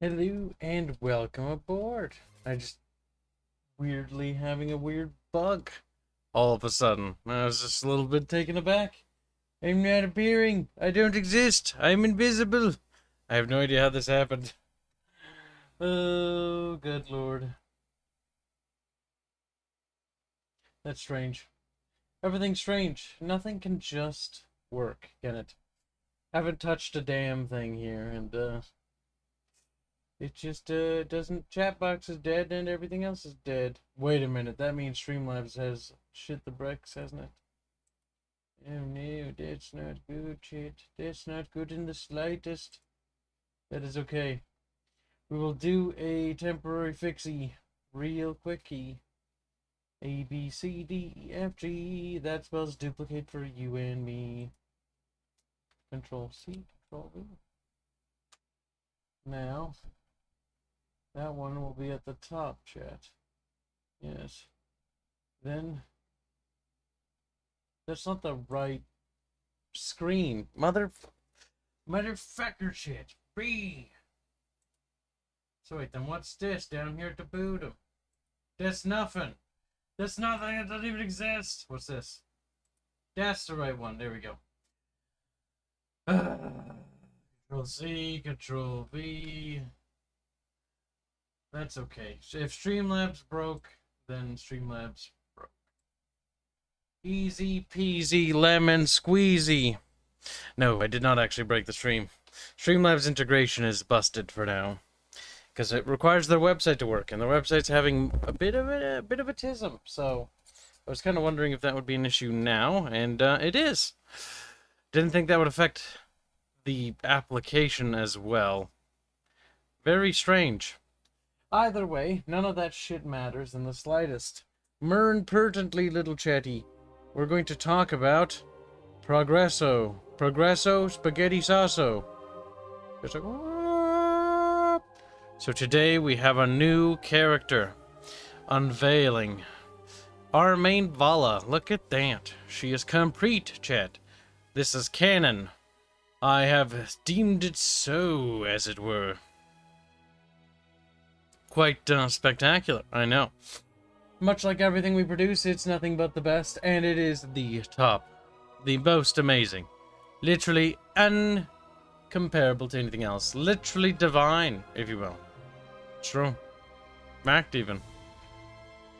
Hello and welcome aboard. I just weirdly having a weird bug. All of a sudden, I was just a little bit taken aback. I'm not appearing. I don't exist. I'm invisible. I have no idea how this happened. Oh, good lord. That's strange. Everything's strange. Nothing can just work, can it? Haven't touched a damn thing here, and it just doesn't. Chatbox is dead and everything else is dead. Wait a minute, that means Streamlabs has shit the bricks, hasn't it? Oh no, that's not good, shit. That's not good in the slightest. That is okay. We will do a temporary fixie real quickie. A, B, C, D, E, F, G. That spells duplicate for you and me. Control C, Control V. Now, that one will be at the top, chat. Yes. Then, that's not the right screen. Motherfucker shit. Free. So wait, then what's this down here at the bottom? That's nothing. That's nothing. It doesn't even exist. What's this? That's the right one. There we go. Control C, Control V. That's okay. If Streamlabs broke, then Streamlabs broke. Easy peasy lemon squeezy. No, I did not actually break the stream. Streamlabs integration is busted for now, because it requires their website to work, and their website's having a bit of a tism. So I was kind of wondering if that would be an issue now, and it is. Didn't think that would affect the application as well. Very strange. Either way, none of that shit matters in the slightest. More importantly, little chatty, we're going to talk about Progresso. Progresso Spaghetti Sasso. It's like, what? So today we have a new character unveiling. Our main Vala. Look at that. She is complete, chat. This is canon. I have deemed it so, as it were. Quite spectacular, I know. Much like everything we produce, it's nothing but the best, and it is the top. The most amazing. Literally uncomparable to anything else. Literally divine, if you will. True. Fact, even.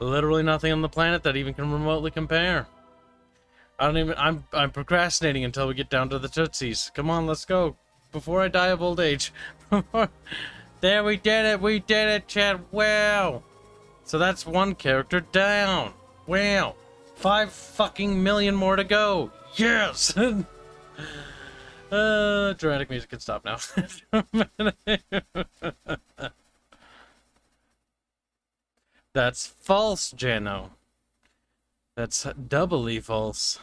Literally nothing on the planet that even can remotely compare. I'm procrastinating until we get down to the Tootsies. Come on, let's go. Before I die of old age. There, we did it, chat. Wow. So that's one character down. Wow. 5 fucking million more to go. Yes! Dramatic music can stop now. That's false, Jano. That's doubly false.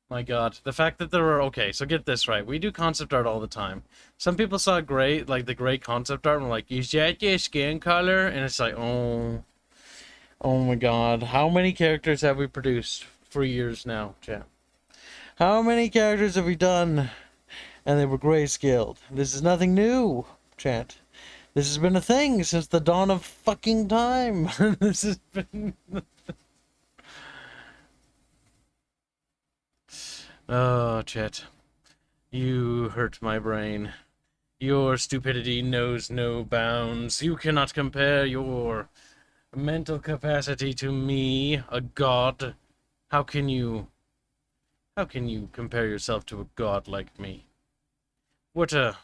My god. The fact that there are... Okay, so get this right. We do concept art all the time. Some people saw gray, like the gray concept art, and were like, is that your skin color? And it's like, oh... Oh my god. How many characters have we produced for years now, chat? How many characters have we done? And they were grayscaled. This is nothing new, chat. This has been a thing since the dawn of fucking time. This has been... Oh, chat. You hurt my brain. Your stupidity knows no bounds. You cannot compare your mental capacity to me, a god. How can you compare yourself to a god like me? What a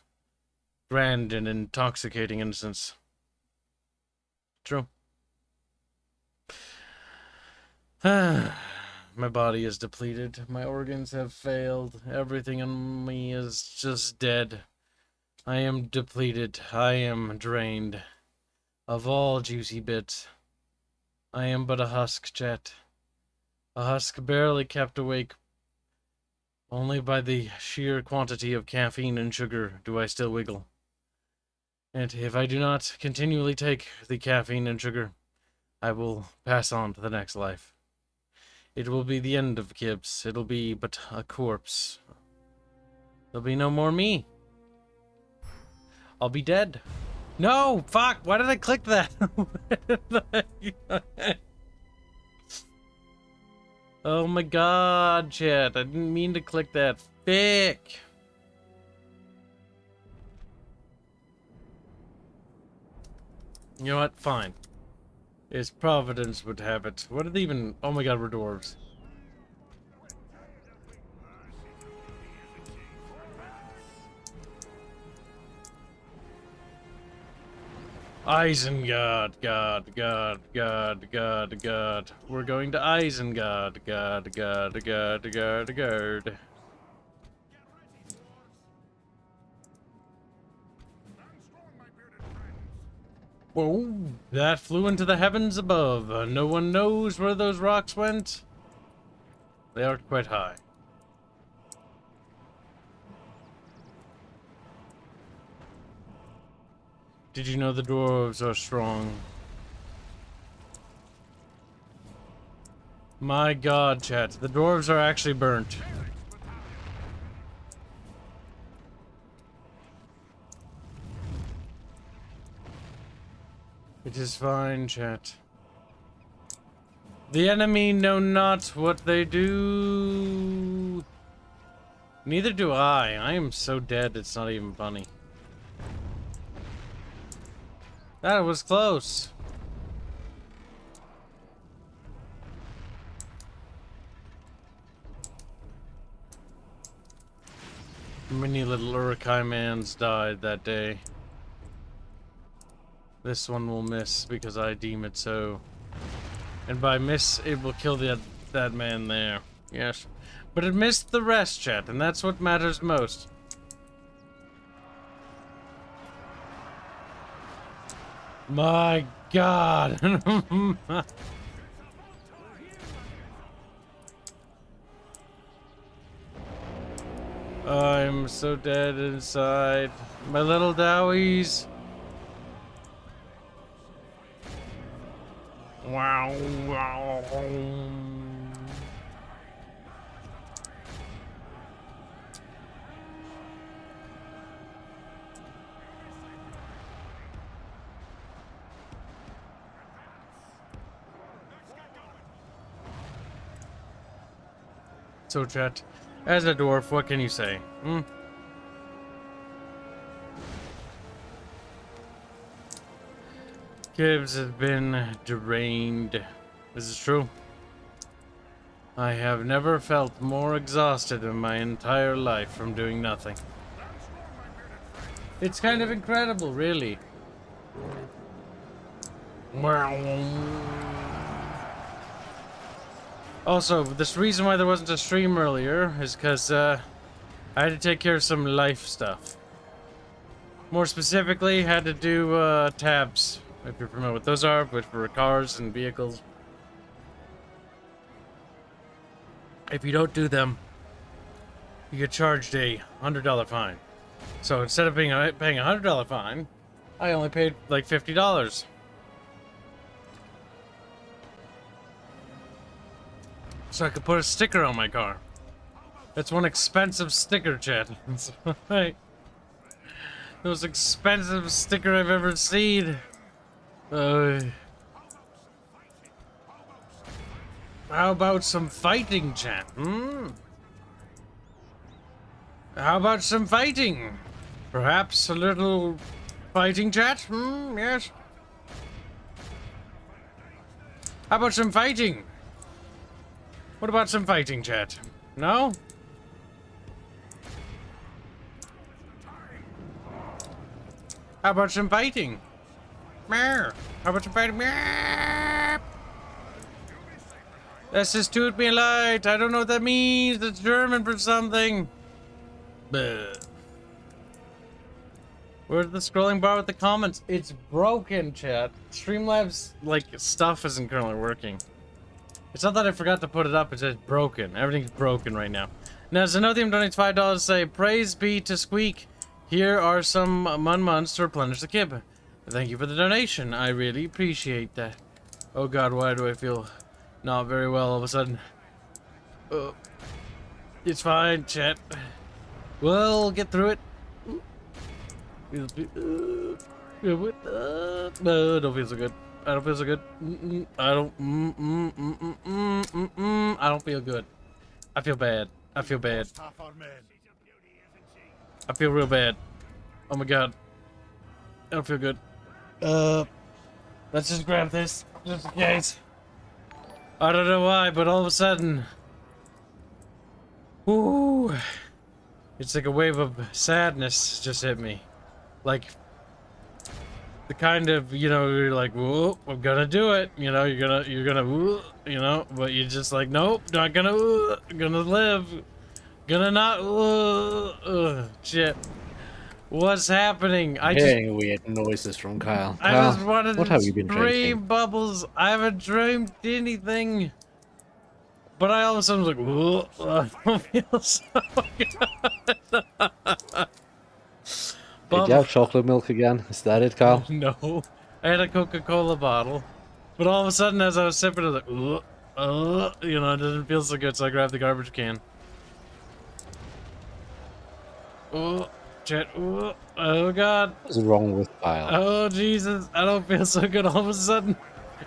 grand and intoxicating innocence. True. My body is depleted. My organs have failed. Everything in me is just dead. I am depleted. I am drained of all juicy bits. I am but a husk, chat. A husk barely kept awake. Only by the sheer quantity of caffeine and sugar do I still wiggle. And if I do not continually take the caffeine and sugar, I will pass on to the next life. It will be the end of Kibs. It'll be but a corpse. There'll be no more me. I'll be dead. No! Fuck! Why did I click that? Oh my god, chat. I didn't mean to click that. Fick! You know what? Fine. As Providence would have it. What are they even... Oh my god, we're dwarves. Isengard, God. We're going to Isengard, God. Whoa, that flew into the heavens above. No one knows where those rocks went. They are quite high. Did you know the dwarves are strong? My god, chat. The dwarves are actually burnt. It is fine, chat. The enemy know not what they do. Neither do I. I am so dead, it's not even funny. That was close. Many little Urukai mans died that day. This one will miss because I deem it so. And by miss, it will kill that man there. Yes. But it missed the rest, chat, and that's what matters most. My god. I'm so dead inside. My little dowies. Wow. So chat, as a dwarf, what can you say? Kibs has been drained. This is true. I have never felt more exhausted in my entire life from doing nothing. It's kind of incredible, really. Also, this reason why there wasn't a stream earlier is because I had to take care of some life stuff. More specifically, had to do tabs, if you're familiar with those are, which for cars and vehicles. If you don't do them, you get charged a $100 fine. So instead of paying a $100 fine, I only paid like $50. So I could put a sticker on my car. That's one expensive sticker, chat. Right. The most expensive sticker I've ever seen. How about some fighting, chat? How about some fighting? Perhaps a little fighting, chat? Yes. How about some fighting? What about some fighting, chat? No? How about some fighting? How about some fighting? This is tut me light. I don't know what that means. That's German for something. But where's the scrolling bar with the comments? It's broken, chat. Streamlabs like stuff isn't currently working. It's not that I forgot to put it up, it's just broken. Everything's broken right now. Now, Zenothium donates $5 to say, praise be to Sqeked. Here are some mun-muns to replenish the kib. Thank you for the donation. I really appreciate that. Oh god, why do I feel not very well all of a sudden? It's fine, chat. We'll get through it. No, don't feel so good. I don't feel so good. I don't. I don't feel good. I feel bad. I feel bad. I feel real bad. Oh my god. I don't feel good. Let's just grab this, just in case. I don't know why, but all of a sudden, whoo, it's like a wave of sadness just hit me. Like, the kind of, you know, you're like, whoa, I'm gonna do it. You know, you're gonna, whoa, you know, but you're just like, nope, not gonna, gonna live. Gonna not, shit. What's happening? I just Hearing weird noises from Kyle. I Kyle, just wanted what to have you been drinking? dream bubbles. I haven't dreamed anything. But I all of a sudden was like, whoa, I don't feel so good. Did you have chocolate milk again? Is that it, Kyle? No. I had a Coca-Cola bottle. But all of a sudden, as I was sipping, I was like, you know, it didn't feel so good, so I grabbed the garbage can. Oh, shit. Oh, God. What's wrong with Kyle? Oh, Jesus. I don't feel so good all of a sudden.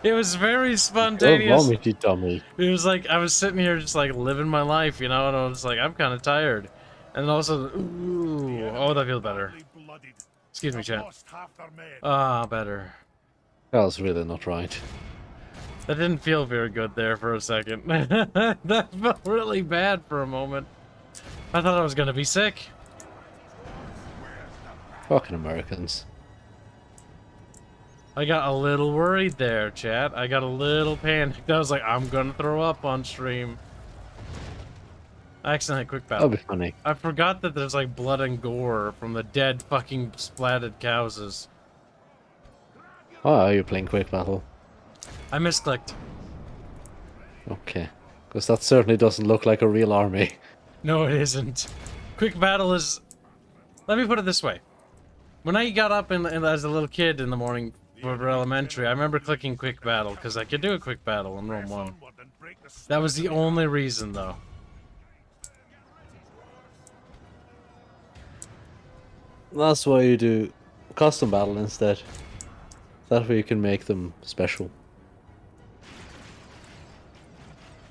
It was very Don't spontaneous. vomit, you dummy. It was like, I was sitting here just like living my life, you know, and I was like, I'm kind of tired. And then also, ooh, oh, that feels better. Excuse me, chat. Ah, better. Kyle's really not right. That didn't feel very good there for a second. That felt really bad for a moment. I thought I was gonna be sick. Fucking Americans. I got a little worried there, chat. I got a little panicked. I was like, I'm gonna throw up on stream. I accidentally quick battle. That'll be funny. I forgot that there's like blood and gore from the dead fucking splatted cows. Oh, are you playing quick battle? I misclicked. Okay. Because that certainly doesn't look like a real army. No, it isn't. Quick battle is... Let me put it this way. When I got up as a little kid in the morning for elementary, I remember clicking quick battle because I could do a quick battle in Rome 1. That was the only reason, though. That's why you do custom battle instead. That way you can make them special.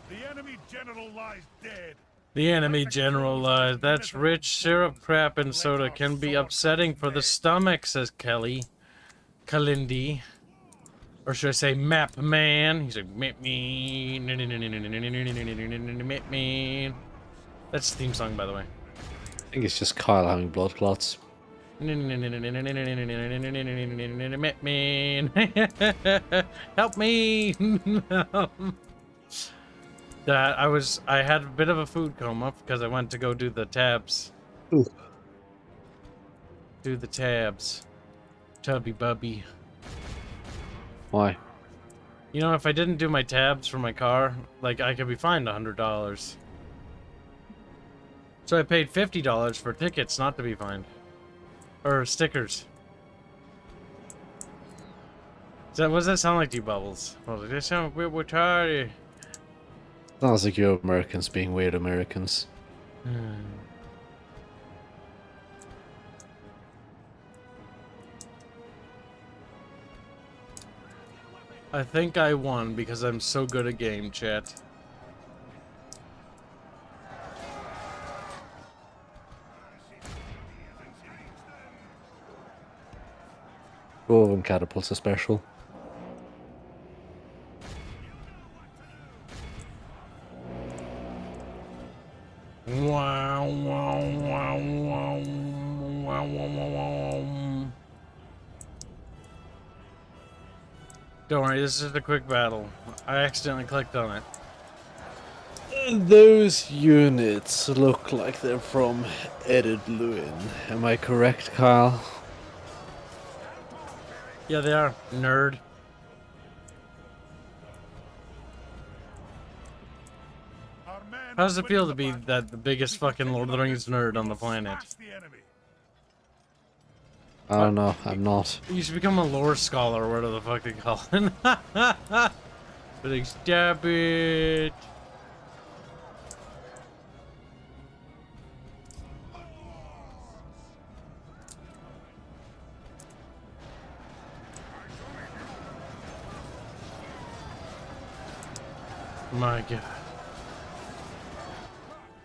The enemy general lies dead. The enemy general lies. That's rich syrup, crap, and soda can be upsetting for the stomach, says Kelly. Kalindi. Or should I say Map Man? He's like, Map Man. Map Man. That's the theme song, by the way. I think it's just Kyle having blood clots. Map Man. Help me. I had a bit of a food coma because I went to go do the tabs. Ooh. Do the tabs. Tubby bubby. Why? You know, if I didn't do my tabs for my car, like, I could be fined $100. So I paid $50 for tickets not to be fined. Or stickers. What does that sound like to you, Bubbles? Oh, does that sound weird retarded? Sounds like you Americans being weird Americans. I think I won because I'm so good at game chat. Woven catapults are special. Wow, wow, wow, wow, wow, wow, wow. Don't worry, this is a quick battle. I accidentally clicked on it. Those units look like they're from Edit Lewin. Am I correct, Kyle? Yeah, they are. Nerd. How does it feel to be the biggest fucking Lord of the Rings nerd on the planet? I don't know, I'm not. You should become a lore scholar, or whatever the fuck they call it. But like, stab it. My God.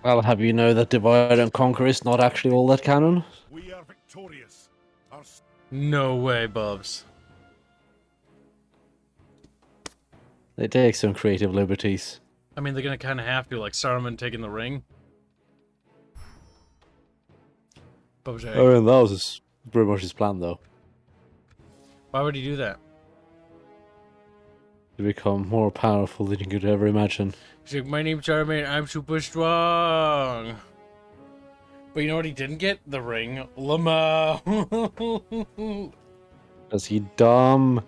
I'll have you know that Divide and Conquer is not actually all that canon. We are victorious. Our No way, Bubs. They take some creative liberties. I mean, they're gonna kind of have to, like Saruman taking the ring. Bubs, I mean, that was pretty much his plan, though. why would he do that? To become more powerful than you could ever imagine. He's like, my name's Saruman, I'm super strong. But you know what he didn't get? The ring. Lama. Is he dumb?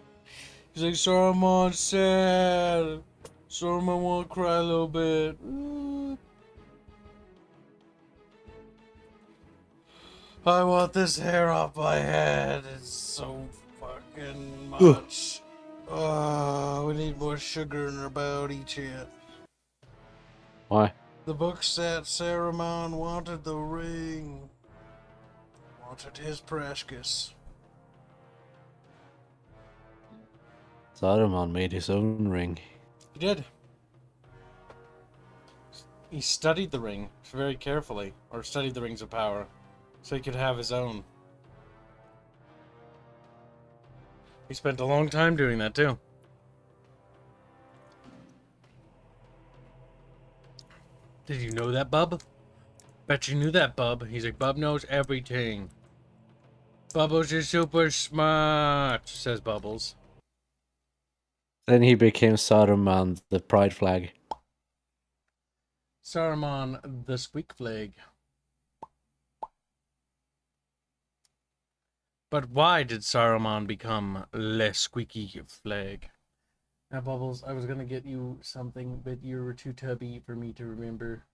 He's like, Saruman's sad. Saruman won't cry a little bit. I want this hair off my head. It's so fucking much. We need more sugar in our body, chat. Why? The book said Saruman wanted the ring. Wanted his precious. Saruman made his own ring. He did. He studied the ring very carefully, or studied the rings of power, so he could have his own. He spent a long time doing that too. Did you know that, Bub? Bet you knew that, Bub. He's like, Bub knows everything. Bubbles is super smart, says Bubbles. Then he became Saruman, the pride flag. Saruman, the Sqeked flag. But why did Saruman become Le Sqeked flag? Now, Bubbles, I was gonna get you something, but you were too tubby for me to remember.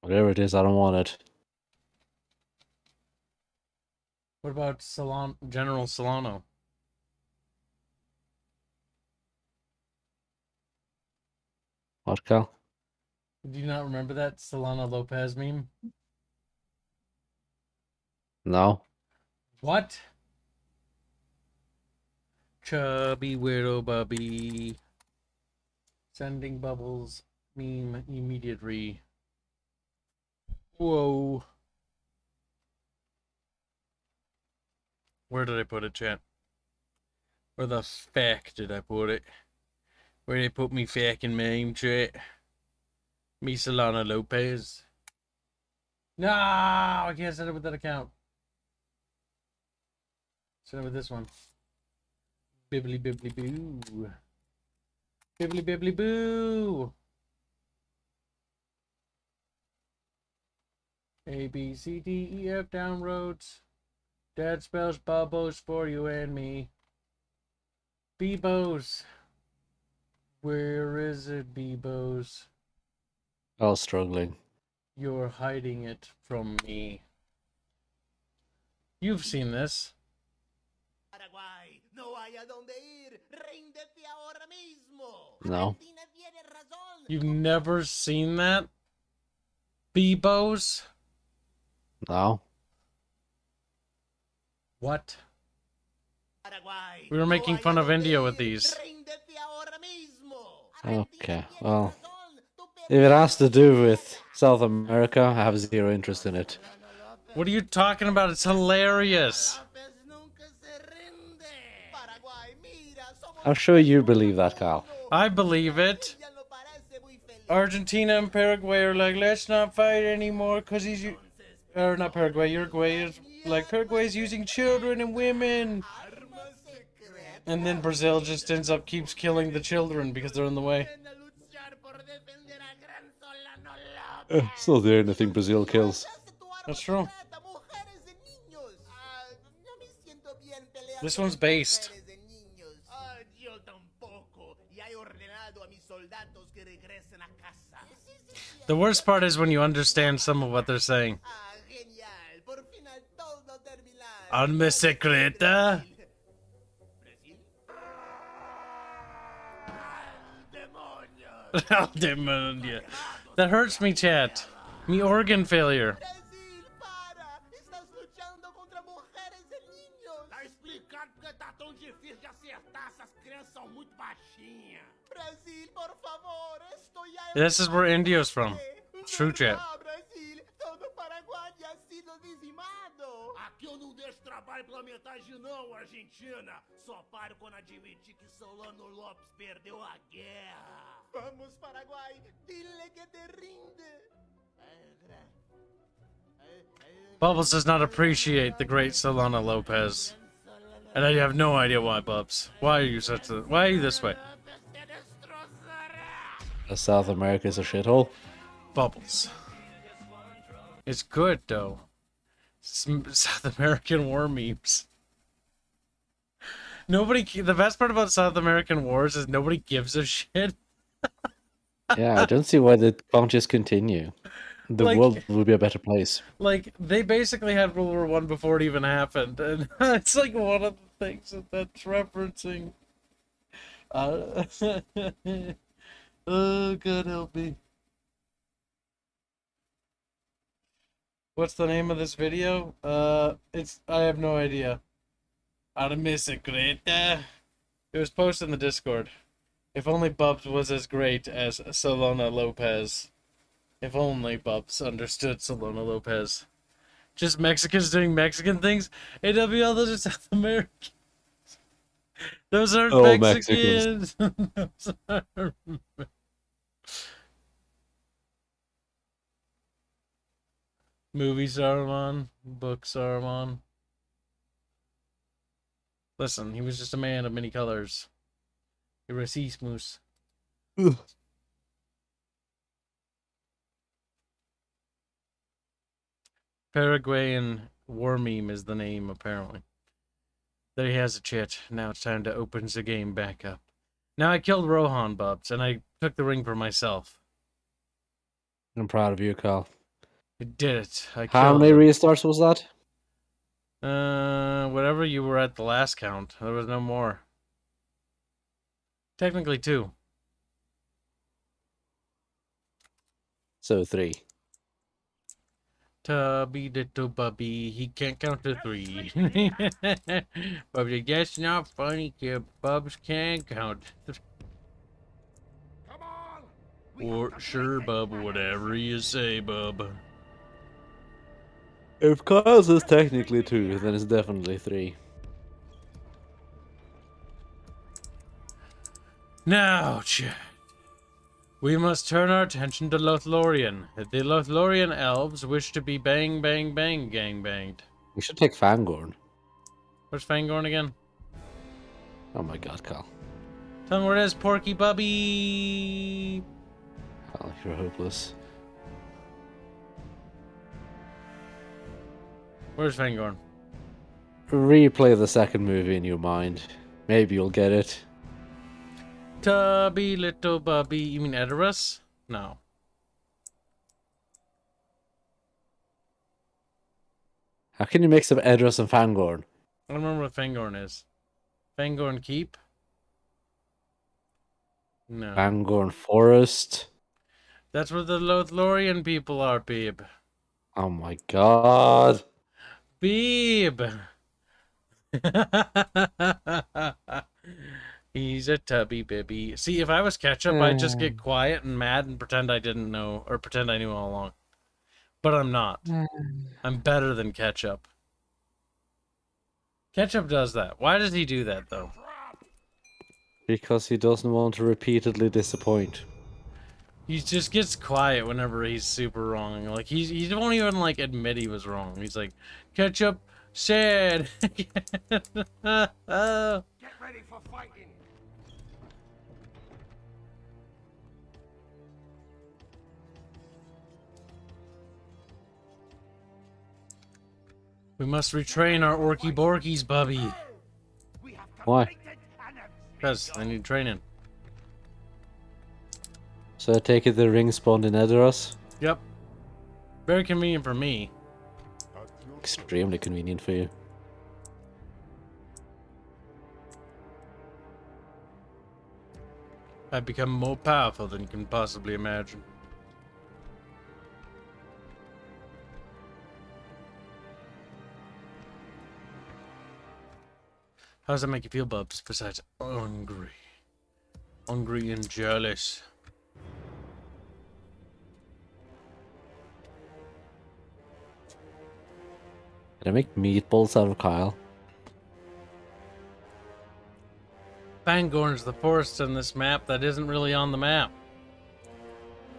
Whatever it is, I don't want it. What about General Solano? What, Cal? Do you not remember that Solana Lopez meme? No. What? Chubby widow bubby. Sending Bubbles meme immediately. Whoa. Where did I put it, chat? Where the fuck did I put it? Where did I put me fucking meme, chat? Me Solana Lopez. No, I can't send it with that account. Send it with this one. Bibbly bibbly boo. Bibbly bibbly boo. A B C D E F down roads. Dad spells Bobos for you and me. Bebos. Where is it, Bebos? I was struggling. You're hiding it from me. You've seen this. No. You've never seen that? Bebos? No. What? We were making fun of India with these. Okay, well. If it has to do with South America, I have zero interest in it. What are you talking about? It's hilarious. I'm sure you believe that, Cal. I believe it. Argentina and Paraguay are like, let's not fight anymore because he's... Or not Paraguay, Uruguay is like, Paraguay's using children and women. And then Brazil just keeps killing the children because they're in the way. It's not the only thing Brazil kills. That's true. This one's based. The worst part is when you understand some of what they're saying. Arma secreta? Al demonio. That hurts me, chat. Me organ failure. This is where Indio's from. True chat. Aqui eu não deixo trabalho pela metade não, Argentina. Só paro quando admitir que Solano Lopes perdeu a guerra. Vamos, Paraguai. Dile que te rinde. Bubbles does not appreciate the great Solana Lopez. And I have no idea why, Bubs. Why are you such a... Why are you this way? South America's a shithole. Bubbles. It's good, though. South American war memes. Nobody... The best part about South American wars is nobody gives a shit. Yeah, I don't see why they can't just continue. The Like- world would be a better place. Like, they basically had World War One before it even happened, and it's like one of the things that's referencing. Oh, God help me. What's the name of this video? I have no idea. Arme Secreta. It was posted in the Discord. If only Bubs was as great as Solana Lopez. If only Bubs understood Solana Lopez. Just Mexicans doing Mexican things? AWL, those are South Americans. Those aren't Oh, Mexicans. Those are... Movie Saruman, book Saruman. Listen, he was just a man of many colors. Racismus. Paraguayan war meme is the name, apparently. There he has a chit. Now it's time to open the game back up. Now I killed Rohan, Bubs, and I took the ring for myself. I'm proud of you, Carl. I did it. I How killed many him. restarts was that? Whatever you were at the last count. There was no more. Technically 2. So 3. Tubby little Bubby, he can't count to 3. Bubby, that's not funny, kid. Bubs can count. Come on. Or sure, Bub, whatever you say, Bub. If Kyle's is technically 2, then it's definitely 3. Now, chat. We must turn our attention to Lothlorien. The Lothlorien elves wish to be bang, bang, bang, gang banged. We should take Fangorn. Where's Fangorn again? Oh my god, Carl. Tell me where it is, Porky Bubby. Carl, you're hopeless. Where's Fangorn? Replay the second movie in your mind. Maybe you'll get it. Tubby little Bubby. You mean Edoras? No. How can you mix up Edros and Fangorn? I don't remember what Fangorn is. Fangorn Keep? No. Fangorn Forest? That's where the Lothlorien people are, Beeb. Oh my god. Beeb! He's a tubby bibby. See, if I was Ketchup, I'd just get quiet and mad and pretend I didn't know, or pretend I knew all along. But I'm not. I'm better than Ketchup. Ketchup does that. Why does he do that, though? Because he doesn't want to repeatedly disappoint. He just gets quiet whenever he's super wrong. Like, he won't even, like, admit he was wrong. He's like, Ketchup said. Get ready for fighting. We must retrain our Orky Borkies, Bubby. Why? Because they need training. So I take it the ring spawned in Edoras? Yep. Very convenient for me. Extremely convenient for you. I've become more powerful than you can possibly imagine. How does that make you feel, Bubs, besides hungry? Hungry and jealous. Did I make meatballs out of Kyle? Fangorn's the forest on this map that isn't really on the map.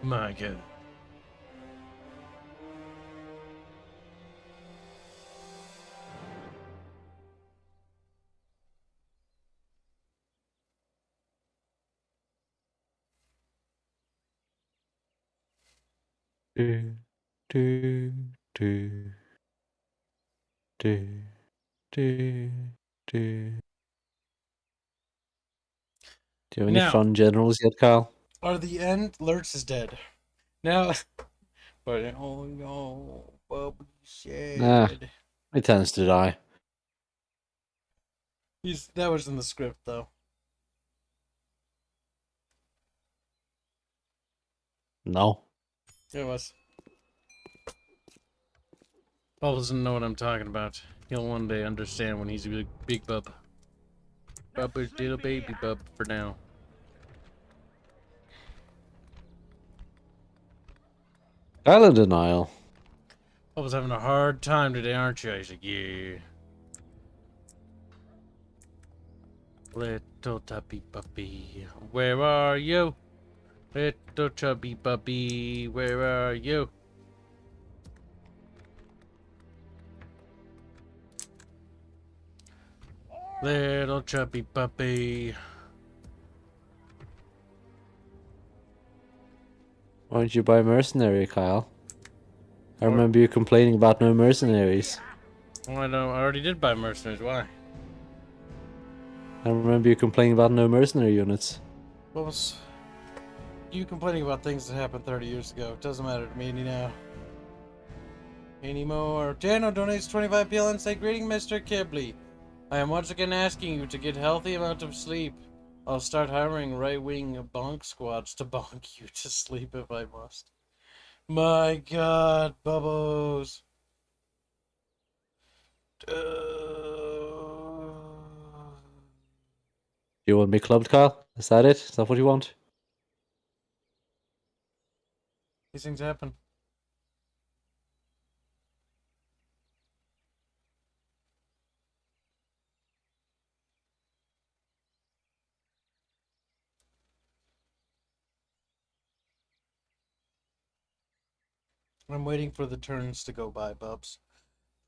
My god. Do, do, do, do, do, do. Do you have any Now, fun generals yet, Kyle? are the end? Lurch is dead. Now, but oh no, Bubby Nah, said. he tends to die. That was in the script though. No. It was. Paul doesn't know what I'm talking about. He'll one day understand when he's a big bub. Bubba's little baby bub for now. Kyle in denial. I was having a hard time today, aren't you? He's like, yeah. Little tubby puppy, where are you? Little chubby puppy, where are you? Little chubby puppy. Why don't you buy a mercenary, Kyle? I remember you complaining about no mercenaries. Well, I already did buy mercenaries. Why? I remember you complaining about no mercenary units. What was you complaining about things that happened 30 years ago? It doesn't matter to me any now. Anymore. Dano donates 25 PLN. Say greeting, Mr. Kibley. I am once again asking you to get healthy amount of sleep. I'll start hiring right-wing bonk squads to bonk you to sleep if I must. My god, Bubbles. You want me clubbed, Kyle? Is that it? Is that what you want? These things happen. I'm waiting for the turns to go by, Bubs.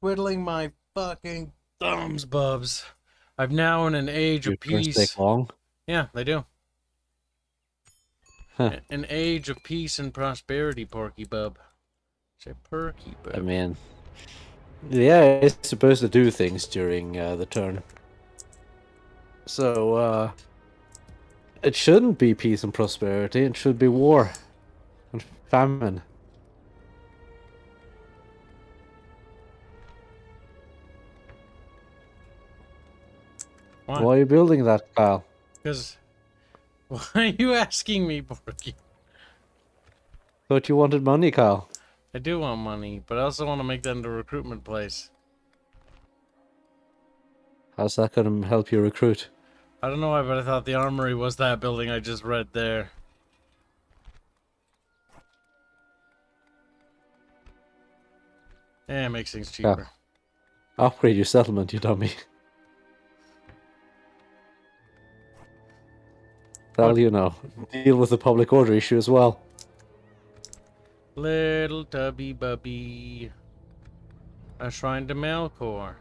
Twiddling my fucking thumbs, Bubs. I'm now in an age Your of turns peace. take long. Yeah, they do. Huh. An age of peace and prosperity, Porky Bub. Say Perky Bub. I mean, yeah, it's supposed to do things during the turn. So, it shouldn't be peace and prosperity. It should be war and famine. Why? Why are you building that, Kyle? Because why are you asking me, Porky? Thought you wanted money, Kyle. I do want money, but I also want to make that into a recruitment place. How's that going to help you recruit? I don't know why, but I thought the armory was that building I just read there. Yeah, it makes things cheaper. Upgrade your settlement, you dummy. That'll, you know, deal with the public order issue as well. Little tubby bubby. A shrine to Melkor.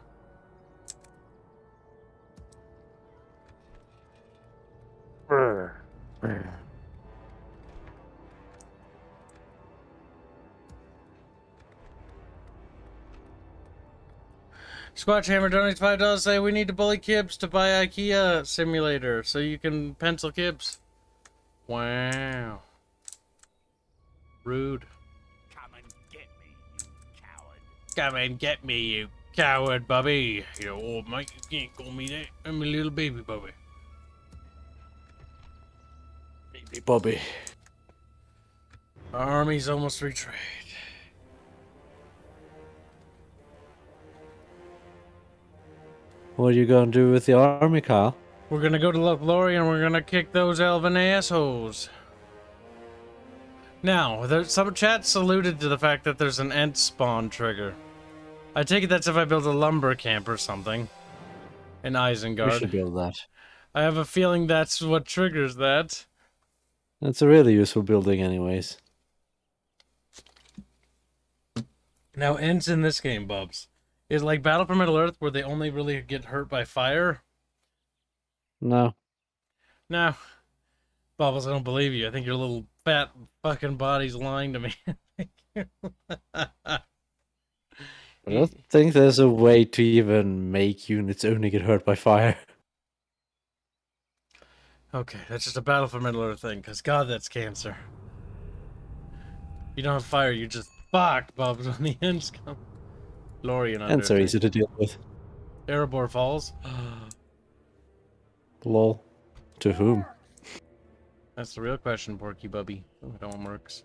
Squatch Hammer donates $5. Say we need to bully Kibs to buy IKEA simulator so you can pencil Kibs. Wow. Rude. Come and get me, you coward. Come and get me, you coward, Bubby. You old mate, you can't call me that. I'm a little baby Bubby. Baby Bobby. Our army's almost retreated. What are you going to do with the army, Kyle? We're gonna go to Lothlorien and we're gonna kick those elven assholes. Now, some chats alluded to the fact that there's an Ent spawn trigger. I take it that's if I build a lumber camp or something. In We Isengard. should build that. I have a feeling that's what triggers that. That's a really useful building anyways. Now, ends in this game, Bubs. Is like Battle for Middle-earth where they only really get hurt by fire? No. No. Bubbles, I don't believe you. I think your little fat fucking body's lying to me. I don't think there's a way to even make units only get hurt by fire. Okay, that's just a Battle for Middle-earth thing, because God, that's cancer. You don't have fire, you're just fucked, Bubs, when the ends come. Lorien under. And so easy to deal with. Erebor Falls? Lol. To whom? That's the real question, Porky Bubby. Oh, that one works.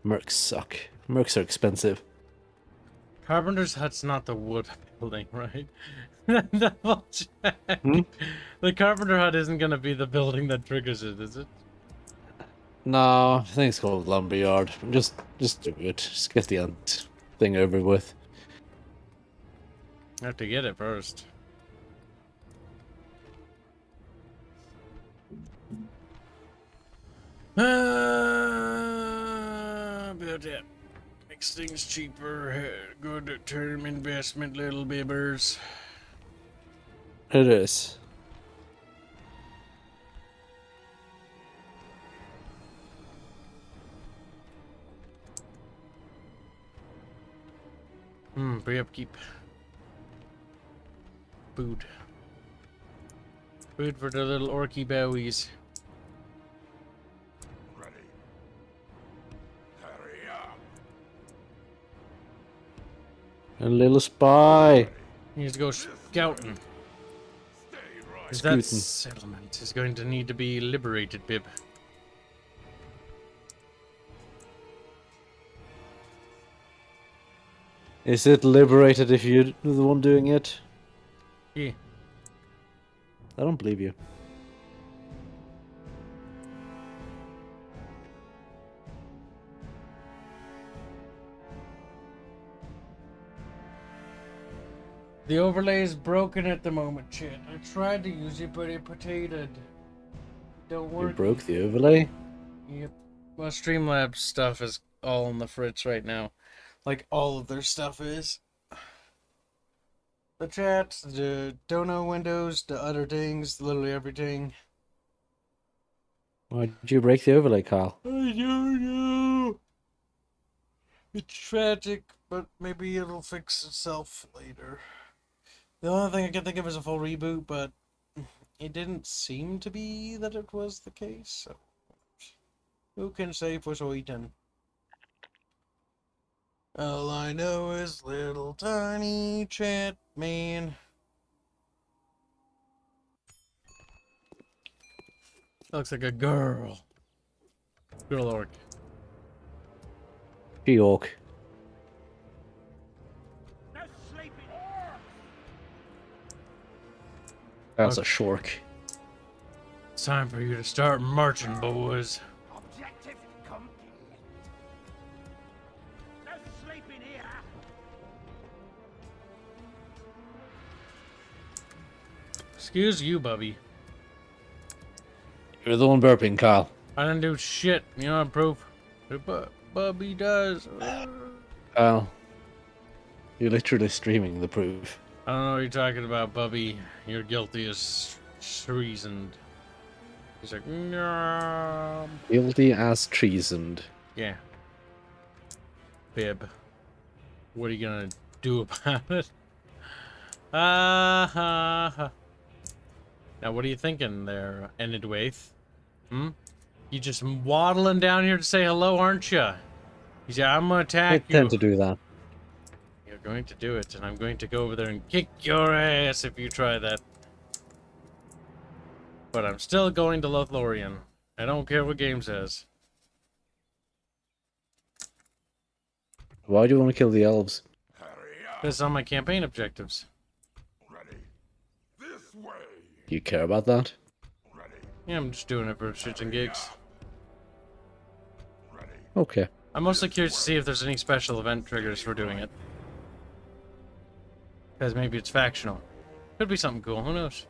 Mercs suck. Mercs are expensive. Carpenter's Hut's not the wood building, right? Double check. The Carpenter Hut isn't going to be the building that triggers it, is it? No, I think it's called Lumberyard. Just do it. Just get the ant thing over with. I have to get it first. About it. Makes things cheaper. Good term investment, little bibbers. It is. Free upkeep. Food. Food for the little orky bowies. Ready. Hurry up. A little spy. He needs to go scouting. Stay right. Because that Scooting. settlement is going to need to be liberated, Bib. Is it liberated if you're the one doing it? Yeah. I don't believe you. The overlay is broken at the moment, chat. I tried to use it, but it potatoed. Don't You work. broke the overlay? Yep. Well, Streamlabs stuff is all on the fritz right now. Like, all of their stuff is. The chat, the dono windows, the other things, literally everything. Why did you break the overlay, Kyle? I don't know. It's tragic, but maybe it'll fix itself later. The only thing I can think of is a full reboot, but it didn't seem to be that it was the case, so who can say for certain? All I know is little tiny chat man. Looks like a girl. Girl orc. She-Orc. No sleeping. That's Okay. a shork. It's time for you to start marching, boys. Objective complete. No sleeping here. Excuse you, Bubby. You're the one burping, Kyle. I didn't do shit. You know, proof. Bubby does. Kyle. You're literally streaming the proof. I don't know what you're talking about, Bubby. You're guilty as treason. He's like, no. Guilty as treasoned. Yeah. Bib. What are you gonna do about it? Ha. Now, what are you thinking there, Enidwaith? You just waddling down here to say hello, aren't you? He's like, I'm gonna I attack you. tend to do that. You're going to do it, and I'm going to go over there and kick your ass if you try that. But I'm still going to Lothlorien. I don't care what game says. Why do you want to kill the elves? Hurry up. This is on my campaign objectives. Ready. This way. Do you care about that? Ready. Yeah, I'm just doing it for shits and gigs. Ready. Okay. I'm mostly curious to see if there's any special event triggers for doing it. Because maybe it's factional. Could be something cool, who knows?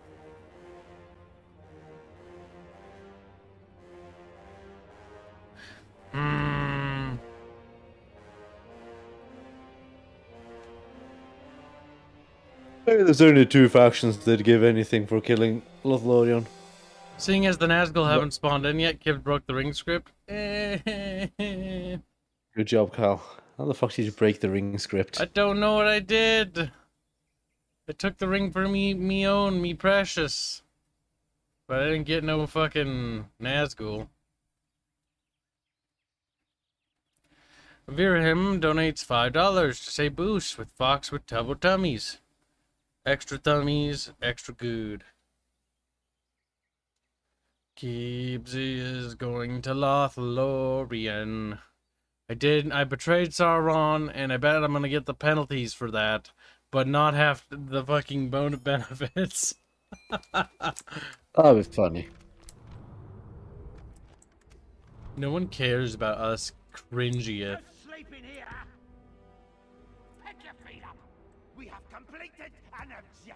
There's only 2 factions that give anything for killing Lothlorien. Seeing as the Nazgul haven't spawned in yet, Kibs broke the ring script. Good job, Cal. How the fuck did you break the ring script? I don't know what I did. I took the ring for me own, me precious. But I didn't get no fucking Nazgul. Virhim donates $5 to say boost with Fox with double tummies. Extra tummies, extra good. Kibs is going to Lothlorien. I betrayed Sauron, and I bet I'm gonna get the penalties for that, but not have the fucking bone benefits. That'd be funny. No one cares about us cringy. Sleep in here. Pick your feet up. We have completed an objective.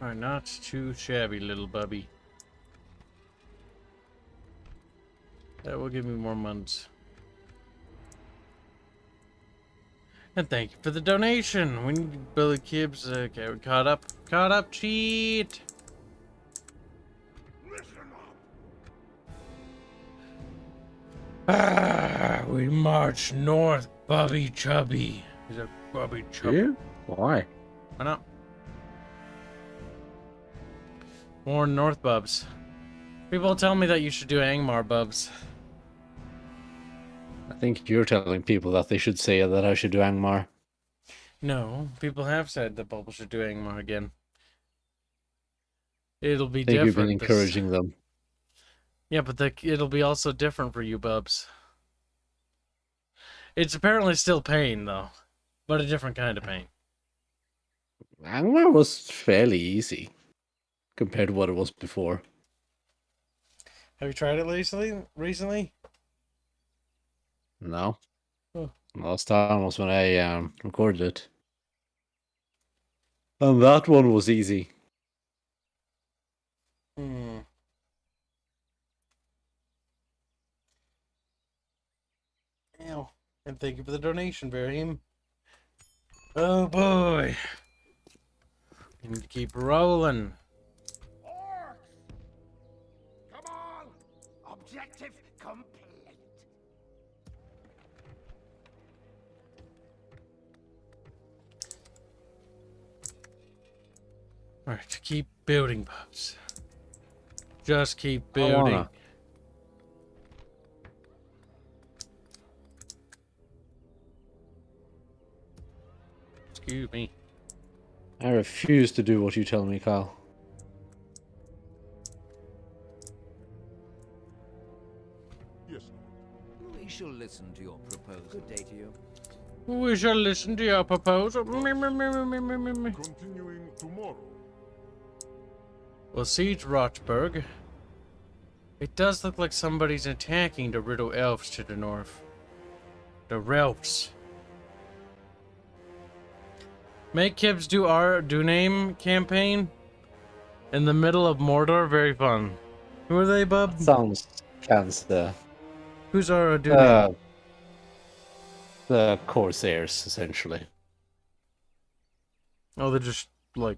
Are not too shabby, little bubby. That will give me more months. And thank you for the donation. When Billy Kibs, okay, we caught up, cheat. Listen up. We march north, Bubby Chubby. He's a Bubby Chubby. You? Why? Why not? More North Bubs. People tell me that you should do Angmar Bubs. I think you're telling people that they should say that I should do Angmar. No, people have said that Bubble should do Angmar again. It'll be I think different. you've been encouraging them. Yeah, but it'll be also different for you, Bubs. It's apparently still pain, though. But a different kind of pain. Angmar was fairly easy compared to what it was before. Have you tried it recently? No. Oh. Last time was when I recorded it. And that one was easy. Ow. And thank you for the donation, Varium. Oh boy. We need to keep rolling. Orcs! Come on! Objective complete. Alright, keep building, Bubs. Just keep building. Excuse me. I refuse to do what you tell me, Kyle. Yes. We shall listen to your proposal. Good day to you. We shall listen to your proposal. Continuing tomorrow. We'll siege Rochburg. It does look like somebody's attacking the Riddle Elves to the north. The Relfs. Make Kibs do our name campaign in the middle of Mordor. Very fun. Who are they, bub? Sounds Hanse. Who's our do name? The Corsairs, essentially. Oh, they're just like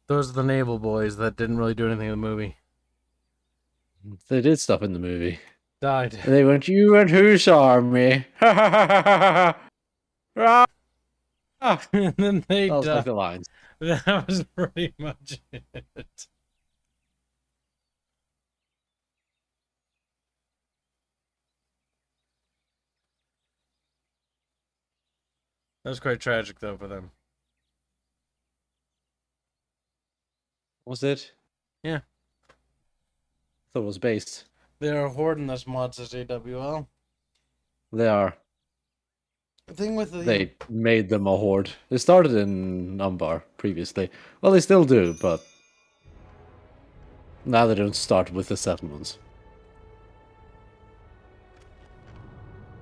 those are the naval boys that didn't really do anything in the movie. They did stuff in the movie. Died. They went, "You and whose army?" And then they That was died. like the lines. That was pretty much it. That was quite tragic, though, for them. Was it? Yeah. I thought it was based. They are hoarding this mod, says AWL. They are. The thing with the They made them a horde. They started in Umbar previously. Well, they still do, but now they don't start with the settlements.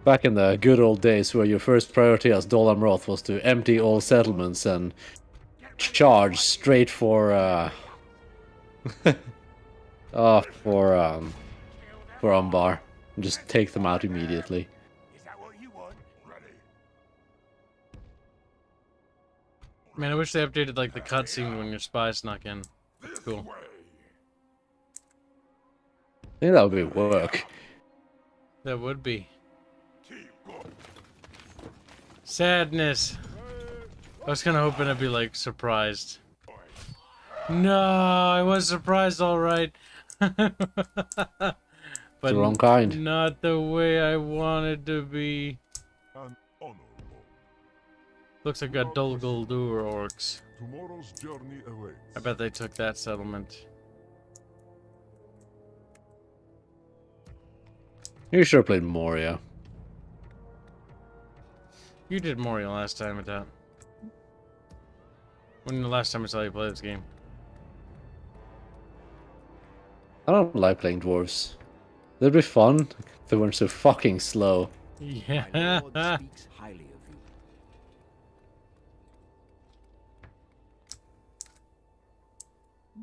Back in the good old days where your first priority as Dol Amroth was to empty all settlements and charge straight for for Umbar and just take them out immediately. Is that what you want? Ready. Man, I wish they updated like the cutscene when your spy snuck in. That's cool. I think that would be work. That would be. Sadness. I was kind of hoping I'd be like surprised. No, I was surprised, all right. But The wrong kind. not the way I wanted to be. And honorable. Looks like a Dulguldur orcs. Tomorrow's journey awaits. I bet they took that settlement. You should have played Moria. You did Moria last time at that. When the last time I saw you play this game? I don't like playing dwarves. They'd be fun if they weren't so fucking slow. Yeah. My lord speaks highly of you.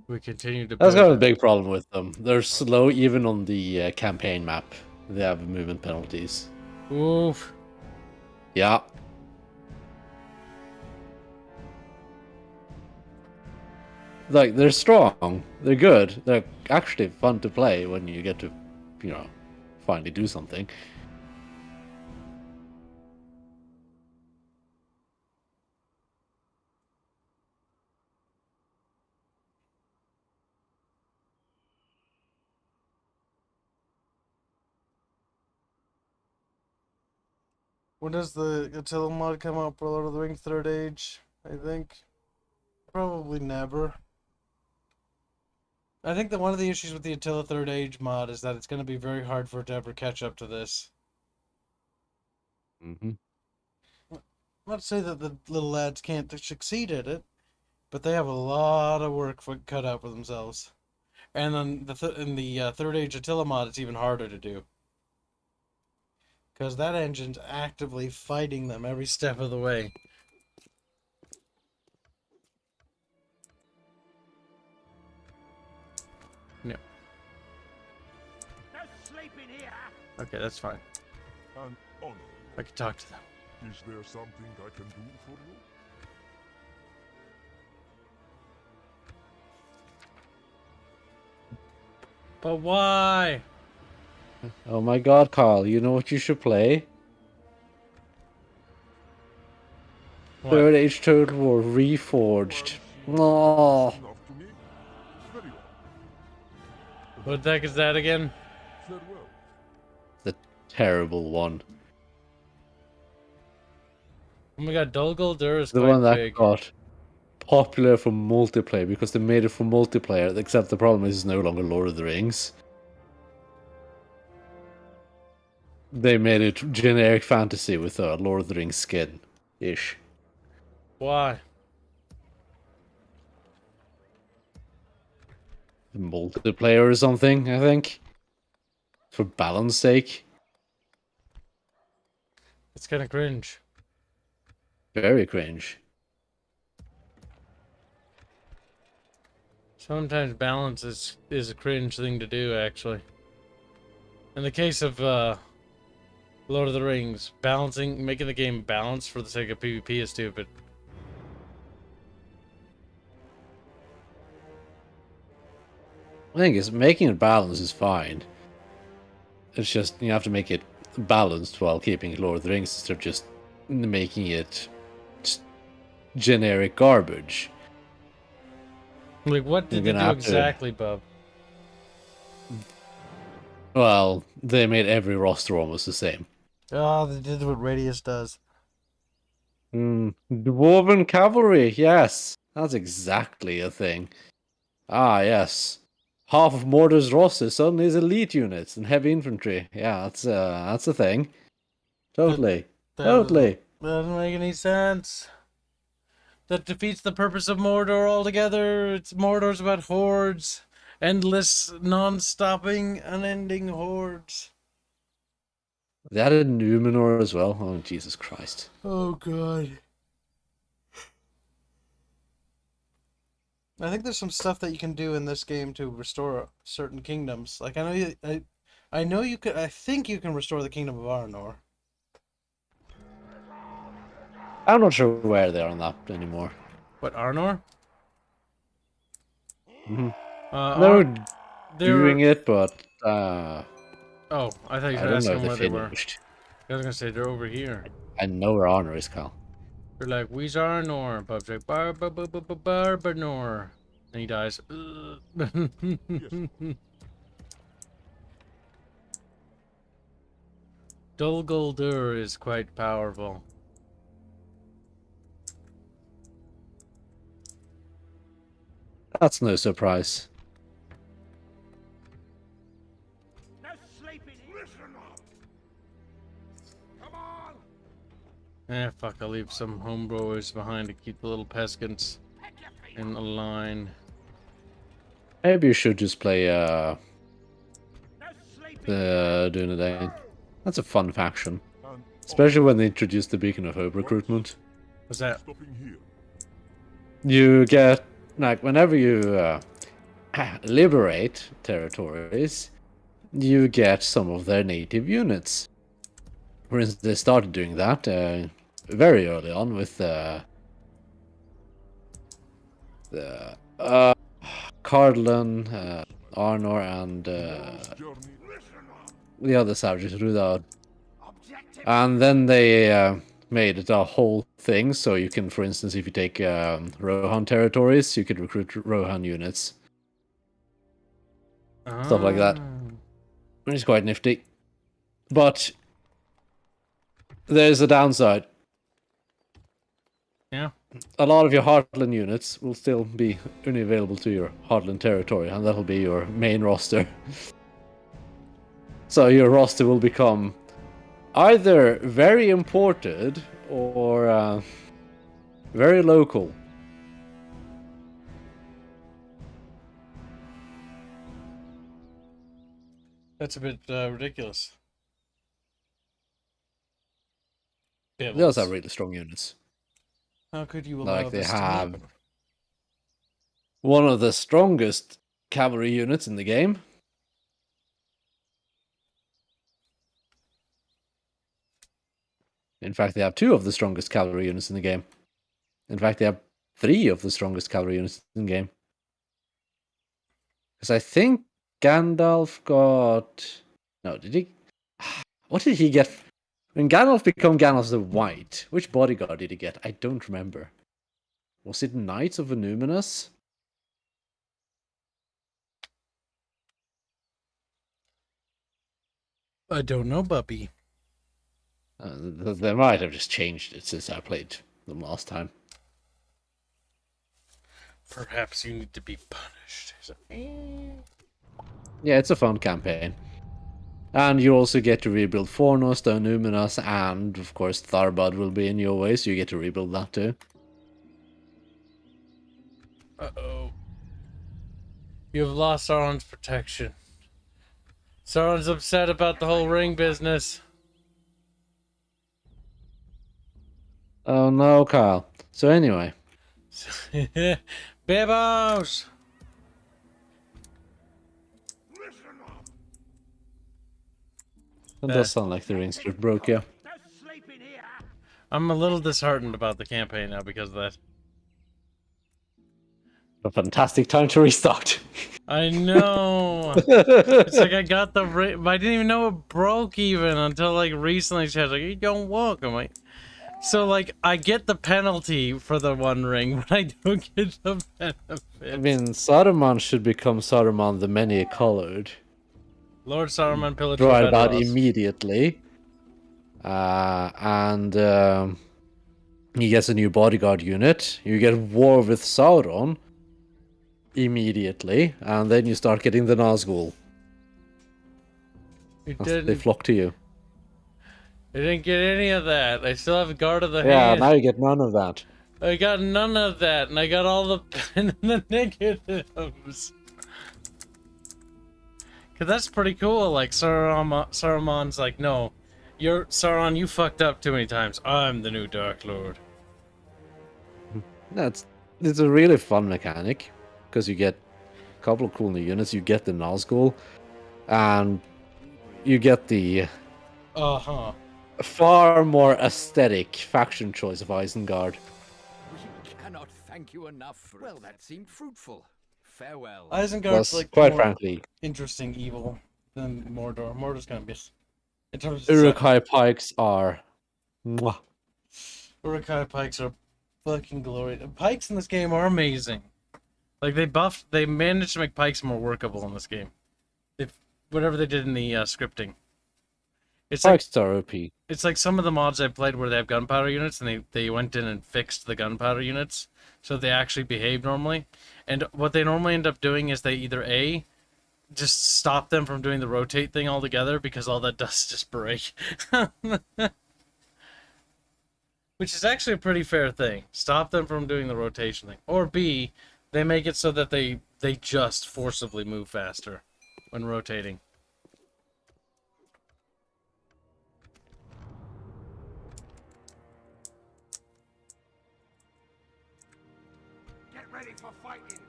We continue to. That's build kind of a it. big problem with them. They're slow even on the campaign map. They have movement penalties. Oof. Yeah. Like, they're strong. They're good. They're actually fun to play when you get to, you know, finally do something. When does the Attila mod come out for Lord of the Rings Third Age? I think probably never. I think that one of the issues with the Attila Third Age mod is that it's going to be very hard for it to ever catch up to this. Mm-hmm. Not to say that the little lads can't succeed at it, but they have a lot of work cut out for themselves. And then in the Third Age Attila mod, it's even harder to do. Because that engine's actively fighting them every step of the way. No. No sleeping here. Okay, that's fine. And honorable. I can talk to them. Is there something I can do for you? But why? Oh my god, Carl, you know what you should play? What? Third Age Total War Reforged. Oh, Enough to me? Very well. What the heck is that again? Farewell. the terrible one. Oh my god, Dulguldur is The quite one that big. got popular for multiplayer because they made it for multiplayer, except the problem is it's no longer Lord of the Rings. They made it generic fantasy with a Lord of the Rings skin-ish. Why? Multiplayer or something, I think. For balance sake. It's kind of cringe. Very cringe. Sometimes balance is a cringe thing to do, actually. In the case of Lord of the Rings, making the game balanced for the sake of PvP is stupid. The thing is, making it balanced is fine. It's just, you have to make it balanced while keeping it Lord of the Rings instead of just making it just generic garbage. Like, what did they You're do gonna have to- exactly, Bub? Well, they made every roster almost the same. Oh, they did what Radius does. Dwarven cavalry, yes. That's exactly a thing. Ah, yes. Half of Mordor's roster suddenly is elite units and heavy infantry. Yeah, that's a thing. Totally. That Totally. Doesn't make any sense. That defeats the purpose of Mordor altogether. Mordor's about hordes. Endless, non-stopping, unending hordes. They added Numenor as well. Oh, Jesus Christ. Oh, God. I think there's some stuff that you can do in this game to restore certain kingdoms. Like, I know you could. I think you can restore the kingdom of Arnor. I'm not sure where they are on that anymore. What, Arnor? Mm-hmm. They're Doing it, but Oh, I thought you I were don't know asking if where they they were. finished. I was gonna say they're over here. I know where Honor is, Cal. They're like, we's Arnor. Bub's like, Barbanor. And he dies. Dol Guldur is quite powerful. That's no surprise. No sleeping. Listen up. Come on. Fuck, I'll leave some homebrewers behind to keep the little pescants in a line. Maybe you should just play No sleeping. the Dunedain. That's a fun faction. And Especially when they introduce the Beacon of Hope recruitment. What's that? stopping here. You get, like, whenever you liberate territories, you get some of their native units. For instance, they started doing that very early on with the Cardlan, Arnor, and Journey. the other savages, Rudad. Objective. And then they made it a whole thing, so you can, for instance, if you take Rohan territories, you could recruit Rohan units. Stuff like that. Which is quite nifty. But there's a downside. Yeah. A lot of your Heartland units will still be only available to your Heartland territory, and that'll be your main roster. So your roster will become either very imported or very local. That's a bit ridiculous. They also have really strong units. How could you allow Like they this to have happen? one of the strongest cavalry units in the game. In fact, they have two of the strongest cavalry units in the game. In fact, they have three of the strongest cavalry units in the game. Because I think Gandalf got... No, did he... What did he get? When Gandalf became Gandalf the White, which bodyguard did he get? I don't remember. Was it Knights of Voluminous? I don't know, Buppy. They might have just changed it since I played them last time. Perhaps you need to be punished. Yeah, it's a fun campaign. And you also get to rebuild Fornos, Numenus, and of course Tharbad will be in your way, so you get to rebuild that too. Uh-oh. You have lost Sauron's protection. Sauron's upset about the whole ring business. Oh no, Kyle. So anyway. Bibos! That does sound like the ring script broke, yeah. No sleeping here. I'm a little disheartened about the campaign now because of that. A fantastic time to restart. I know! It's like I got the ring, but I didn't even know it broke even until like recently. She was like, "You don't walk." I'm like, so like I get the penalty for the one ring, but I don't get the benefit. I mean, Saruman should become Saruman the Many-Colored. Lord Saruman pillager Right about Bedros. immediately. And he gets a new bodyguard unit. You get war with Sauron immediately, and then you start getting the Nazgul. You They didn't. flock to you. I didn't get any of that. I still have Guard of the Yeah, Hand. now you get none of that. I got none of that, and I got all the the negatives. Cause that's pretty cool. Like Saruman's like, no, you're Sauron. You fucked up too many times. I'm the new Dark Lord. It's a really fun mechanic because you get a couple of cool new units. You get the Nazgul, and you get the far more aesthetic faction choice of Isengard. We cannot thank you enough for it. Well, that seemed fruitful. Farewell. Isengard's Plus, like quite more frankly, interesting evil than Mordor. Mordor's gonna be in terms of Uruk-hai pikes are. Mwah. Uruk-hai pikes are fucking glorious. Pikes in this game are amazing. Like they managed to make pikes more workable in this game. Whatever they did in the scripting. It's Pikes are OP. It's like some of the mods I've played where they have gunpowder units and they went in and fixed the gunpowder units so they actually behave normally. And what they normally end up doing is they either A, just stop them from doing the rotate thing altogether because all that does is just break. Which is actually a pretty fair thing. Stop them from doing the rotation thing. Or B, they make it so that they just forcibly move faster when rotating. Get ready for fighting.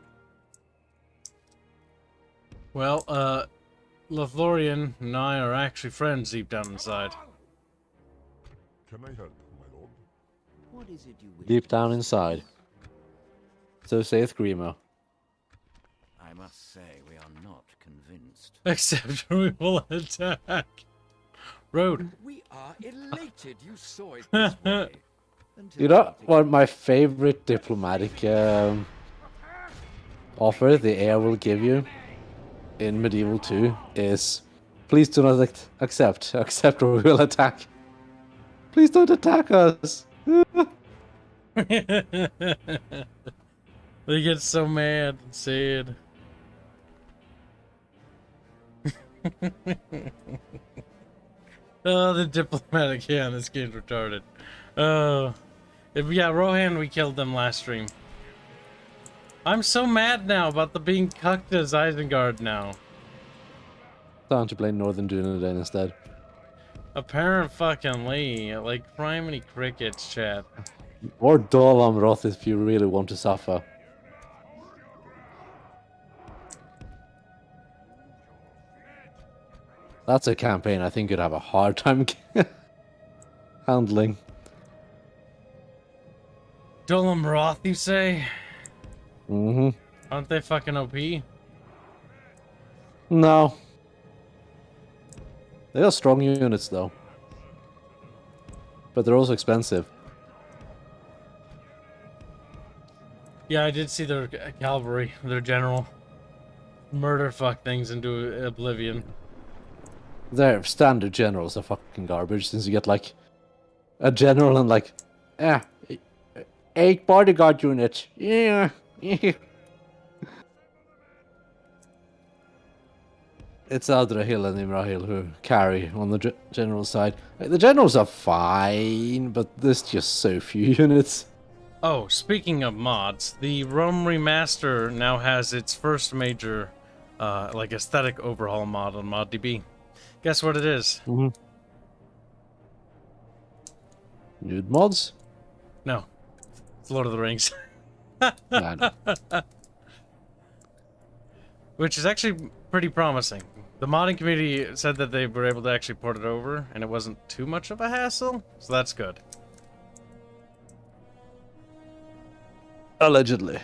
Well, Lothlorien and I are actually friends deep down inside. Can I help, my lord? What is it you wish Deep to down discuss? inside. So saith Grimo. I must say we are not convinced. Except we will attack. Road. We are elated you saw it this way. Until You know something- what my favorite diplomatic offer the air will give you in Medieval 2 is, please do not accept or we will attack. Please don't attack us. They get so mad and sad. Oh, the diplomatic, yeah, this game's retarded. Oh. Yeah, Rohan, we killed them last stream. I'm so mad now about the being cucked as Isengard now. Time to play Northern Dunedain instead. Apparent fucking Lee, like criminy crickets, chat. Or Dol Amroth if you really want to suffer. That's a campaign I think you'd have a hard time handling. Dolam Roth, you say? Mm-hmm. Aren't they fucking OP? No. They are strong units though. But they're also expensive. Yeah, I did see their cavalry, their general. Murder fuck things into oblivion. Their standard generals are fucking garbage since you get like a general and like 8 bodyguard units. Yeah. It's Adrahil and Imrahil who carry on the general side. The generals are fine, but there's just so few units. Oh, speaking of mods, the Rome Remaster now has its first major, like aesthetic overhaul mod on ModDB. Guess what it is? Nude mods? No, it's Lord of the Rings, Nah, no. which is actually pretty promising. The modding community said that they were able to actually port it over, and it wasn't too much of a hassle, so that's good. Allegedly.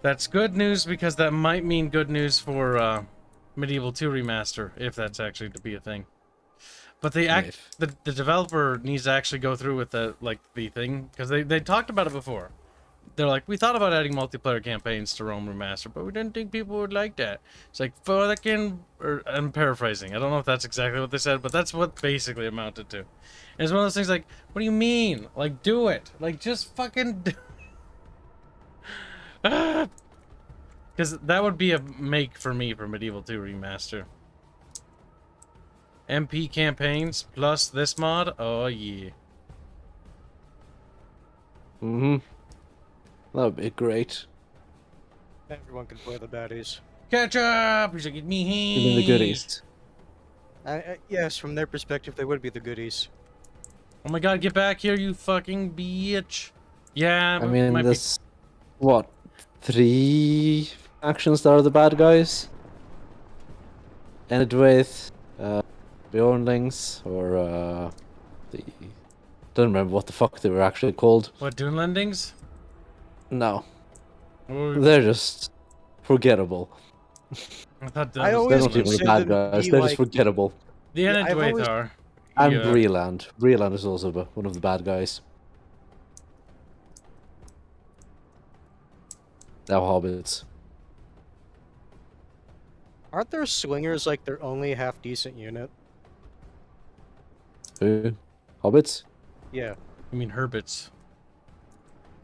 That's good news because that might mean good news for Medieval 2 Remaster, if that's actually to be a thing. But the developer needs to actually go through with the thing, because they talked about it before. They're like, we thought about adding multiplayer campaigns to Rome Remaster, but we didn't think people would like that. It's like, I'm paraphrasing. I don't know if that's exactly what they said, but that's what basically amounted to. And it's one of those things like, what do you mean? Like, do it. Like, just fucking do. Because that would be a make for me for Medieval 2 Remaster. MP campaigns plus this mod. Oh yeah. Mm-hmm. That would be great. Everyone can play the baddies. Catch up! He's like, get me You mean the goodies? Yes, from their perspective, they would be the goodies. Oh my god, get back here, you fucking bitch. Yeah, I mean, might there's what, 3 factions that are the bad guys? Ended with Bjornlings or the don't remember what the fuck they were actually called. What, Dunelendings? No, Oh, they're just forgettable. I thought I that was They're always not even the consider bad them to guys. be They're like- just forgettable. the Yeah, end I've always- are. And Yeah. Breland. Breland is also one of the bad guys. Now hobbits. Aren't there swingers like their only half decent unit? Who? Hobbits? Yeah. I mean Herbits.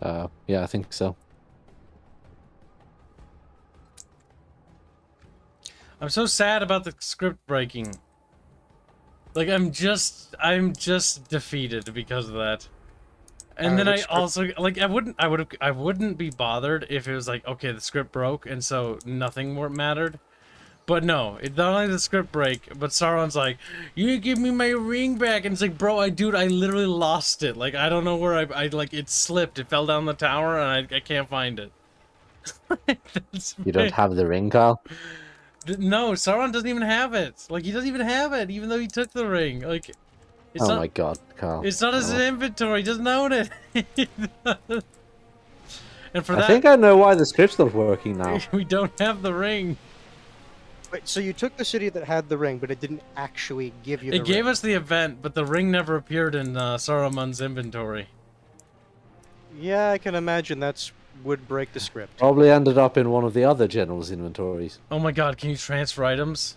Yeah, I think so. I'm so sad about the script breaking. Like I'm just defeated because of that. And then I which script? also like I wouldn't be bothered if it was like, okay, the script broke and so nothing more mattered. But no, it not only the script break, but Sauron's like, you didn't give me my ring back, and it's like, bro, I literally lost it. Like I don't know where I like it slipped, it fell down the tower, and I can't find it. You don't have the ring, Kyle? No, Sauron doesn't even have it. Like he doesn't even have it, even though he took the ring. Like, it's Oh not. my god, Kyle. It's not his No. inventory. He doesn't own it. And for I that, think I know why the script's not working now. we don't have the ring. Wait, so you took the city that had the ring, but it didn't actually give you the It gave ring. us the event, but the ring never appeared in Saruman's inventory. Yeah, I can imagine that's would break the script. Probably ended up in one of the other generals' inventories. Oh my god, can you transfer items?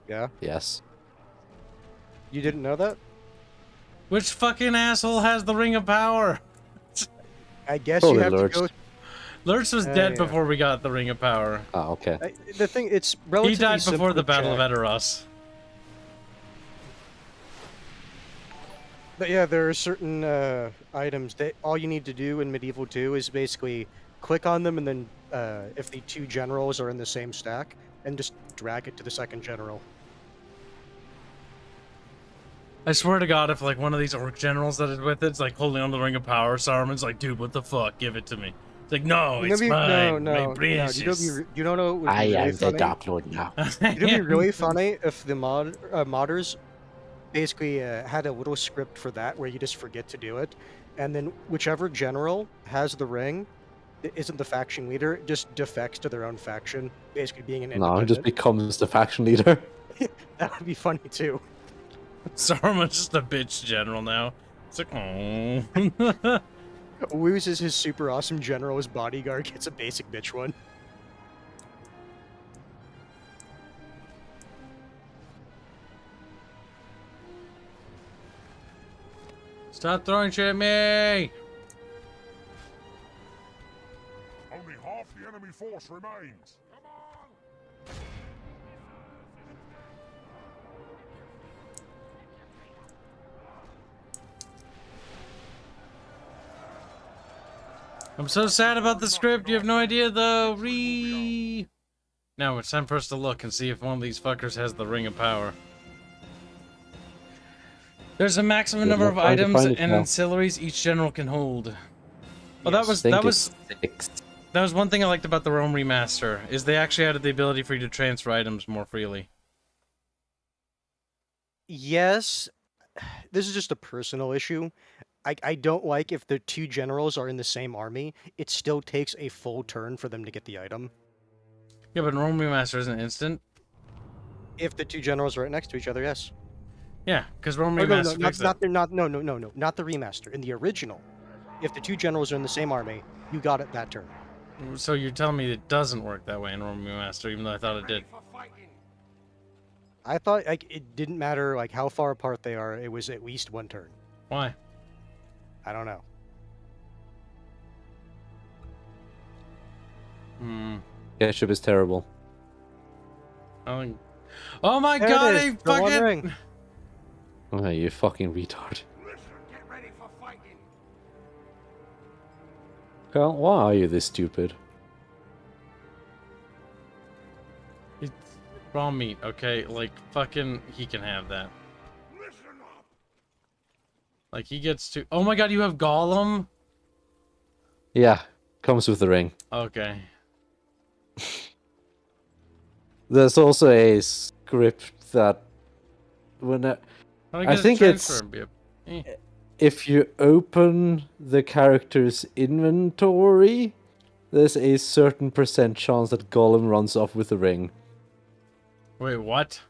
Yeah? Yes. You didn't know that? Which fucking asshole has the ring of power? I guess Probably you have Lurch. to go... Lurch was dead yeah. before we got the ring of power. Oh, okay. The thing, it's He relatively died simple before the to Battle check. of Edoras. But yeah, there are certain items that all you need to do in Medieval 2 is basically click on them and then if the 2 generals are in the same stack, and just drag it to the second general. I swear to god, if like one of these orc generals that is with it's like holding on to the ring of power, Saruman's like, dude, what the fuck? Give it to me. It's like, no, it's mine. My precious. You don't know what would be I really am the funny? Dark Lord now. It'd be really funny if the modders basically had a little script for that where you just forget to do it, and then whichever general has the ring that isn't the faction leader just defects to their own faction, basically being an No, independent. he just becomes the faction leader. That would be funny too. Saruman's just a bitch general now. It's like, oh. Loses his super awesome general as bodyguard, gets a basic bitch one. Stop throwing shit at me! Only half the enemy force remains. Come on! I'm so sad about the script, you have no idea though. Now it's time for us to look and see if one of these fuckers has the ring of power. There's a maximum Good number luck of trying to items find it and now. ancillaries each general can hold. Oh, that was Think that was it's 6. that was one thing I liked about the Rome remaster, is they actually added the ability for you to transfer items more freely. Yes, this is just a personal issue. I don't like if the 2 generals are in the same army, it still takes a full turn for them to get the item. Yeah, but Rome remaster isn't instant. If the 2 generals are right next to each other, yes. Yeah, because Rome Oh, no, remaster no, fixed not it. not the remaster. In the original, if the 2 generals are in the same army, you got it that turn. So you're telling me it doesn't work that way in Rome remaster, even though I thought it did. I thought like it didn't matter like how far apart they are. It was at least 1 turn. Why? I don't know. Ketchup is terrible. I think... Oh my There god, it is, they the One fucking... Ring. Oh, you fucking retard. Listen, get ready for fighting. Kyle, why are you this stupid? It's raw meat, okay? Like, fucking, he can have that. Listen up. Like, he gets to... Oh my god, you have Gollum? Yeah, comes with the ring. Okay. There's also a script that I think it's if you open the character's inventory, there's a certain % chance that Gollum runs off with the ring. Wait, what?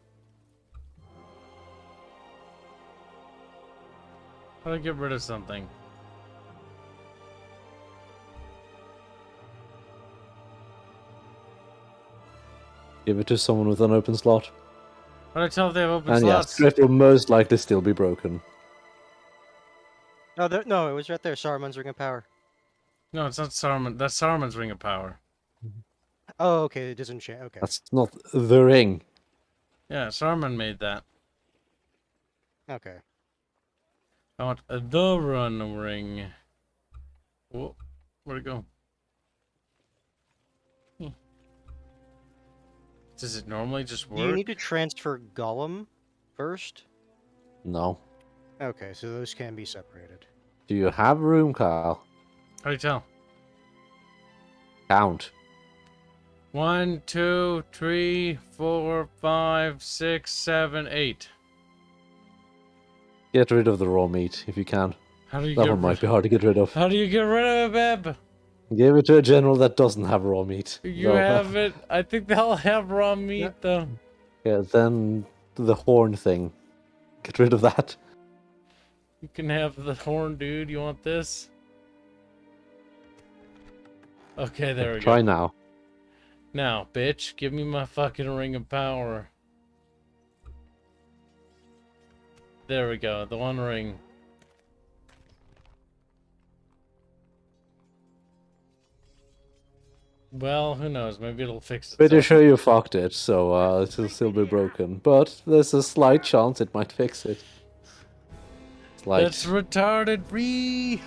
How do I get rid of something? Give it to someone with an open slot. How do I tell if they have open And yeah, slots? script will most likely still be broken. No, no, it was right there. Saruman's Ring of Power. No, it's not Saruman. That's Saruman's Ring of Power. Oh, okay. It doesn't change. Okay. That's not the ring. Yeah, Saruman made that. Okay. I want the run ring. Whoa, where'd it go? Does it normally just work? Do you need to transfer Gollum first? No. Okay, so those can be separated. Do you have room, Kyle? How do you tell? Count. 1, 2, 3, 4, 5, 6, 7, 8. Get rid of the raw meat if you can. How do you That get one might rid? be hard to get rid of. How do you get rid of it, Beb? Give it to a general that doesn't have raw meat. You No. have it. I think they'll have raw meat though. Yeah, then the horn thing. Get rid of that. You can have the horn, dude. You want this? Okay, there we Try go. now. Now, bitch, give me my fucking ring of power. There we go, the one ring. Well, who knows? Maybe it'll fix it. Pretty sure you fucked it, so it'll still be broken. But there's a slight chance it might fix it. Slight. That's retarded, Bree.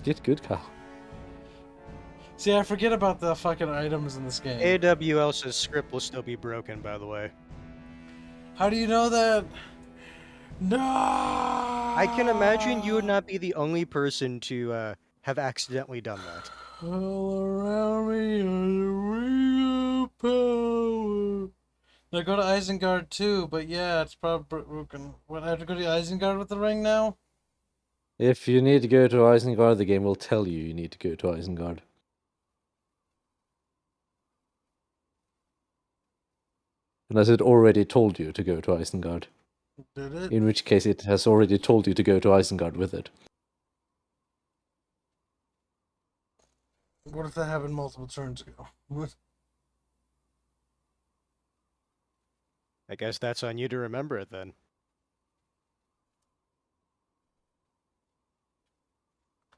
Did good, Kyle. See, I forget about the fucking items in this game. AWL says script will still be broken, by the way. How do you know that? No. I can imagine you would not be the only person to have accidentally done that. All around me are the ring of power. Now go to Isengard too, but yeah, it's probably broken. What, I have to go to Isengard with the ring now? If you need to go to Isengard, the game will tell you you need to go to Isengard. Unless it already told you to go to Isengard. Did it? In which case it has already told you to go to Isengard with it. What if that happened multiple turns ago? What? I guess that's on you to remember it then.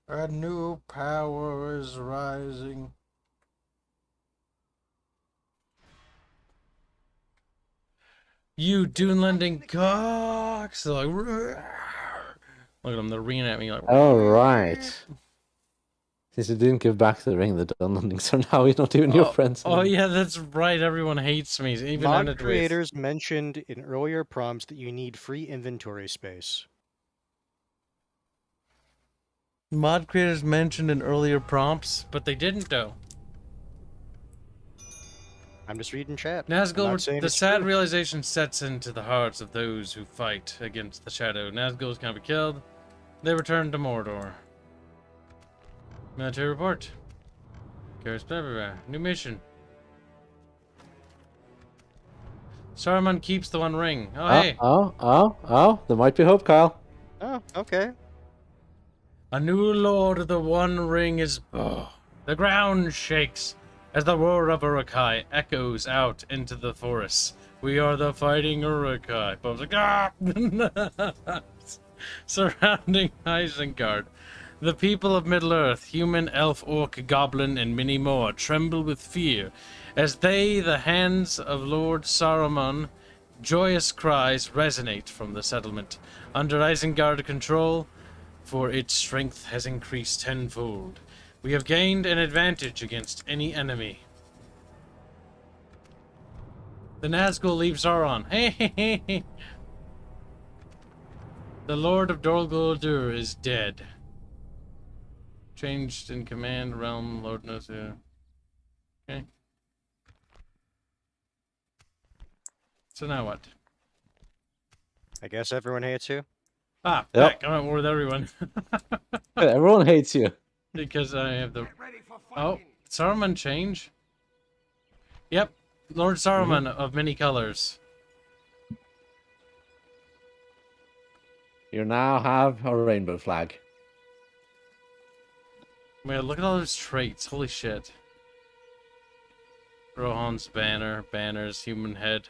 A new power is rising. You dune-lending cocks! They're like, "Roar." Look at them, they're ringing at me like, Alright. Since you didn't give back the ring, the Dunlendings are now not even your friends. Oh anymore. yeah, that's right. Everyone hates me. Even Mod Ended creators mentioned in earlier prompts that you need free inventory space. Mod creators mentioned in earlier prompts, but they didn't though. I'm just reading chat. I'm not Nazgul, saying the it's sad true. realization sets into the hearts of those who fight against the shadow. Nazgul's can't be killed. They return to Mordor. Military report. Garrus, blah, blah, blah. New mission. Saruman keeps the One Ring. Oh, hey. Oh, there might be hope, Kyle. Oh, okay. A new lord of the One Ring is... Oh. The ground shakes as the roar of Uruk-hai echoes out into the forest. We are the fighting Uruk-hai. Bob's like, ah! Surrounding Isengard. The people of Middle-earth, human, elf, orc, goblin, and many more, tremble with fear as they, the hands of Lord Saruman, Joyous cries resonate from the settlement. Under Isengard control, for its strength has increased tenfold. We have gained an advantage against any enemy. The Nazgul leave Sauron. Hey. The Lord of Dol Guldur is dead. Changed in command realm. Lord knows who. Okay. So now what? I guess everyone hates you. Ah, Yep. back. I'm at war with everyone. Everyone hates you. Because I have the... Get ready for Oh, fighting. Saruman change? Yep. Lord Saruman of many colors. You now have a rainbow flag. Man, look at all those traits. Holy shit. Rohan's banner, banners, human head.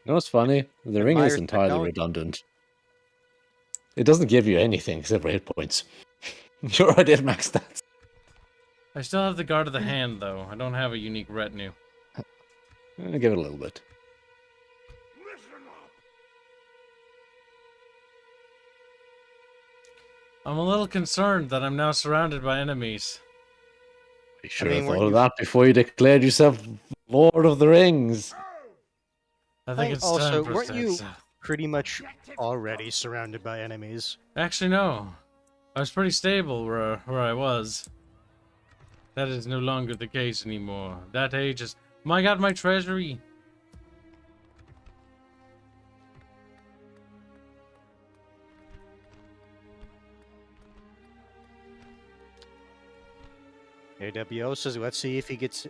You know what's funny? The ring Admires is entirely technology. redundant. It doesn't give you anything except for hit points. You're already at max stats. I still have the guard of the hand, though. I don't have a unique retinue. Give it a little bit. Listen up. I'm a little concerned that I'm now surrounded by enemies. You should mean, have thought weren't of you- that before you declared yourself Lord of the Rings. I think it's also, time for weren't you sex. pretty much already surrounded by enemies? Actually, no. I was pretty stable where I was. That is no longer the case anymore. That age is... My god, my treasury! AWO says, let's see if he gets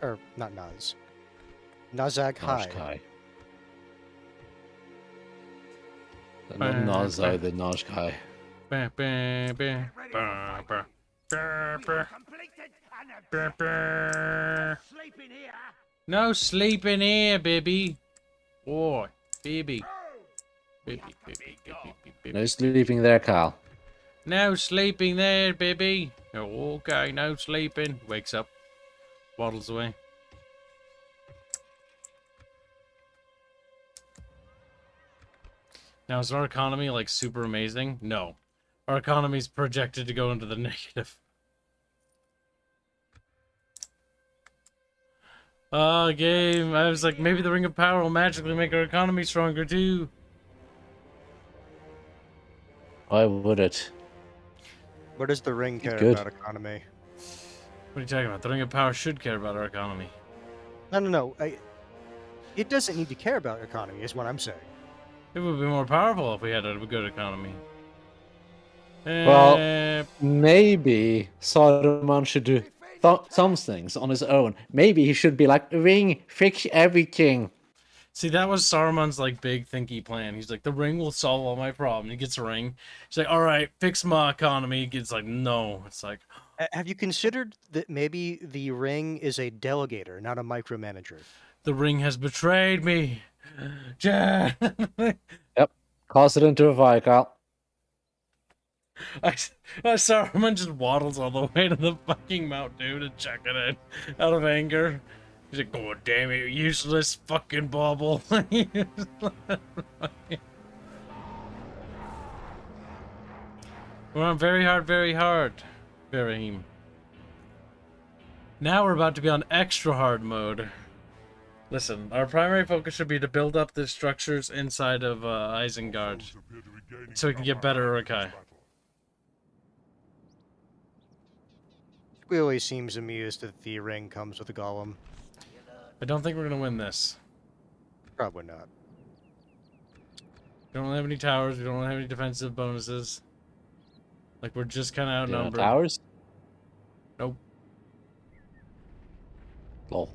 or not Naz. Nazag High. Noshkai. Not Nazai, the Noshkai. Bah, bah, bah, bah, bah, bah, bah, Completed and a bah, bah. sleep in here. No sleep in here, baby. Boy, baby. Baby, baby, baby, baby. No sleeping there, Kyle. No sleeping there, baby. Oh, okay, no sleeping. Wakes up. Waddles away. Now, is our economy, like, super amazing? No. Our economy's projected to go into the negative. Game. I was like, maybe the Ring of Power will magically make our economy stronger, too. Why would it? What does the ring care good. about economy? What are you talking about? The Ring of Power should care about our economy. No. It doesn't need to care about economy, is what I'm saying. It would be more powerful if we had a good economy. Well, maybe Saruman should do some things on his own. Maybe he should be like, ring, fix everything. See, that was Saruman's, like, big thinky plan. He's like, the ring will solve all my problems. He gets a ring. He's like, all right, fix my economy. It's like, no. It's like... Have you considered that maybe the ring is a delegator, not a micromanager? The ring has betrayed me. Jan! Yep. Cast it into a fire, Kyle. Saruman just waddles all the way to the fucking Mount Doom to check it in out of anger. He's like, God damn it, useless fucking bauble. We're on very hard, Verahim. Now we're about to be on extra hard mode. Listen, our primary focus should be to build up the structures inside of Isengard, so we can get better Urukai. Squealy seems amused that the ring comes with a golem. I don't think we're gonna win this. Probably not. We don't really have any towers, we don't really have any defensive bonuses. Like, we're just kind of outnumbered. Towers? Nope. Lol.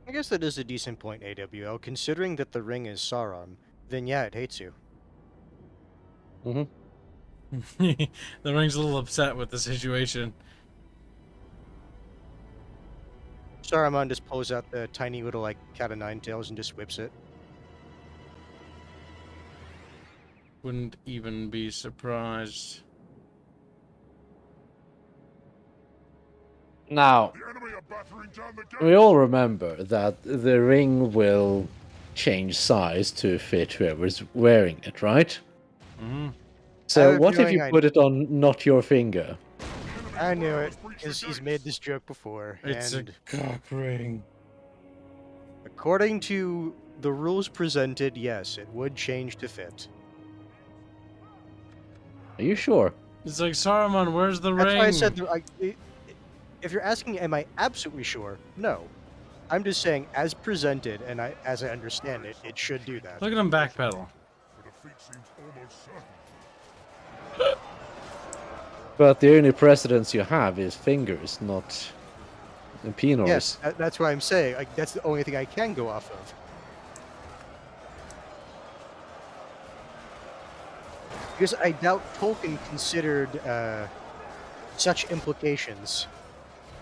I guess that is a decent point, AWO. Considering that the ring is Sauron, then yeah, it hates you. Mm-hmm. The ring's a little upset with the situation. Saruman just pulls out the tiny little, like, cat of nine tails and just whips it. Wouldn't even be surprised. Now, The enemy are battering down the gate. we all remember that the ring will change size to fit whoever's wearing it, right? Mm-hmm. I So have a what if feeling you I- put it on not your finger? I knew it, because he's made this joke before. It's and a cock ring. according to the rules presented, yes, it would change to fit. Are you sure? It's like, Saruman, where's the That's ring? why I said, if you're asking, am I absolutely sure? No. I'm just saying, as presented, and as I understand it, it should do that. Look at him backpedal. The defeat seems almost certain. But the only precedence you have is fingers, not penors. Yes, that's why I'm saying, like, that's the only thing I can go off of. Because I doubt Tolkien considered such implications.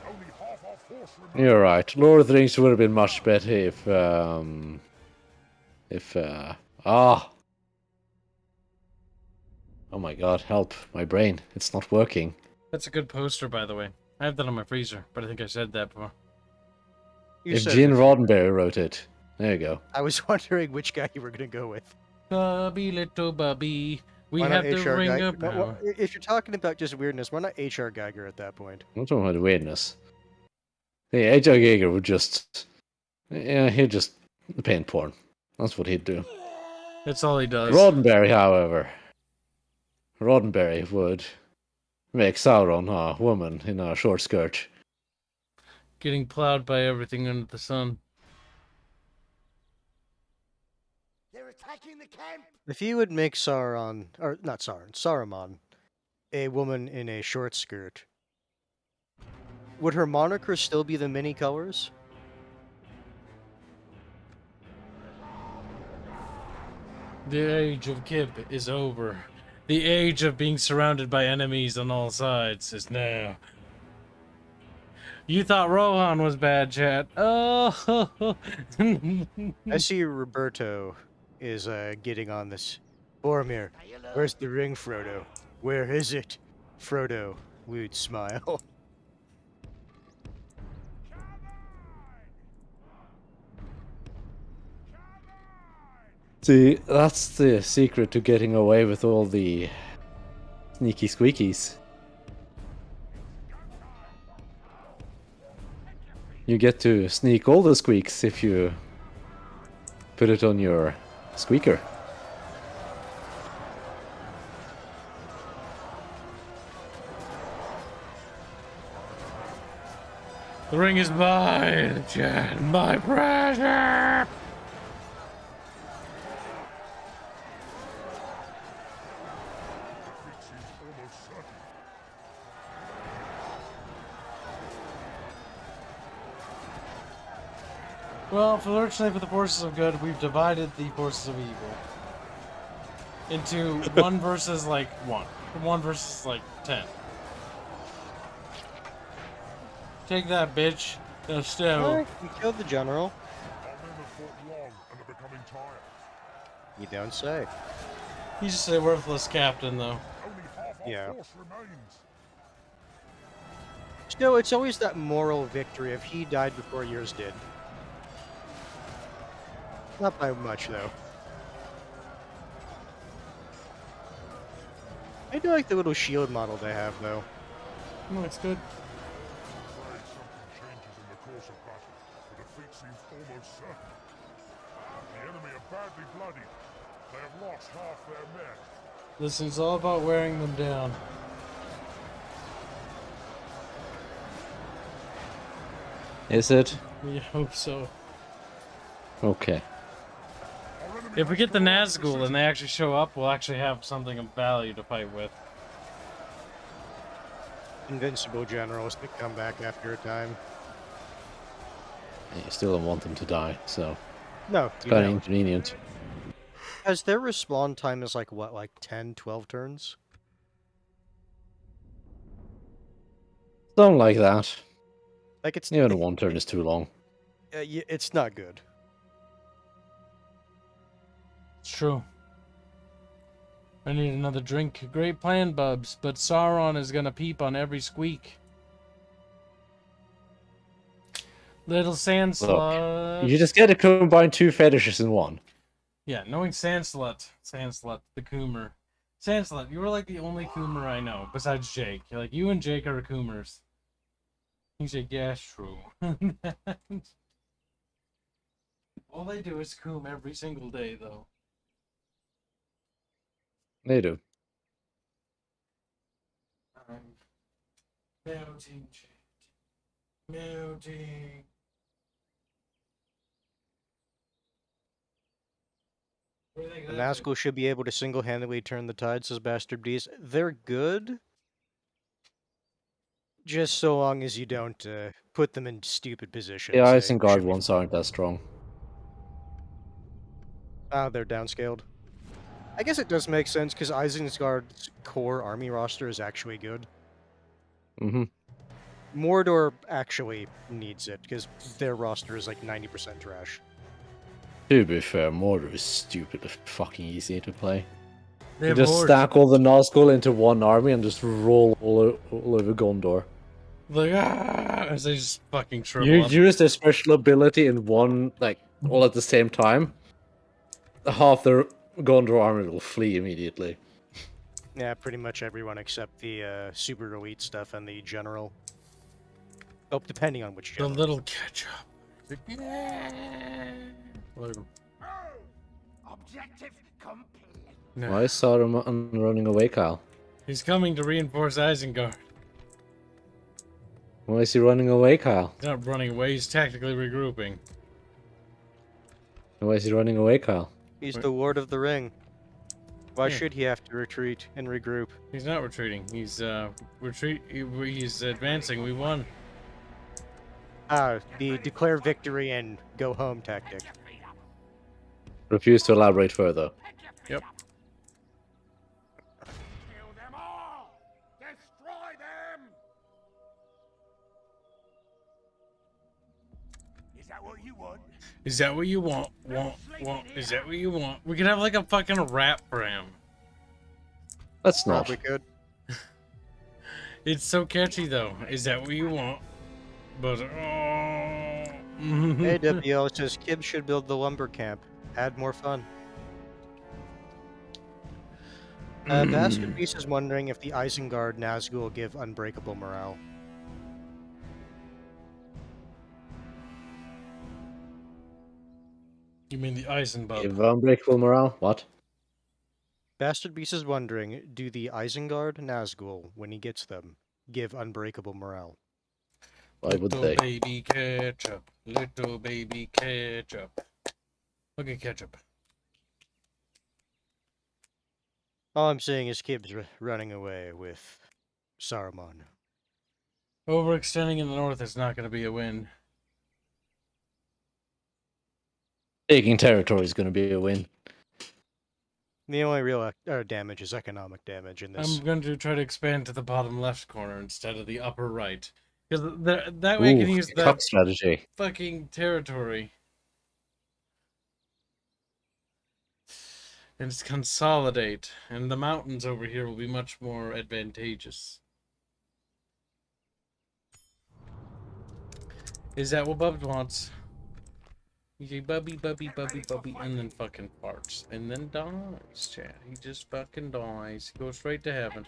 Only half our force remains. You're right. Lord of the Rings would have been much better Oh my god, help. My brain. It's not working. That's a good poster, by the way. I have that on my freezer, but I think I said that before. You If said Gene it. Roddenberry wrote it. There you go. I was wondering which guy you were going to go with. Bubby, little Bubby, we Why not have the HR ring Geiger? of No, power. if you're talking about just weirdness, why not HR Geiger at that point? I'm not talking about the weirdness. Hey, H.R. Giger would just... Yeah, he'd just paint porn. That's what he'd do. That's all he does. Roddenberry, however. Roddenberry would make Sauron a woman in a short skirt. Getting plowed by everything under the sun. They're attacking the camp. If you would make Sauron, or not Sauron, Saruman, a woman in a short skirt, would her moniker still be the many colors? The age of Kib is over. The age of being surrounded by enemies on all sides is now. You thought Rohan was bad, chat. Oh, I see Roberto is getting on this. Boromir, where's the ring, Frodo? Where is it? Frodo would smile. See, that's the secret to getting away with all the sneaky squeakies. You get to sneak all the squeaks if you put it on your squeaker. the ring is mine, chat. My pressure. Defeat seems almost certain. Well, fortunately for the forces of good, we've divided the forces of evil into one versus like one versus like 10. Take that, bitch. The stove. Alright, you killed the general. Our men have fought long and are becoming tired. You don't say. He's just a worthless captain, though. Only half our Yeah. force remains. Still, it's always that moral victory if he died before yours did. Not by much, though. I do like the little shield model they have, though. No, it's good. I'm afraid something changes in the course of battle. The defeat seems almost certain. The enemy are badly bloodied. They have lost half their men. Listen, it's all about wearing them down. Is it? We hope so. Okay. Our enemy If we has get the surrounded the Nazgul and city. they actually show up, we'll actually have something of value to fight with. Invincible generals that come back after a time. You still don't want them to die, so No, it's you kind of don't. inconvenient. As their respawn time is like, what, like 10, 12 turns? Something like that. Like, it's, Even one turn is too long. it's not good. It's true. I need another drink. Great plan, Bubs, but Sauron is gonna peep on every squeak. Little sand Look, slut. you just get to combine two fetishes in one. Yeah, knowing Sand Slut, the Coomer. Sand Slut, you were like the only Coomer I know, besides Jake. You're like, you and Jake are Coomers. He's like, yeah, it's true. All they do is coom every single day, though. They do. Melting, melting. The Nazgul should be able to single-handedly turn the tide, says Bastard Beast. They're good, just so long as you don't put them in stupid positions. The Isengard should be ones aren't that strong. they're downscaled. I guess it does make sense, because Isengard's core army roster is actually good. Mm-hmm. Mordor actually needs it, because their roster is like 90% trash. To be fair, Mordor is stupid fucking easy to play. They You have just hordes. stack all the Nazgul into one army and just roll all over Gondor. Like, as they just fucking shrivel You up. use their special ability in one, like, all at the same time. Half their Gondor army will flee immediately. Yeah, pretty much everyone except the super elite stuff and the general. Oh, depending on which The general. little ketchup. Look at him. Objective complete. No. Why is Saruman running away, Kyle? He's coming to reinforce Isengard. Why is he running away, Kyle? He's not running away, he's tactically regrouping. Why is he running away, Kyle? He's the Lord of the Ring. Why Yeah. should he have to retreat and regroup? He's not retreating. He's he's advancing. We won. The declare victory and go home tactic. Refuse to elaborate further. Yep. Kill them all! Destroy them! Is that what you want? Is that what you want? Is that what you want? We could have like a fucking rap for him. Let's not. Probably could. It's so catchy though. Is that what you want? But AWL says Kibs should build the lumber camp. Add more fun. Bastard Beast is wondering if the Isengard Nazgul give unbreakable morale. You mean the Eisenbub? Give unbreakable morale? What? Bastard Beast is wondering, do the Isengard Nazgul, when he gets them, give unbreakable morale? Why would Little they? baby ketchup. Little baby ketchup. Look at ketchup. All I'm saying is Kibs running away with Saruman. Overextending in the north is not going to be a win. Taking territory is going to be a win. The only real damage is economic damage in this. I'm going to try to expand to the bottom left corner instead of the upper right. Because that way I can use that cup strategy. fucking territory. And just consolidate. And the mountains over here will be much more advantageous. Is that what Bubs wants? You say bubby, and then fucking farts. And then dies, chat. He just fucking dies. He goes straight to heaven.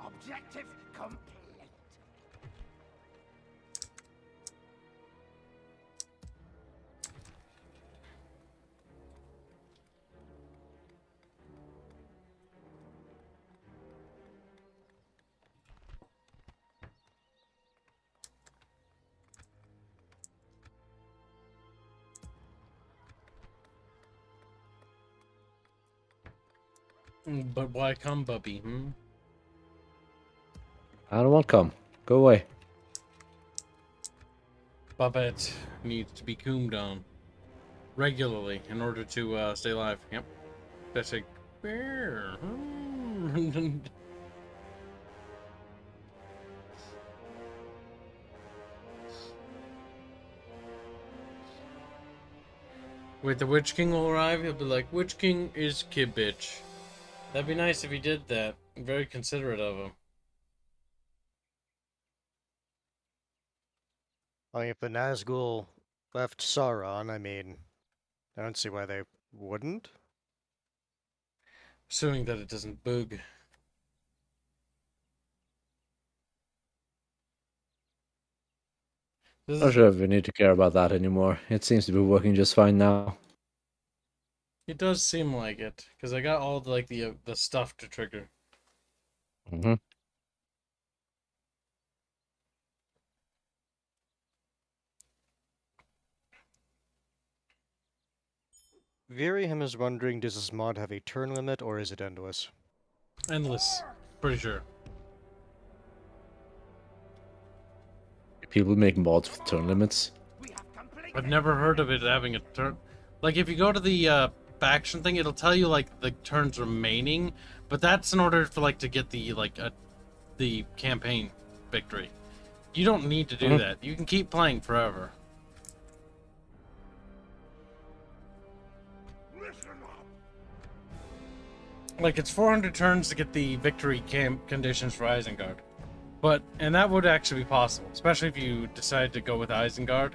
Objective complete. But why come, Bubby? I don't want come. Go away. Babette needs to be coomed on regularly in order to stay alive. Yep. That's a bear. Wait, the Witch King will arrive. He'll be like, "Witch King is kid bitch." That'd be nice if he did that. Very considerate of him. I mean, if the Nazgul left Sauron, I mean, I don't see why they wouldn't. Assuming that it doesn't bug. This Not is, sure if we need to care about that anymore. It seems to be working just fine now. it does seem like it, because I got all the stuff to trigger. Mm-hmm. Virium is wondering, does this mod have a turn limit, or is it endless? Endless. Pretty sure. People make mods with turn limits. I've never heard of it having a turn. Like, if you go to the faction thing, it'll tell you, like, the turns remaining, but that's in order for, like, to get the campaign victory. You don't need to do that. You can keep playing forever. Like, it's 400 turns to get the victory conditions for Isengard. And that would actually be possible, especially if you decide to go with Isengard,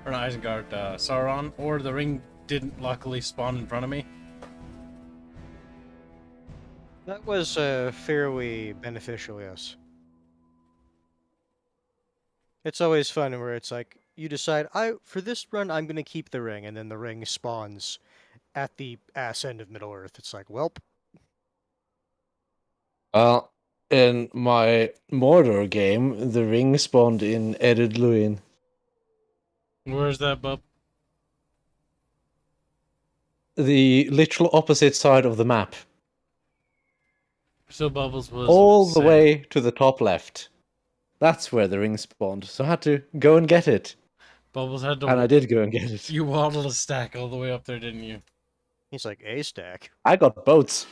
or not Isengard, Sauron, or the ring didn't luckily spawn in front of me. That was fairly beneficial, yes. It's always fun where it's like, you decide, for this run, I'm going to keep the ring, and then the ring spawns at the ass end of Middle-earth. It's like, welp. Well, in my Mordor game, the ring spawned in Ered Luin. Where's that, bub? The literal opposite side of the map. So Bubbles was All the sad. way to the top left. That's where the ring spawned, so I had to go and get it. Bubbles had to. And I did go and get it. You waddled a stack all the way up there, didn't you? He's like, a stack. I got boats.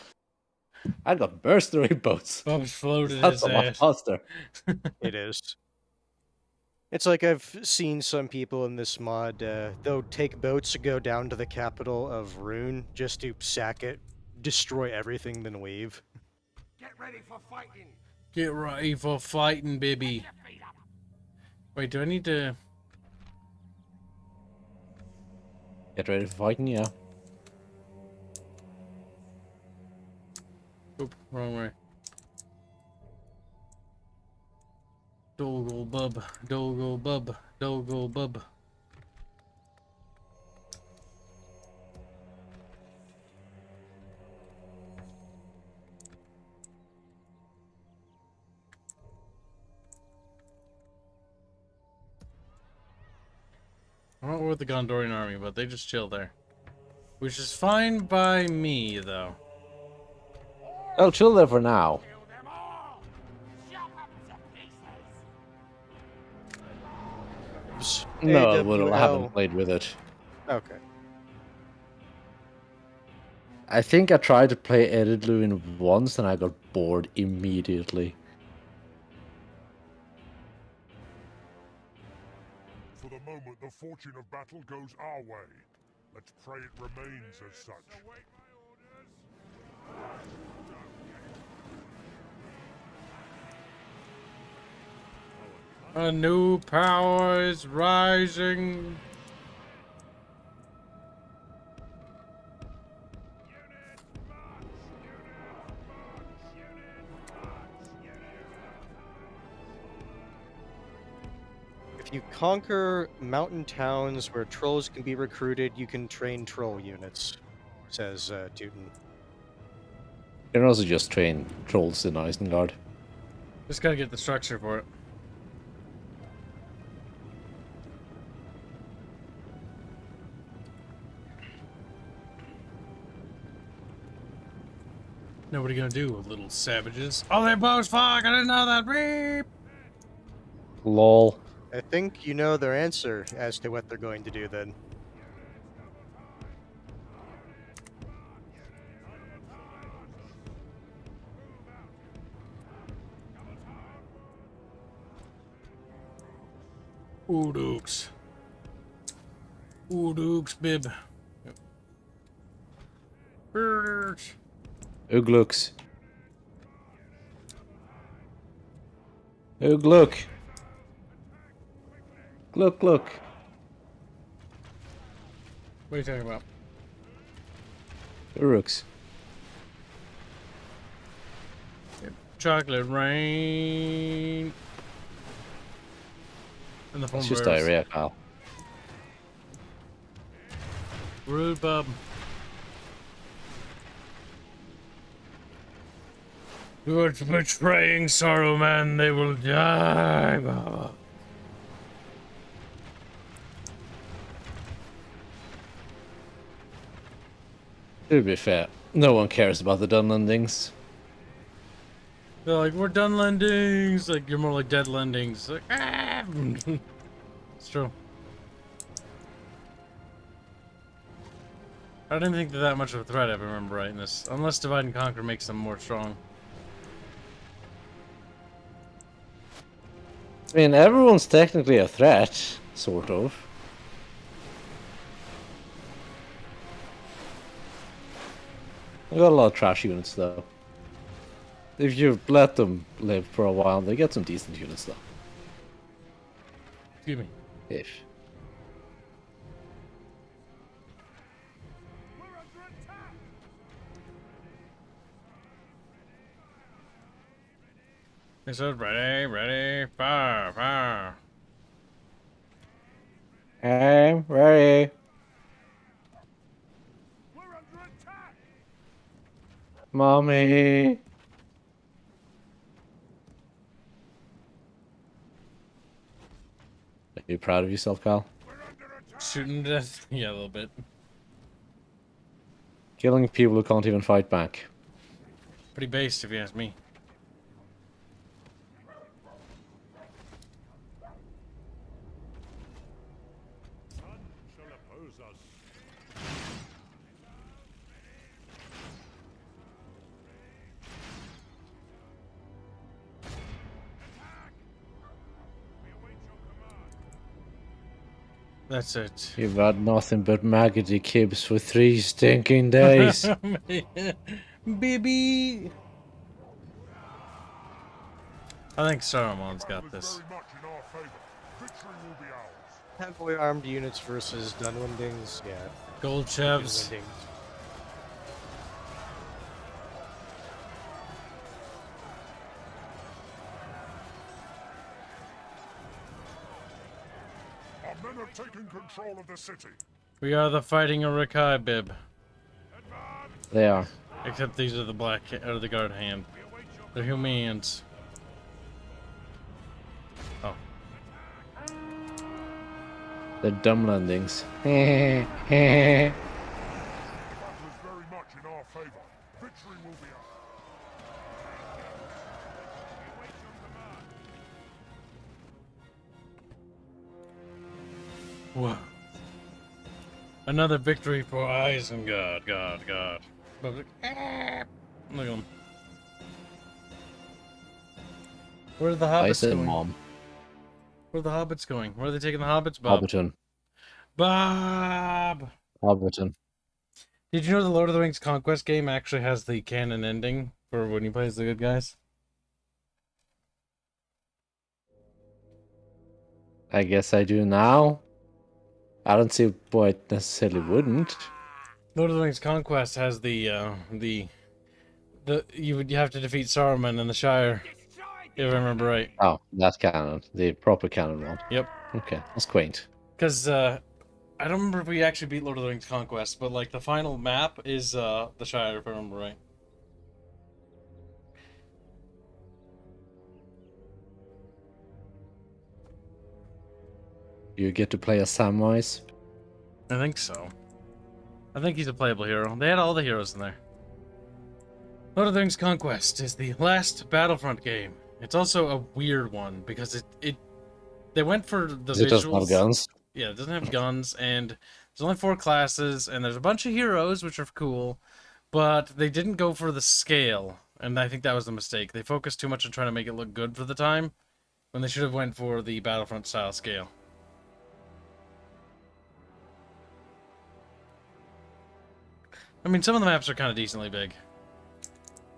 I got mercenary boats. Bubbles floated That's his a lot ass. faster. It is. It's like I've seen some people in this mod, they'll take boats to go down to the capital of Rune just to sack it, destroy everything, then leave. Get ready for fighting. Get ready for fighting, baby. Wait, do I need to... Get ready for fighting, yeah. Oop, wrong way. Dogo bub, dogo bub, dogo bub. I'm not with the Gondorian army, but they just chill there. Which is fine by me, though. I'll chill there for now. Kill them all. Chop up to pieces. No, well, I AWL. haven't played with it. Okay. I think I tried to play Ered Luin once and I got bored immediately. For the moment, the fortune of battle goes our way. Let's pray it remains as such. A new power is rising. If you conquer mountain towns where trolls can be recruited, you can train troll units, says Teuton. You can also just train trolls in Isengard. Just gotta get the structure for it. Now what are you gonna do, little savages? Oh, they're bows! Fuck! I didn't know that! Reap! Lol. I think you know their answer as to what they're going to do then. Udooks. Udooks, bib. Birds. Uglooks. Ugluk. look, look. What are you talking about? The rooks. Chocolate rain. In the form It's of just arrows. diarrhea, Kyle. Rude bub. You're betraying Saruman, they will die, Baba. To be fair, no one cares about the Dunlandings. They're like, we're done lendings. Like, you're more like dead lendings. Like, ah. It's true. I didn't think they're that much of a threat, if I remember right, in this. Unless Divide and Conquer makes them more strong. I mean, everyone's technically a threat, sort of. I've got a lot of trash units, though. If you let them live for a while, they get some decent units, though. Excuse me. If. They said, ready, fire, fire. I'm ready. Mommy. Are you proud of yourself, Kyle? Shooting to death? Yeah, a little bit. Killing people who can't even fight back. Pretty based, if you ask me. That's it. You've had nothing but maggoty kibs for 3 stinking days. Baby! I think Saruman's got this. Very much in our favor. Victory will be ours. Heavily armed units versus Dunwindings, yeah. Gold Chevs. Dunwindings. Our men have taken control of the city. We are the fighting Urikai, Bib. They are. Except these are the black, or the guard hand. They're humans. Oh. They're dumb landings. The battle is very much in our favor. Victory will be ours. Whoa. Another victory for Isengard, God. But look at them. Where are the I hobbits said going? mom. Where are the hobbits going? Where are they taking the hobbits, Bob? Hobbiton. Bob! Hobbiton. Did you know the Lord of the Rings Conquest game actually has the canon ending for when you play as the good guys? I guess I do now. I don't see why it necessarily wouldn't. Lord of the Rings Conquest has you have to defeat Saruman in the Shire, if I remember right. Oh, that's canon. The proper canon one. Yep. Okay, that's quaint. Because I don't remember if we actually beat Lord of the Rings Conquest, but like the final map is the Shire, if I remember right. You get to play as Samwise. I think so. I think he's a playable hero. They had all the heroes in there. Lord of the Rings Conquest is the last Battlefront game. It's also a weird one because they went for the visuals. It doesn't have guns. Yeah, it doesn't have guns, and there's only 4 classes, and there's a bunch of heroes, which are cool, but they didn't go for the scale, and I think that was the mistake. They focused too much on trying to make it look good for the time, when they should have went for the Battlefront style scale. I mean, some of the maps are kind of decently big.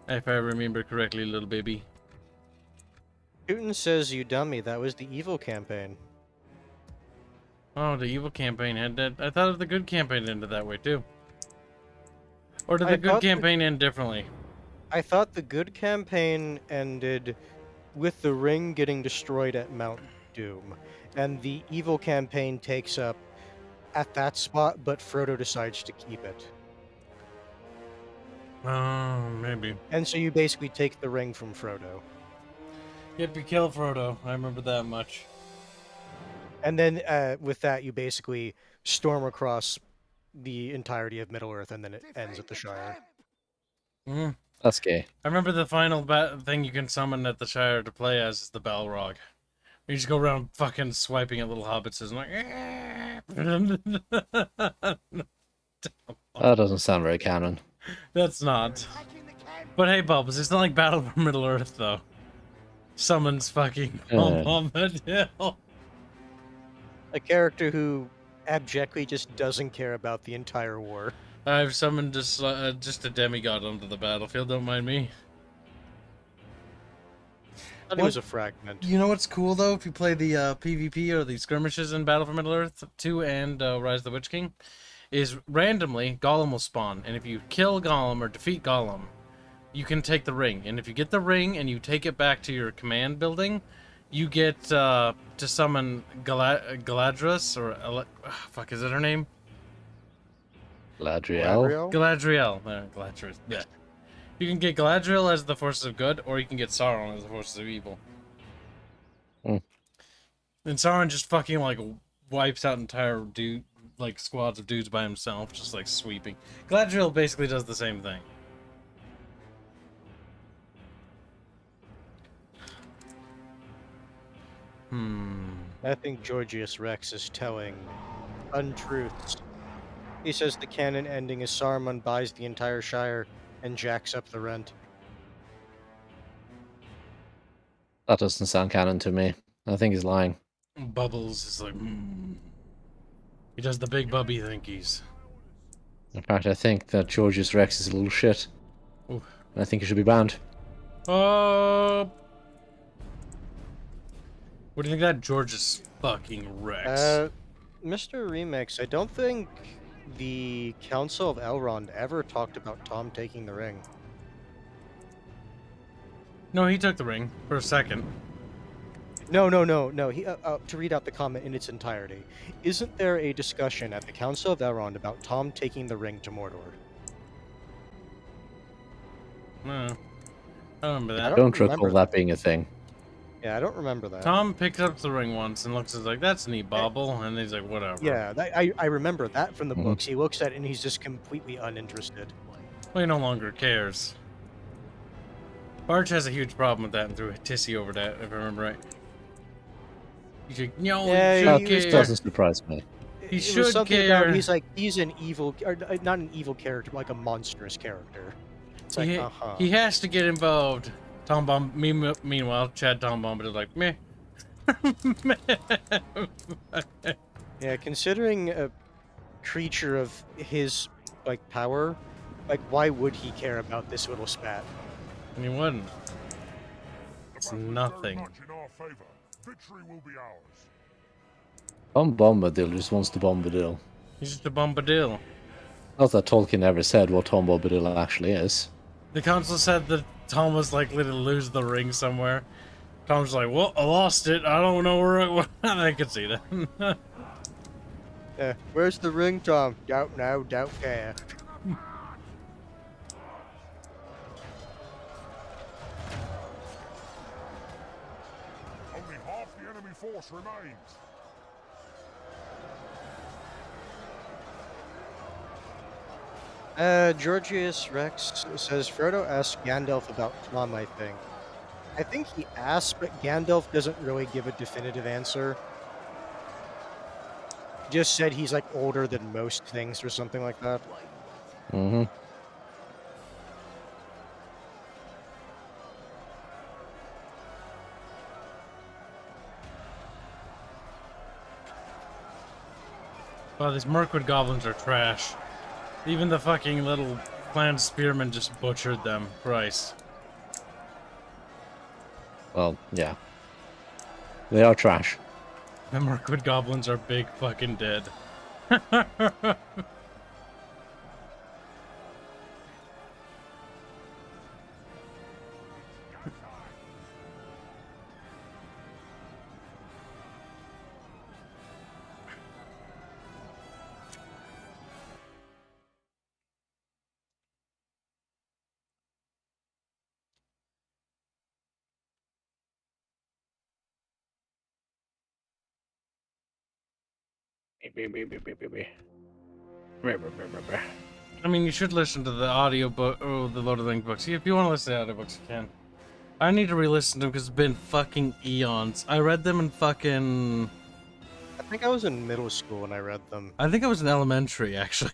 If I remember correctly, little baby. Putin says, you dummy, that was the evil campaign. Oh, the evil campaign ended. I thought the good campaign ended that way too. Or did the good campaign end differently? I thought the good campaign ended with the ring getting destroyed at Mount Doom, and the evil campaign takes up at that spot, but Frodo decides to keep it. Oh, maybe. And so you basically take the ring from Frodo. Yep, you kill Frodo. I remember that much. And then with that, you basically storm across the entirety of Middle-earth, and then it ends at the Shire. Mm. That's gay. I remember the final thing you can summon at the Shire to play as is the Balrog. You just go around fucking swiping at little hobbits and like... That doesn't sound very canon. That's not. But hey, Bubbles, it's not like Battle for Middle-earth, though. Summons fucking Bombadil. A character who abjectly just doesn't care about the entire war. I've summoned just a demigod onto the battlefield, don't mind me. I thought it was a fragment. You know what's cool, though, if you play the PvP or the skirmishes in Battle for Middle-earth 2 and Rise of the Witch King, is randomly Gollum will spawn, and if you kill Gollum or defeat Gollum, you can take the ring. And if you get the ring and you take it back to your command building, you get to summon Galadriel, or fuck, is that her name? Galadriel? Galadriel. Galadriel. Yeah. You can get Galadriel as the forces of good, or you can get Sauron as the forces of evil. Mm. And Sauron just fucking like wipes out entire squads of dudes by himself, just like sweeping. Galadriel basically does the same thing. I think Georgius Rex is telling untruths. He says the canon ending is Saruman buys the entire Shire and jacks up the rent. That doesn't sound canon to me. I think he's lying. Bubbles is like, He does the big bubby thinkies. In fact, I think that Georgius Rex is a little shit. Ooh. I think he should be banned. What do you think of that Georgius fucking Rex? Mr. Remix, I don't think the Council of Elrond ever talked about Tom taking the ring. No, he took the ring for a second. No. He to read out the comment in its entirety. Isn't there a discussion at the Council of Elrond about Tom taking the ring to Mordor? No, I don't remember that. I don't recall that being a thing. Yeah, I don't remember that. Tom picks up the ring once and looks at it like, that's a neat bauble, and he's like, whatever. Yeah, I remember that from the books. He looks at it and he's just completely uninterested. Well, he no longer cares. Barge has a huge problem with that and threw a tissy over that, if I remember right. He's like, no, Yeah, he This should care. doesn't surprise me. He It was should something care. about, he's like, he's an evil, or not an evil character, but like a monstrous character. It's like, He has to get involved. Tom Bomb. Meanwhile, Chad Tom Bomb is like, meh. Yeah, considering a creature of his like power, like why would he care about this little spat? And he wouldn't. It's Very nothing. much in our favor. Victory will be ours. Tom Bombadil just wants to Bombadil. He's just a Bombadil. Not that Tolkien ever said what Tom Bombadil actually is. The council said that Tom was likely to lose the ring somewhere. Tom's like, well, I lost it. I don't know where it went. I could see that. Where's the ring, Tom? Doubt now, doubt care. Only half the enemy force remains. Georgius Rex says Frodo asked Gandalf about Tom, I think. I think he asked, but Gandalf doesn't really give a definitive answer. He just said he's like older than most things or something like that. Mm-hmm. Wow, these Mirkwood goblins are trash. Even the fucking little clan spearmen just butchered them. Christ. Well, yeah. They are trash. The Mirkwood goblins are big fucking dead. I mean, you should listen to the audiobook or the Lord of the Rings books. If you want to listen to audiobooks, you can. I need to re-listen to them because it's been fucking eons. I read them in fucking... I think I was in middle school when I read them. I think I was in elementary, actually.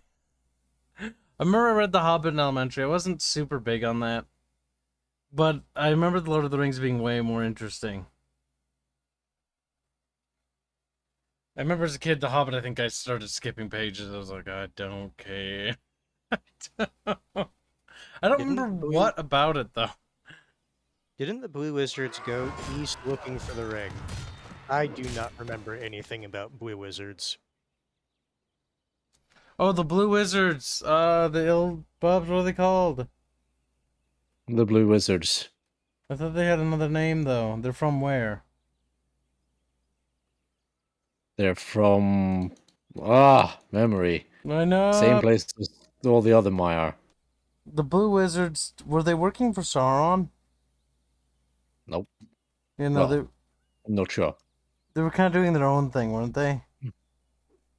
I remember I read The Hobbit in elementary. I wasn't super big on that. But I remember The Lord of the Rings being way more interesting. I remember as a kid, The Hobbit, I think I started skipping pages. I was like, I don't care. I don't remember what about it, though. Didn't the Blue Wizards go east looking for the ring? I do not remember anything about Blue Wizards. Oh, the Blue Wizards. The ill Bubs, what are they called? The Blue Wizards. I thought they had another name, though. They're from where? They're from... memory. I know. Same place as all the other Maiar. The Blue Wizards, were they working for Sauron? Nope. You know, Well, I'm not sure. they were kind of doing their own thing, weren't they?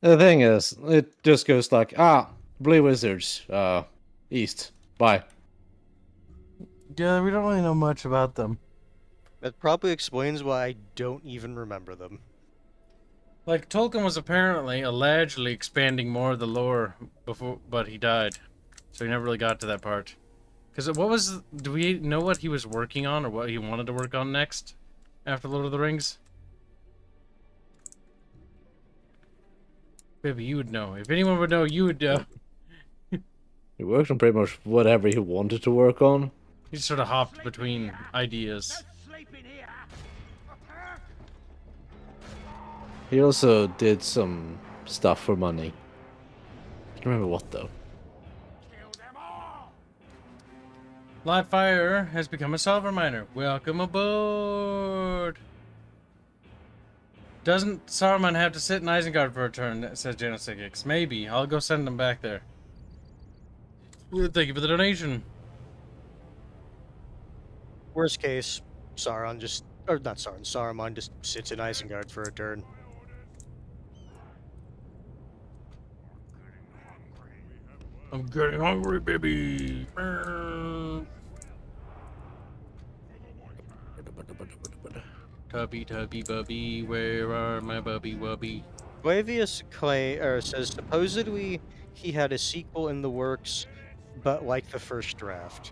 The thing is, it just goes like, Blue Wizards, east. Bye. Yeah, we don't really know much about them. That probably explains why I don't even remember them. Like, Tolkien was apparently, allegedly expanding more of the lore before, but he died. So he never really got to that part. Because what was... Do we know what he was working on, or what he wanted to work on next? After Lord of the Rings? Maybe you would know. If anyone would know, you would know. He worked on pretty much whatever he wanted to work on. He just sort of hopped between ideas. He also did some stuff for money. I don't remember what, though. Lightfire has become a silver miner. Welcome aboard! Doesn't Saruman have to sit in Isengard for a turn, says Genosicix. Maybe. I'll go send him back there. Well, thank you for the donation. Worst case, Sauron just... Or not Sauron, Saruman just sits in Isengard for a turn. I'm getting hungry, baby. Tubby, tubby, bubby, where are my bubby wubby? Flavius says supposedly he had a sequel in the works, but like the first draft.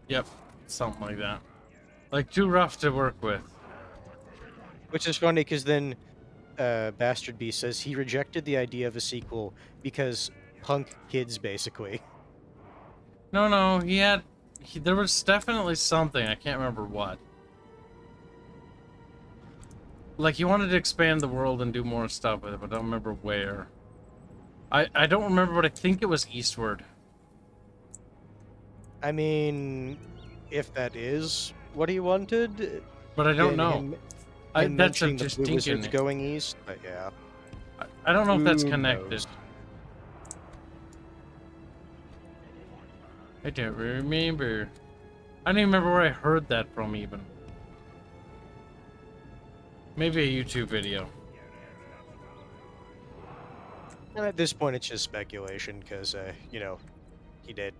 Yep, something like that. Like, too rough to work with. Which is funny, because then Bastard Beast says he rejected the idea of a sequel because punk kids, basically. No, there was definitely something, I can't remember what. Like, he wanted to expand the world and do more stuff with it, but I don't remember where. I don't remember, but I think it was eastward. I mean, if that is what he wanted... But I don't then know. him That's mentioning just the Blue thinking Wizards it. going east, but yeah. I don't know if that's Who connected. knows? I don't remember. I don't even remember where I heard that from, even. Maybe a YouTube video. And at this point, it's just speculation, because, you know, he did.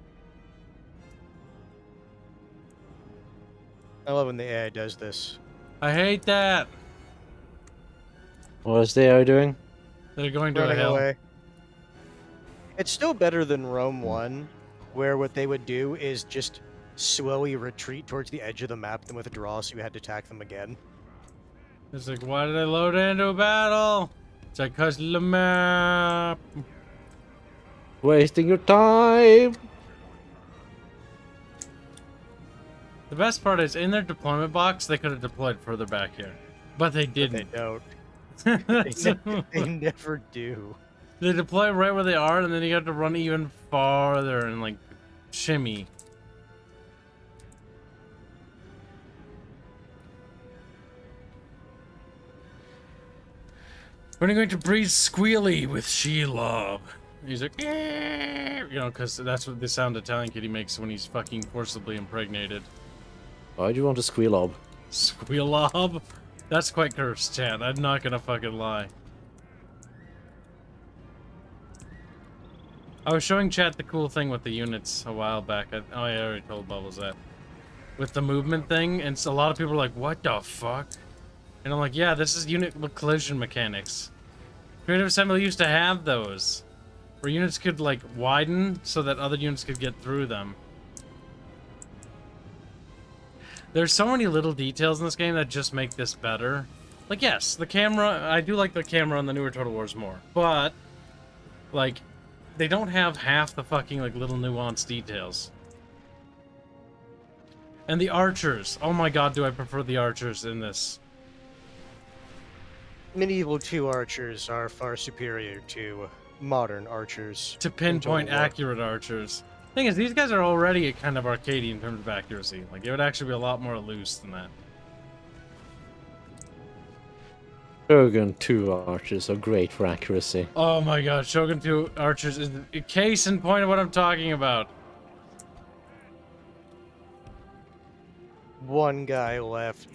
I love when the AI does this. I hate that! What is the AI doing? They're going to a Running hell. away. It's still better than Rome 1, where what they would do is just slowly retreat towards the edge of the map, then withdraw, so you had to attack them again. It's like, why did I load into a battle? It's like, cause the map. Wasting your time! The best part is, in their deployment box, they could have deployed further back here. But they But they didn't. don't. So- They never do. They deploy right where they are, and then you have to run even farther and like shimmy. When are you going to breathe squealy with Shelob? He's like, "Eh," you know, because that's what the sound Italian kitty makes when he's fucking forcibly impregnated. Why do you want a squealob? Squealob? That's quite cursed, Chad. I'm not gonna fucking lie. I was showing Chat the cool thing with the units a while back. Oh, yeah, I already told Bubbles that. With the movement thing, and so a lot of people are like, what the fuck? And I'm like, yeah, this is unit collision mechanics. Creative Assembly used to have those. Where units could, like, widen so that other units could get through them. There's so many little details in this game that just make this better. Like, yes, the camera, I do like the camera on the newer Total Wars more. But, like, they don't have half the fucking, like, little nuanced details. And the archers. Oh my god, do I prefer the archers in this. Medieval 2 archers are far superior to modern archers. To in pinpoint Total War. accurate archers. Thing is, these guys are already kind of arcadey in terms of accuracy. Like, it would actually be a lot more loose than that. Shogun 2 archers are great for accuracy. Oh my god, Shogun 2 archers is a case in point of what I'm talking about. One guy left,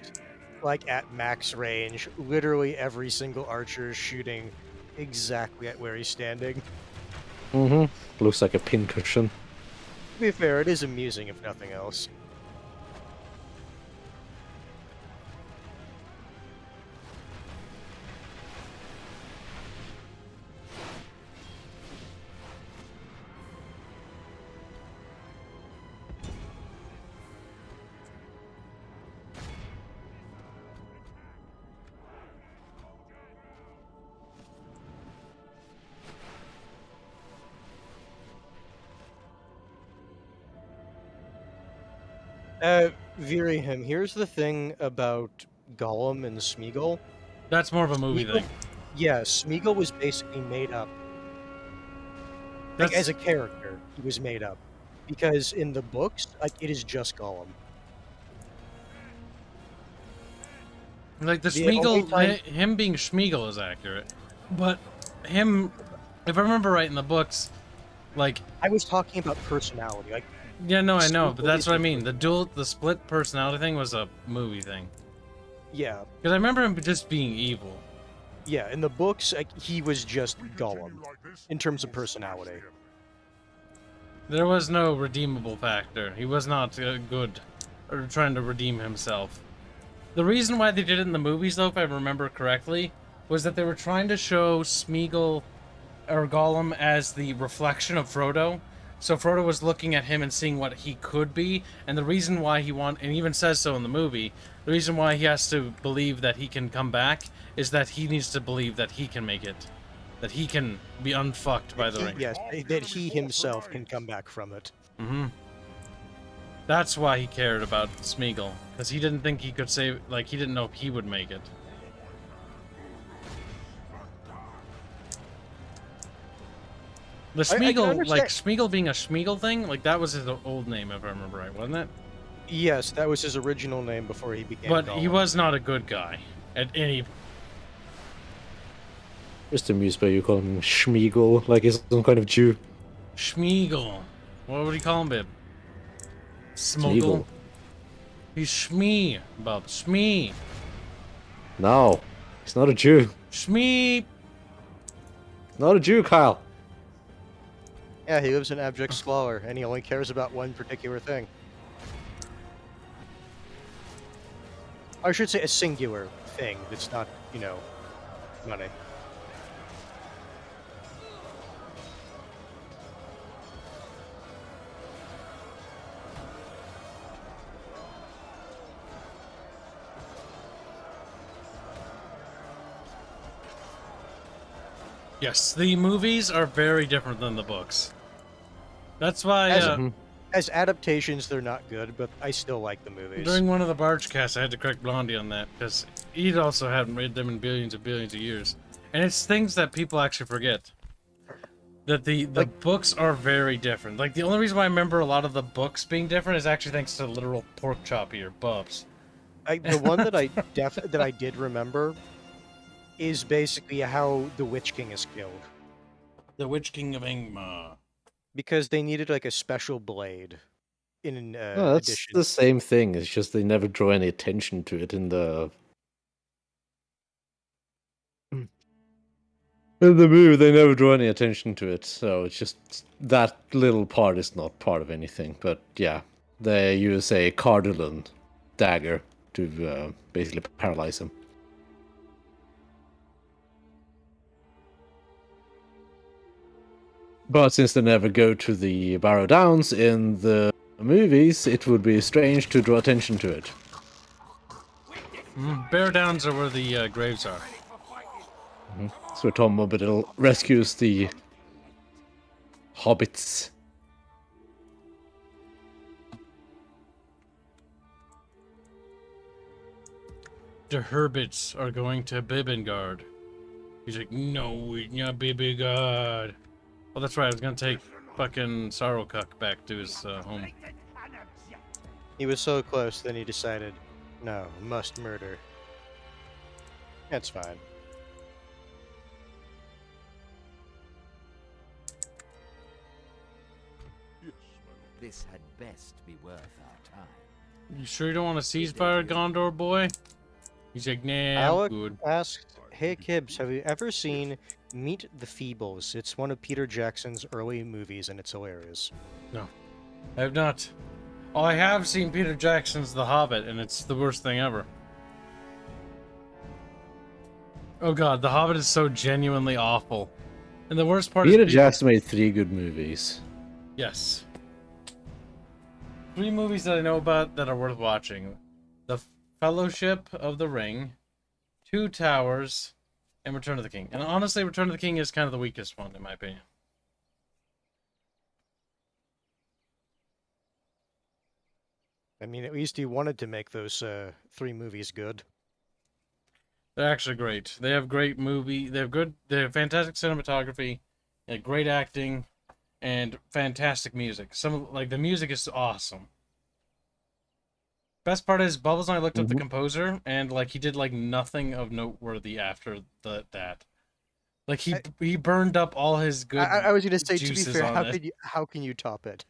like at max range. Literally every single archer is shooting exactly at where he's standing. Mm-hmm. Looks like a pincushion. To be fair, it is amusing if nothing else. Virihim, here's the thing about Gollum and Smeagol. That's more of a movie Smeagol- thing. Yeah, Smeagol was basically made up. Like, That's, as a character, he was made up. Because in the books, like, it is just Gollum. like the the only Smeagol, time- him being Smeagol is accurate. But him, if I remember right in the books, like, I was talking about personality. Like, yeah, no, I know, but Smeagol that's is what I different. mean. The split personality thing was a movie thing. yeah, Because I remember him just being evil. yeah, in the books, like, he was just Gollum, in terms of personality. There was no redeemable factor. He was not good, or trying to redeem himself. The reason why they did it in the movies, though, if I remember correctly, was that they were trying to show Smeagol or Gollum as the reflection of Frodo. So Frodo was looking at him and seeing what he could be, and the reason why and he even says so in the movie, the reason why he has to believe that he can come back is that he needs to believe that he can make it. That he can be unfucked by the ring. Yes, that he himself can come back from it. Mm-hmm. That's why he cared about Smeagol, because he didn't think he could save, like, he didn't know if he would make it. The I can Smeagol, like, understand- Smeagol being a Smeagol thing, like, that was his old name, if I remember right, wasn't it? Yes, that was his original name before he became But Gollum. he was not a good guy at any. Just amused by you calling him Schmeagol, like he's some kind of Jew. Smeagol. What would he call him, Bib? Smoggle? Smeagol. He's Shmee, Bub. Shmee. No, he's not a Jew. Shmee. Not a Jew, Kyle. Yeah, he lives in abject squalor, and he only cares about one particular thing. I should say a singular thing that's not, you know, money. Yes, the movies are very different than the books. That's why As adaptations, they're not good, but I still like the movies. during one of the barge casts, I had to correct Blondie on that because he also hadn't read them in billions and billions of years. And it's things that people actually forget. That the books are very different. Like, the only reason why I remember a lot of the books being different is actually thanks to literal pork chop ear bubs. The one that I that I did remember is basically how the Witch King is killed. The Witch King of Ingmar. Because they needed like a special blade in an No, that's addition. the same thing. It's just they never draw any attention to it in the movie. They never draw any attention to it, so it's just that little part is not part of anything. But yeah, they use a Cardinal dagger to basically paralyze him. But since they never go to the Barrow Downs in the movies, it would be strange to draw attention to it. Bear Downs are where the graves are. So Tom Bombadil rescues the hobbits. The Herbits are going to Bibengard. He's like, no, it's not Bibengard. Well, that's right, I was gonna take fucking Sorrowcuck back to his home. He was so close, then he decided, no, must murder. That's fine. This had best be worth our time. You sure you don't want to seize fire, Gondor boy? He's like, nah, I'm Alec good. asked, hey Kibs, have you ever seen Meet the Feebles? It's one of Peter Jackson's early movies and it's hilarious. No, I have not. Oh, I have seen Peter Jackson's The Hobbit, and it's the worst thing ever. Oh god, The Hobbit is so genuinely awful. And the worst part Peter is... Jackson made 3 good movies. Yes. 3 movies that I know about that are worth watching. The Fellowship of the Ring, Two Towers, and Return of the King. And honestly, Return of the King is kind of the weakest one, in my opinion. I mean, at least he wanted to make those 3 movies good. They're actually great. They have great movie. They have fantastic cinematography, and great acting, and fantastic music. The music is awesome. Best part is Bubbles and I looked up the composer, and he did nothing of noteworthy after that. Like he burned up all his good. I was gonna say, to be juices fair, on it. how can you top it?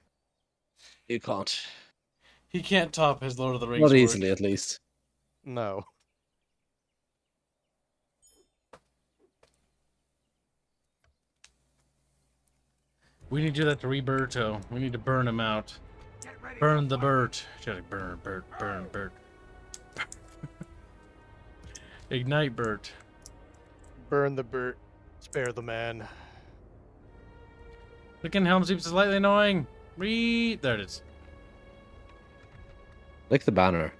You can't. He can't top his Lord of the Rings. Not work. easily, at least. No. We need to do that to Roberto. We need to burn him out. Burn the Bert. Burn Bert. Burn Bert. Ignite Bert. Burn the Bert. Spare the man. Freaking Helm's Deep is slightly annoying. There it is. Like the banner.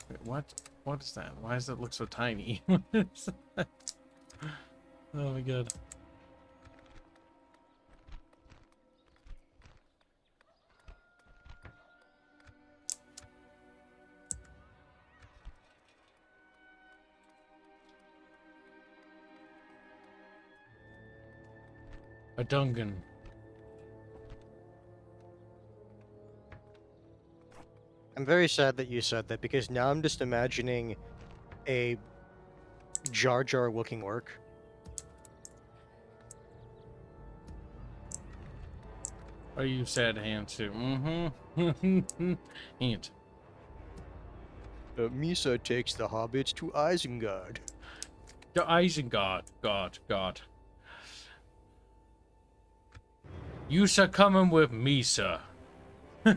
Wait, what? What is that? Why does it look so tiny? What is that? Oh my god. A Dungan. I'm very sad that you said that because now I'm just imagining a Jar Jar looking orc. Are you sad, Hanse? Mm-hmm. Hint. Misa takes the hobbits to Isengard. The Isengard. God. You're coming with Misa. To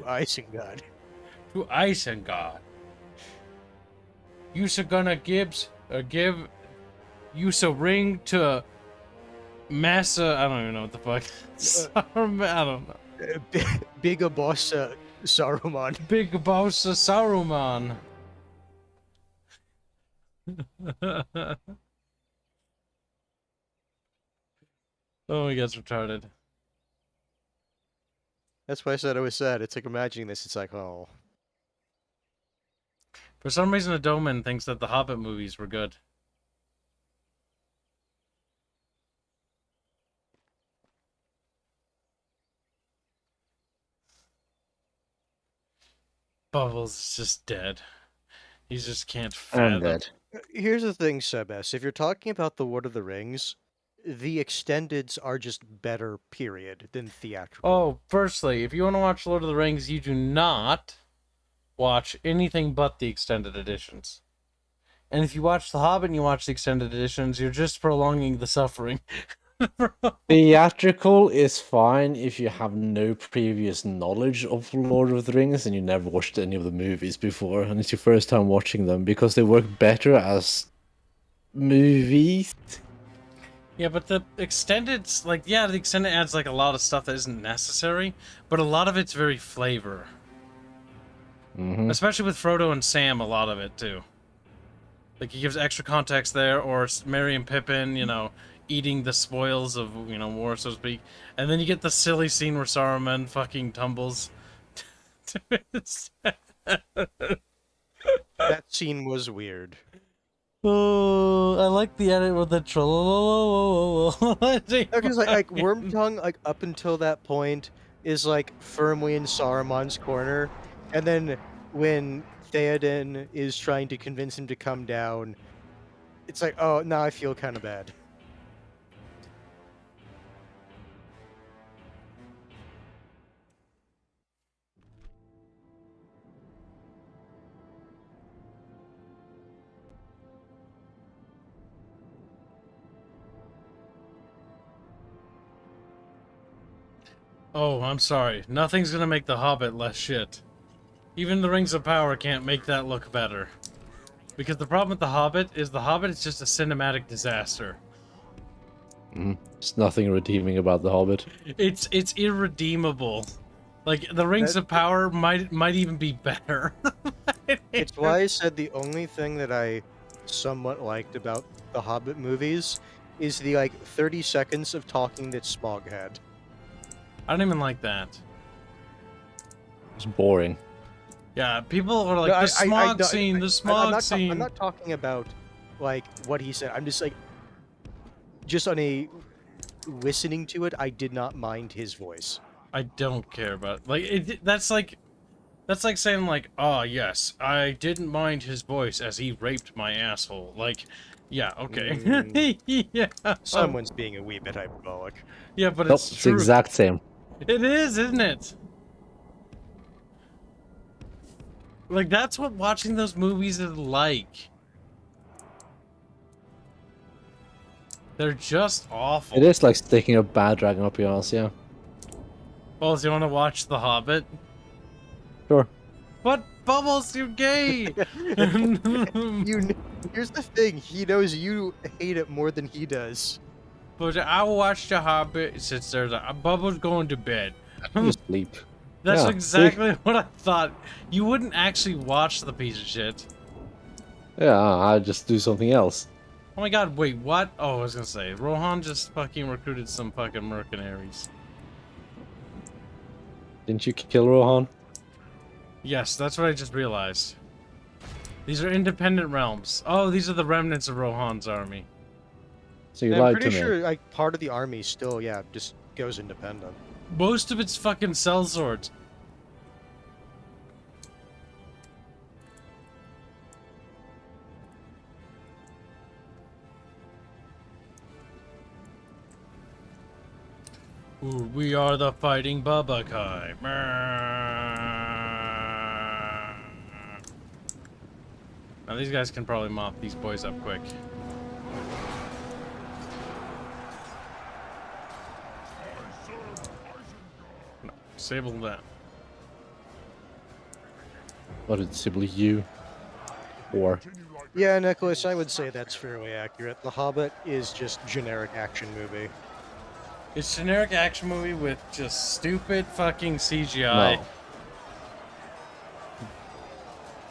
Isengard. To Isengard. You're gonna give a ring to Massa. I don't even know what the fuck. Saruman, I don't know. Big boss Saruman. Big boss Saruman. Oh, he gets retarded. That's why I said it was sad. It's like imagining this. It's like, oh, For some reason, Adoman thinks that the Hobbit movies were good. Bubbles is just dead. He just can't I'm fathom. dead. here's the thing, Sebes. If you're talking about the Lord of the Rings, the extendeds are just better, period, than theatrical. Oh, firstly, if you want to watch Lord of the Rings, you do not watch anything but the extended editions. And if you watch The Hobbit and you watch the extended editions, you're just prolonging the suffering. Theatrical is fine if you have no previous knowledge of Lord of the Rings and you never watched any of the movies before, and it's your first time watching them, because they work better as movies. Yeah, but the extended, like, yeah, the extended adds, like, a lot of stuff that isn't necessary, but a lot of it's very flavor. Mm-hmm. Especially with Frodo and Sam, a lot of it, too. Like, he gives extra context there, or Merry and Pippin, you know, eating the spoils of, you know, war, so to speak. And then you get the silly scene where Saruman fucking tumbles to his... That scene was weird. Oh, I like the edit with the troll. Because like Wormtongue, like up until that point, is like firmly in Saruman's corner, and then when Theoden is trying to convince him to come down, it's like, oh, now I feel kind of bad. Oh, I'm sorry. Nothing's gonna make The Hobbit less shit. Even the Rings of Power can't make that look better. Because the problem with The Hobbit is just a cinematic disaster. There's nothing redeeming about The Hobbit. It's irredeemable. Like, the Rings of Power might even be better. It's why I said the only thing that I somewhat liked about the Hobbit movies is the like 30 seconds of talking that Smaug had. I don't even like that. It's boring. Yeah, people are like, No, the smog scene, the smog scene. I'm not talking about like what he said. I'm just like, just on a listening to it, I did not mind his voice. I don't care about it. Like that's like saying like, oh yes, I didn't mind his voice as he raped my asshole. Like, yeah, okay. Yeah. Someone's being a wee bit hyperbolic. Yeah, but Nope, it's it's the true. exact same. It is, isn't it? Like, that's what watching those movies is like. They're just awful. It is like sticking a bad dragon up your ass, yeah. Bubbles, you want to watch The Hobbit? Sure. But Bubbles, you're gay. Here's the thing. He knows you hate it more than he does. But I will watch The Hobbit since there's a Bubbles going to bed. Just sleep. That's Yeah, exactly what I thought. You wouldn't actually watch the piece of shit. Yeah, I'll just do something else. Oh my god, wait, what? Oh, I was gonna say, Rohan just fucking recruited some fucking mercenaries. Didn't you kill Rohan? Yes, that's what I just realized. These are independent realms. Oh, these are the remnants of Rohan's army. So you I'm lied to pretty me. sure like part of the army still, yeah, just goes independent. Most of it's fucking sellswords. Ooh, we are the fighting Babakai. Now these guys can probably mop these boys up quick. No, disable that. What did Sibley you? Or Yeah, Nicholas, I would say that's fairly accurate. The Hobbit is just generic action movie. It's generic action movie with just stupid fucking CGI. no.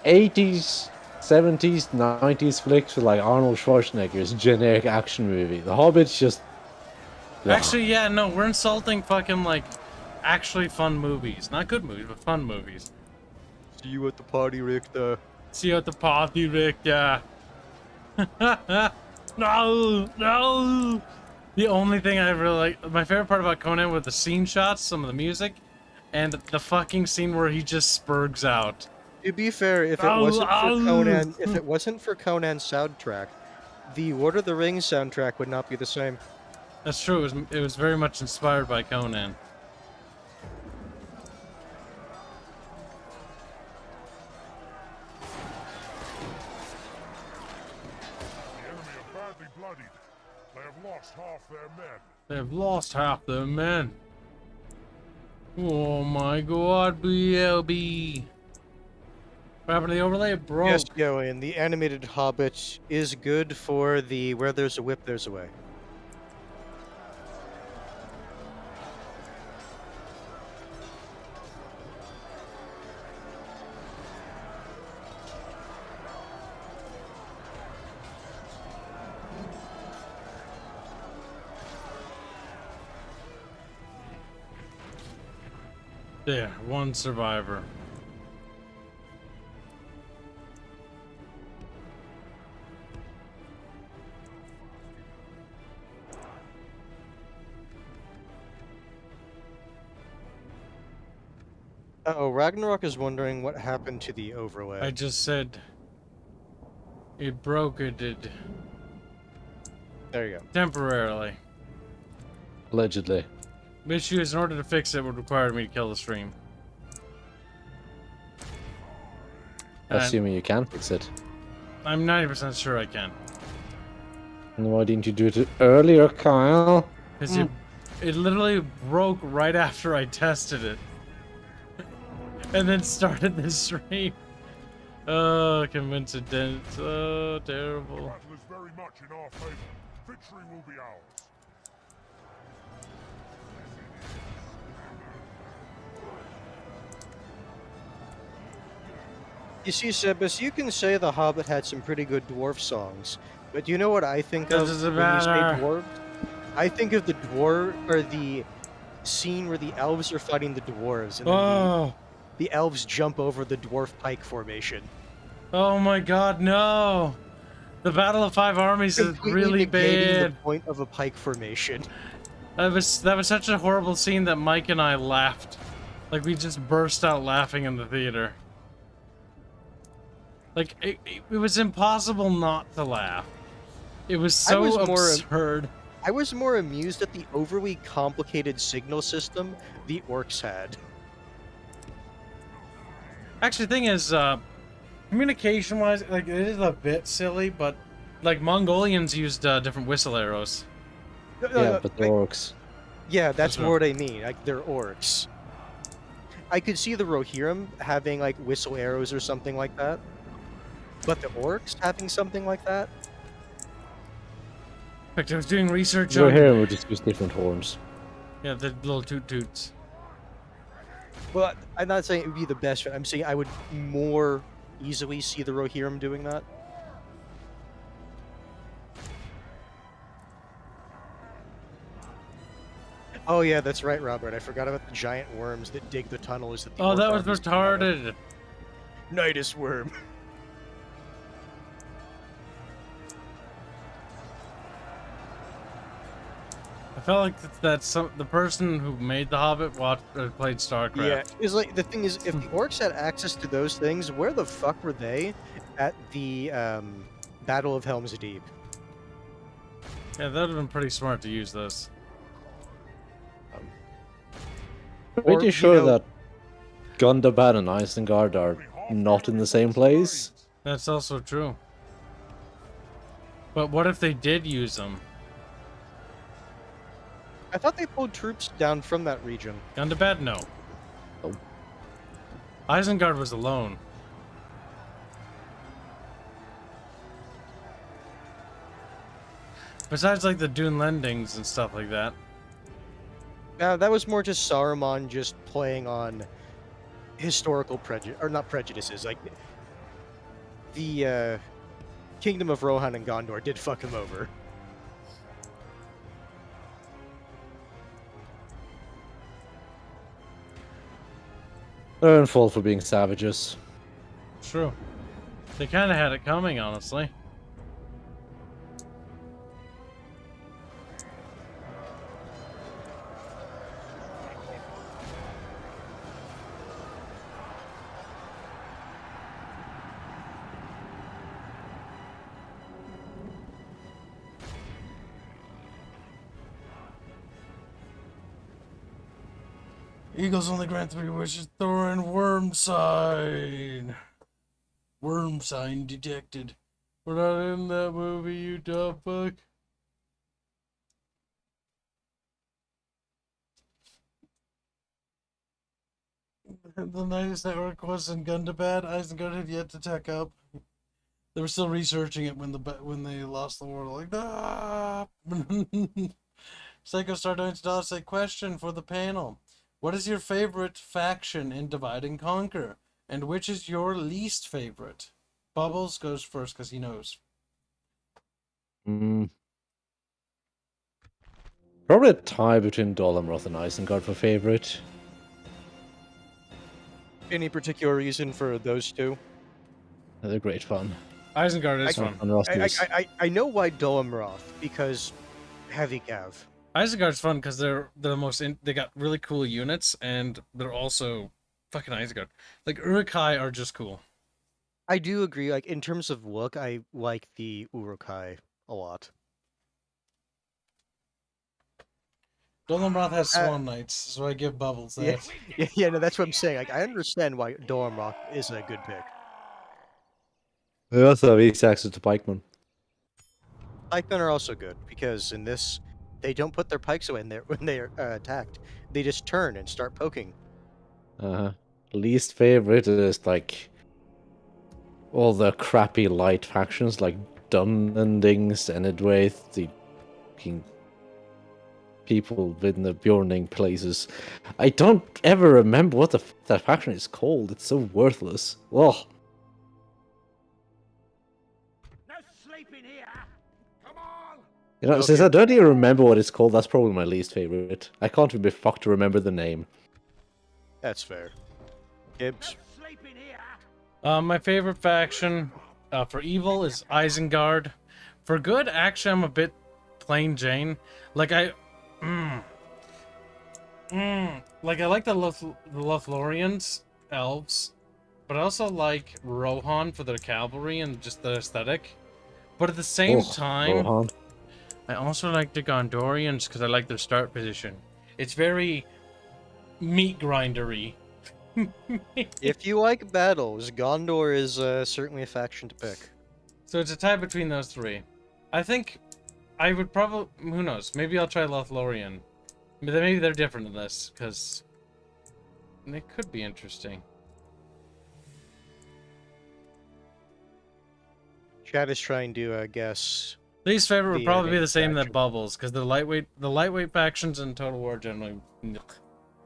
80s, 70s, 90s flicks with like Arnold Schwarzenegger's generic action movie. The Hobbit's just Actually, yeah, no, we're insulting fucking, like, actually fun movies. Not good movies, but fun movies. See you at the party, Richter. See you at the party, Rick, yeah. No, no! The only thing I really like, my favorite part about Conan were the scene shots, some of the music, and the fucking scene where he just spurgs out. To be fair, if it wasn't for Conan's soundtrack, the Lord of the Rings soundtrack would not be the same. That's true, it was very much inspired by Conan. The enemy are badly bloodied. They have lost half their men. They've lost half their men. Oh my god, BLB. What happened to the overlay? It broke. Yes, Joey, the animated Hobbit is good for the where there's a whip, there's a way. There, one survivor. Uh-oh, Ragnarok is wondering what happened to the overlay. I just said it broke, it did. There you go. Temporarily. Allegedly. The issue is in order to fix it would require me to kill the stream. And Assuming you can fix it. I'm 90% sure I can. And why didn't you do it earlier, Kyle? Because it literally broke right after I tested it. And then started the stream. Oh, convinced dent. Oh, The terrible. battle is very much in our favor. Victory will be ours. You see, Sebas, you can say The Hobbit had some pretty good dwarf songs, but do you know what I think of Doesn't when you say matter. dwarves? I think of the dwarf or the scene where the elves are fighting the dwarves, and then Oh, the elves jump over the dwarf pike formation. oh my god, no! The Battle of Five Armies is Completely really negating the bad. point of a pike formation. That was such a horrible scene that Mike and I laughed. Like, we just burst out laughing in the theater. Like, it was impossible not to laugh. It was so absurd. I was more amused at the overly complicated signal system the orcs had. Actually, the thing is, communication-wise, like, it is a bit silly, but, like, Mongolians used different whistle arrows. Yeah, but the orcs. Yeah, that's That's more what I mean. Like, they're orcs. I could see the Rohirrim having, like, whistle arrows or something like that. But the orcs having something like that? In fact, I was doing research Over on... here, we just use different horns. Yeah, the little toot-toots. Well, I'm not saying it would be the best, but I'm saying I would more easily see the Rohirrim doing that. Oh yeah, that's right, Robert. I forgot about the giant worms that dig the tunnels. That the Oh, orc that was armies come out of. retarded. Nidus worm. I felt like the person who made The Hobbit played StarCraft. Yeah, it's like the thing is, if the orcs had access to those things, where the fuck were they at the Battle of Helm's Deep? Yeah, that would have been pretty smart to use this. Pretty you sure know- that Gundabad and Isengard are not in the same place. That's also true. But what if they did use them? I thought they pulled troops down from that region. Gundabad? No. Oh. Isengard was alone. Besides, like, the Dune Lendings and stuff like that. That was more just Saruman just playing on historical prejudice, or not prejudices. Like the Kingdom of Rohan and Gondor did fuck him over. They're in fault for being savages. True. They kind of had it coming, honestly. Eagles only grant 3 wishes. Thorin worm sign. Worm sign detected. We're not in that movie, you dumb fuck. The Nightest Network wasn't Gundabad. Isengard had yet to tech up. They were still researching it when they lost the war. Like, ah! Psycho Star donates a question for the panel. What is your favorite faction in Divide and Conquer? And which is your least favorite? Bubbles goes first because he knows. Probably a tie between Dolomroth and Isengard for favorite. Any particular reason for those two? They're great fun. Isengard is fun. I know why Dolomroth, because heavy Gav. Isengard's fun because they're the most. They got really cool units, and they're also fucking Isengard. Like Uruk-hai are just cool. I do agree. Like in terms of look, I like the Uruk-hai a lot. Dolomroth has Swan Knights, so I give Bubbles that. Yeah, no, that's what I'm saying. Like I understand why Dolomroth is a good pick. They also have easy access to pikemen. Pikemen are also good because in this, they don't put their pikes away when they're attacked. They just turn and start poking. Least favorite is like all the crappy light factions like Dunendings, Enedwaith, the fucking people in the Bjorning places. I don't ever remember what that faction is called. It's so worthless. Ugh. No sleeping here. Come on. You know, since I don't even remember what it's called, that's probably my least favorite. I can't be fucked to remember the name. That's fair. Kibs. Sleeping here. My favorite faction for evil is Isengard. For good, actually, I'm a bit plain Jane. Like I like the Lothlorians, elves, but I also like Rohan for their cavalry and just the aesthetic. But at the same time, Rohan. I also like the Gondorians because I like their start position. It's very meat grindery. If you like battles, Gondor is certainly a faction to pick. So it's a tie between those three. I think I would probably... Who knows? Maybe I'll try Lothlorien. Maybe they're different in this, because they could be interesting. Chad is trying to guess. Least favorite would probably be the same faction. that Bubbles, because the lightweight factions in Total War generally...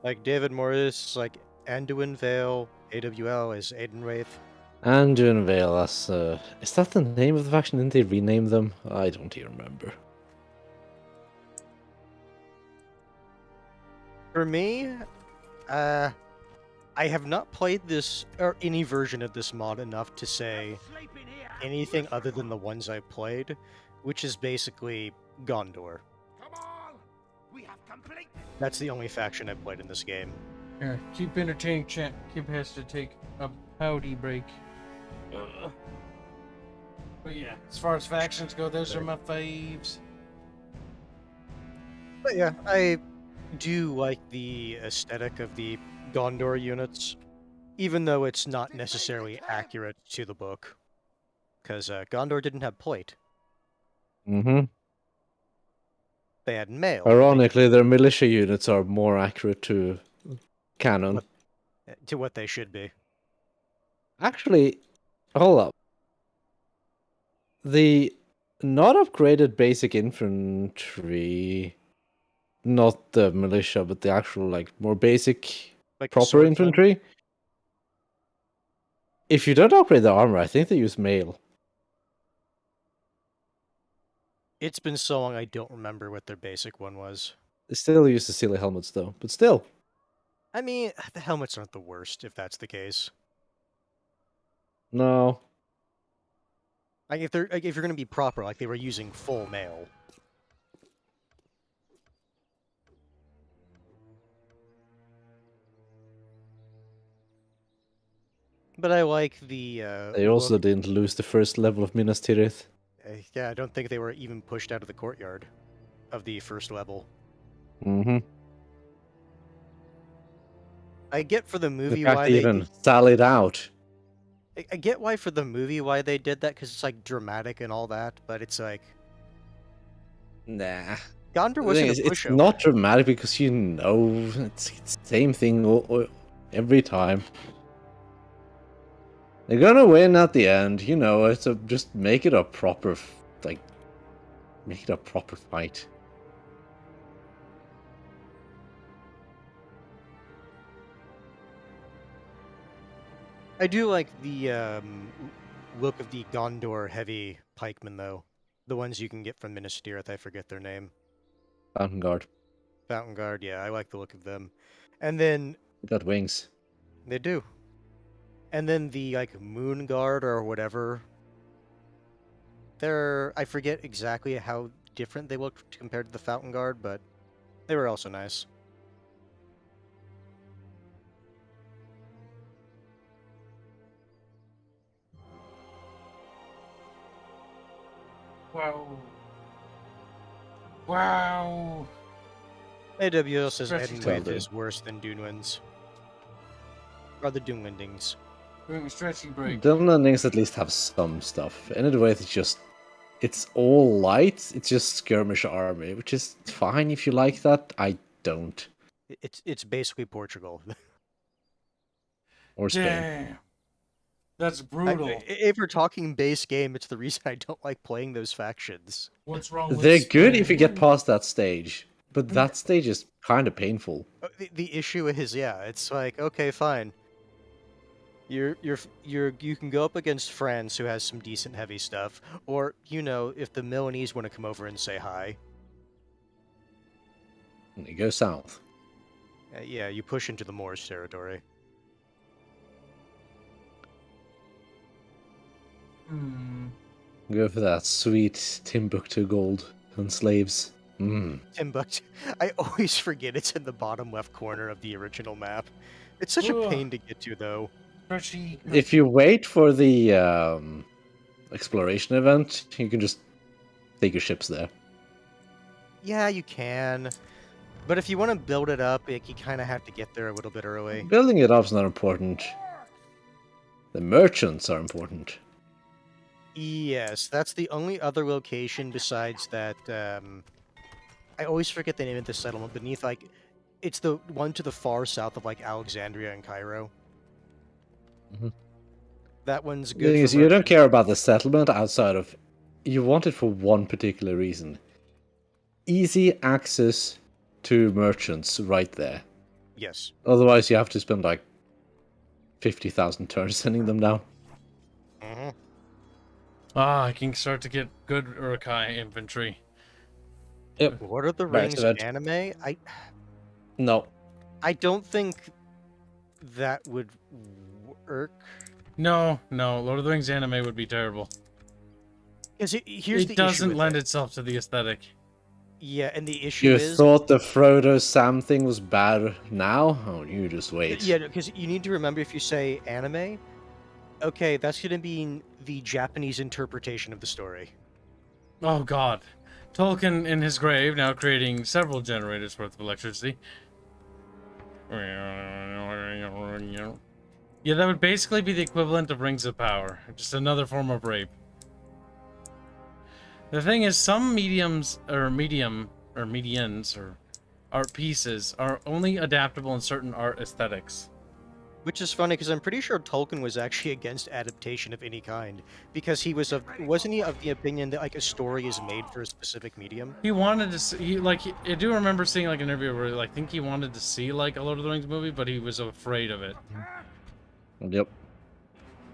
Like David Morris, like Anduin Vale, AWL is Aidenwraith. Anduin Vale, that's is that the name of the faction? Didn't they rename them? I don't even remember. For me, I have not played this or any version of this mod enough to say anything other than the ones I played, which is basically Gondor. Come on. We have complete. That's the only faction I've played in this game. Here, keep entertaining, champ. Kib has to take a pouty break. But yeah, as far as factions go, those are my faves. But yeah, I do like the aesthetic of the Gondor units, even though it's not necessarily accurate to the book. Because Gondor didn't have plate. Mm-hmm. They had mail. Ironically, their militia units are more accurate to canon. To what they should be. Actually, hold up. The not upgraded basic infantry, not the militia, but the actual like more basic Like proper swordsmen. infantry. If you don't upgrade the armor, I think they use mail. It's been so long I don't remember what their basic one was. They still use the silly helmets though, but still. I mean, the helmets aren't the worst if that's the case. No. Like if you're gonna be proper, like they were using full mail. But I like the They also look. didn't lose the first level of Minas Tirith. Yeah, I don't think they were even pushed out of the courtyard of the first level. Mm-hmm. I get for the The movie fact why they they even sallied out. I get why for the movie why they did that because it's like dramatic and all that, but it's like Nah. Gondor The thing wasn't is, a it's pushover. not dramatic because you know it's the same thing every time. They're gonna win at the end, you know it. So just make it a proper, make it a proper fight. I do like the look of the Gondor heavy pikemen though. The ones you can get from Minas Tirith, I forget their name. Fountain Guard. Fountain Guard, yeah, I like the look of them. And then They got wings. they do. And then the like Moon Guard or whatever. I forget exactly how different they look compared to the Fountain Guard, but they were also nice. Wow. Wow. AWL says Stretchy Edenwave Zelda. is worse than Dunewinds. Or the Dunewindings. Doing a stretchy break. Dunlandings at least have some stuff. Anyway, it's all light. It's just skirmish army, which is fine if you like that. I don't. It's basically Portugal. Or Spain. Damn. That's brutal. If we're talking base game, it's the reason I don't like playing those factions. What's wrong with They're good if you Spain? get past that stage, but that stage is kind of painful. The issue is, yeah, it's like, okay, fine. You can go up against France, who has some decent heavy stuff, or you know, if the Milanese want to come over and say hi, You go south. yeah, you push into the Moors territory. Hmm. Go for that sweet Timbuktu gold and slaves. Timbuktu. I always forget it's in the bottom left corner of the original map. It's such a Ugh. pain to get to, though. Stretchy. If you wait for the exploration event, you can just take your ships there. Yeah, you can. But if you want to build it up, you kind of have to get there a little bit early. Building it up is not important. The merchants are important. Yes, that's the only other location besides that. I always forget the name of the settlement beneath, like, it's the one to the far south of like Alexandria and Cairo. Mhm. That one's The good. thing For is, you don't merchants. care about the settlement outside of. You want it for one particular reason. Easy access to merchants right there. Yes. Otherwise, you have to spend like 50,000 turns sending them down. Mm-hmm. Ah, I can start to get good Urukai infantry. Yep. What are the Right, rings so that- anime? No. I don't think that would work. No, Lord of the Rings anime would be terrible. Because here's the It issue doesn't with lend it. itself to the aesthetic. Yeah, and the issue You is thought the Frodo Sam thing was bad now? Oh, you just wait. yeah, because you need to remember if you say anime, okay, that's going to be the Japanese interpretation of the story. Oh god. Tolkien in his grave now creating several generators worth of electricity. Yeah, that would basically be the equivalent of Rings of Power. Just another form of rape. The thing is, some mediums, or medians, or art pieces are only adaptable in certain art aesthetics. Which is funny because I'm pretty sure Tolkien was actually against adaptation of any kind because he was wasn't he of the opinion that like a story is made for a specific medium? He wanted to see, I do remember seeing like an interview where like, I think he wanted to see like a Lord of the Rings movie, but he was afraid of it. Yep.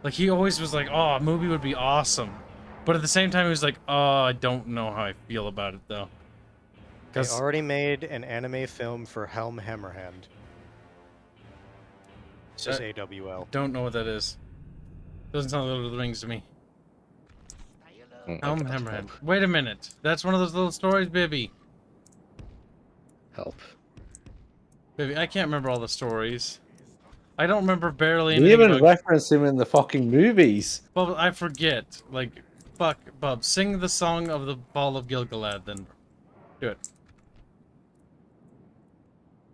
Like he always was like, oh, a movie would be awesome. But at the same time, he was like, oh, I don't know how I feel about it though. They already made an anime film for Helm Hammerhand. Says AWL. Don't know what that is. Doesn't sound like Lord of the Rings to me. Helm Hammerhead. Wait a minute. That's one of those little stories, Bibby. Help. Bibby, I can't remember all the stories. I don't remember barely You anything even about... reference him in the fucking movies. Well, I forget. Like, fuck, Bub. Sing the song of the Ball of Gilgalad, then. Do it.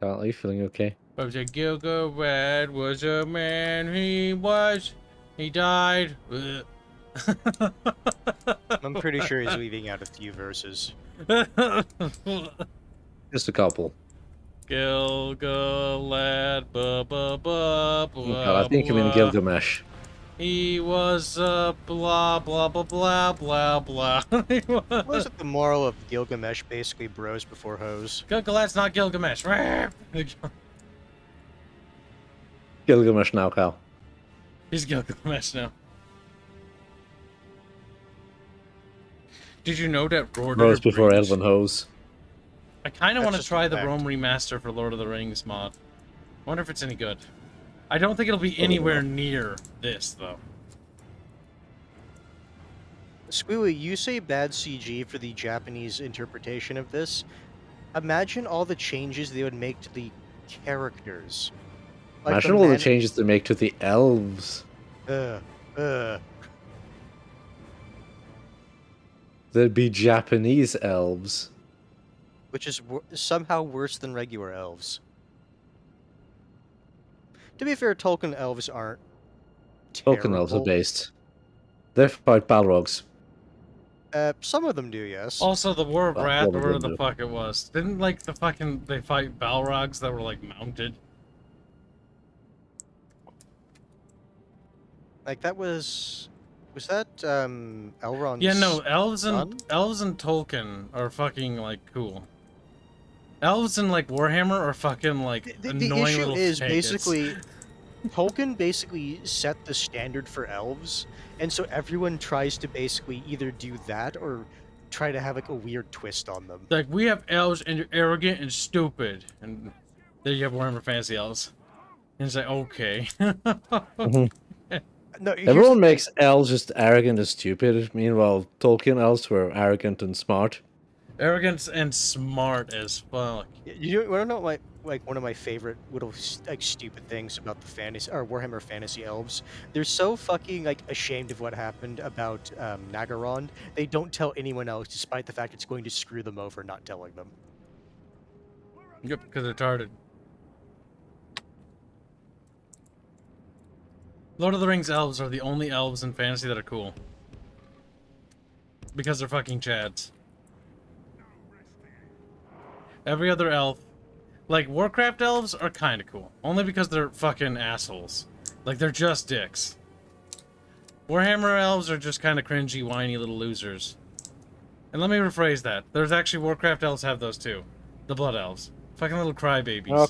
Are you feeling okay? Bub said, Gilgalad was a man, he died. I'm pretty sure he's leaving out a few verses. Just a couple. Gilgalad, ba. God, I think I'm in Gilgamesh. He was blah blah blah blah blah blah. Wasn't the moral of Gilgamesh basically bros before hoes? Gilgalad's not Gilgamesh. Gilgamesh now, Cal. He's Gilgamesh now. Did you know that Bros before Elven Hose. I kind of That's want to just try a the fact. Rome remaster for Lord of the Rings mod. I wonder if it's any good. I don't think it'll be anywhere near this, though. Squealy, you say bad CG for the Japanese interpretation of this. Imagine all the changes they would make to the characters. Like Imagine all the changes they make to the elves. There'd be Japanese elves. Which is somehow worse than regular elves. To be fair, Tolkien elves aren't Tolkien elves are terrible. based. They fight Balrogs. Some of them do, yes. Also, the War of Well, Wrath, one of where them the do. fuck it was. Didn't, like, the fucking... They fight Balrogs that were, like, mounted? Like, that was... Was that, Elrond's Yeah, no, elves son? and Tolkien are fucking, like, cool. Elves and, like, Warhammer are fucking, like, The annoying issue little is faggots. basically... Tolkien basically set the standard for elves, and so everyone tries to basically either do that or try to have, like, a weird twist on them. Like, we have elves and you're arrogant and stupid. And then you have Warhammer Fantasy Elves. And it's like, okay. No, Everyone makes elves just arrogant and stupid. Meanwhile, Tolkien elves were arrogant and smart. Arrogant and smart as fuck. You want to know, like one of my favorite little like stupid things about the fantasy or Warhammer Fantasy Elves? They're so fucking like ashamed of what happened about Nagaron. They don't tell anyone else, despite the fact it's going to screw them over not telling them. Yep, because they're retarded. Lord of the Rings elves are the only elves in fantasy that are cool. Because they're fucking chads. Every other elf... Like, Warcraft elves are kinda cool. Only because they're fucking assholes. Like, they're just dicks. Warhammer elves are just kinda cringy, whiny little losers. And let me rephrase that. There's actually Warcraft elves have those too. The Blood elves. Fucking little crybabies. Oh,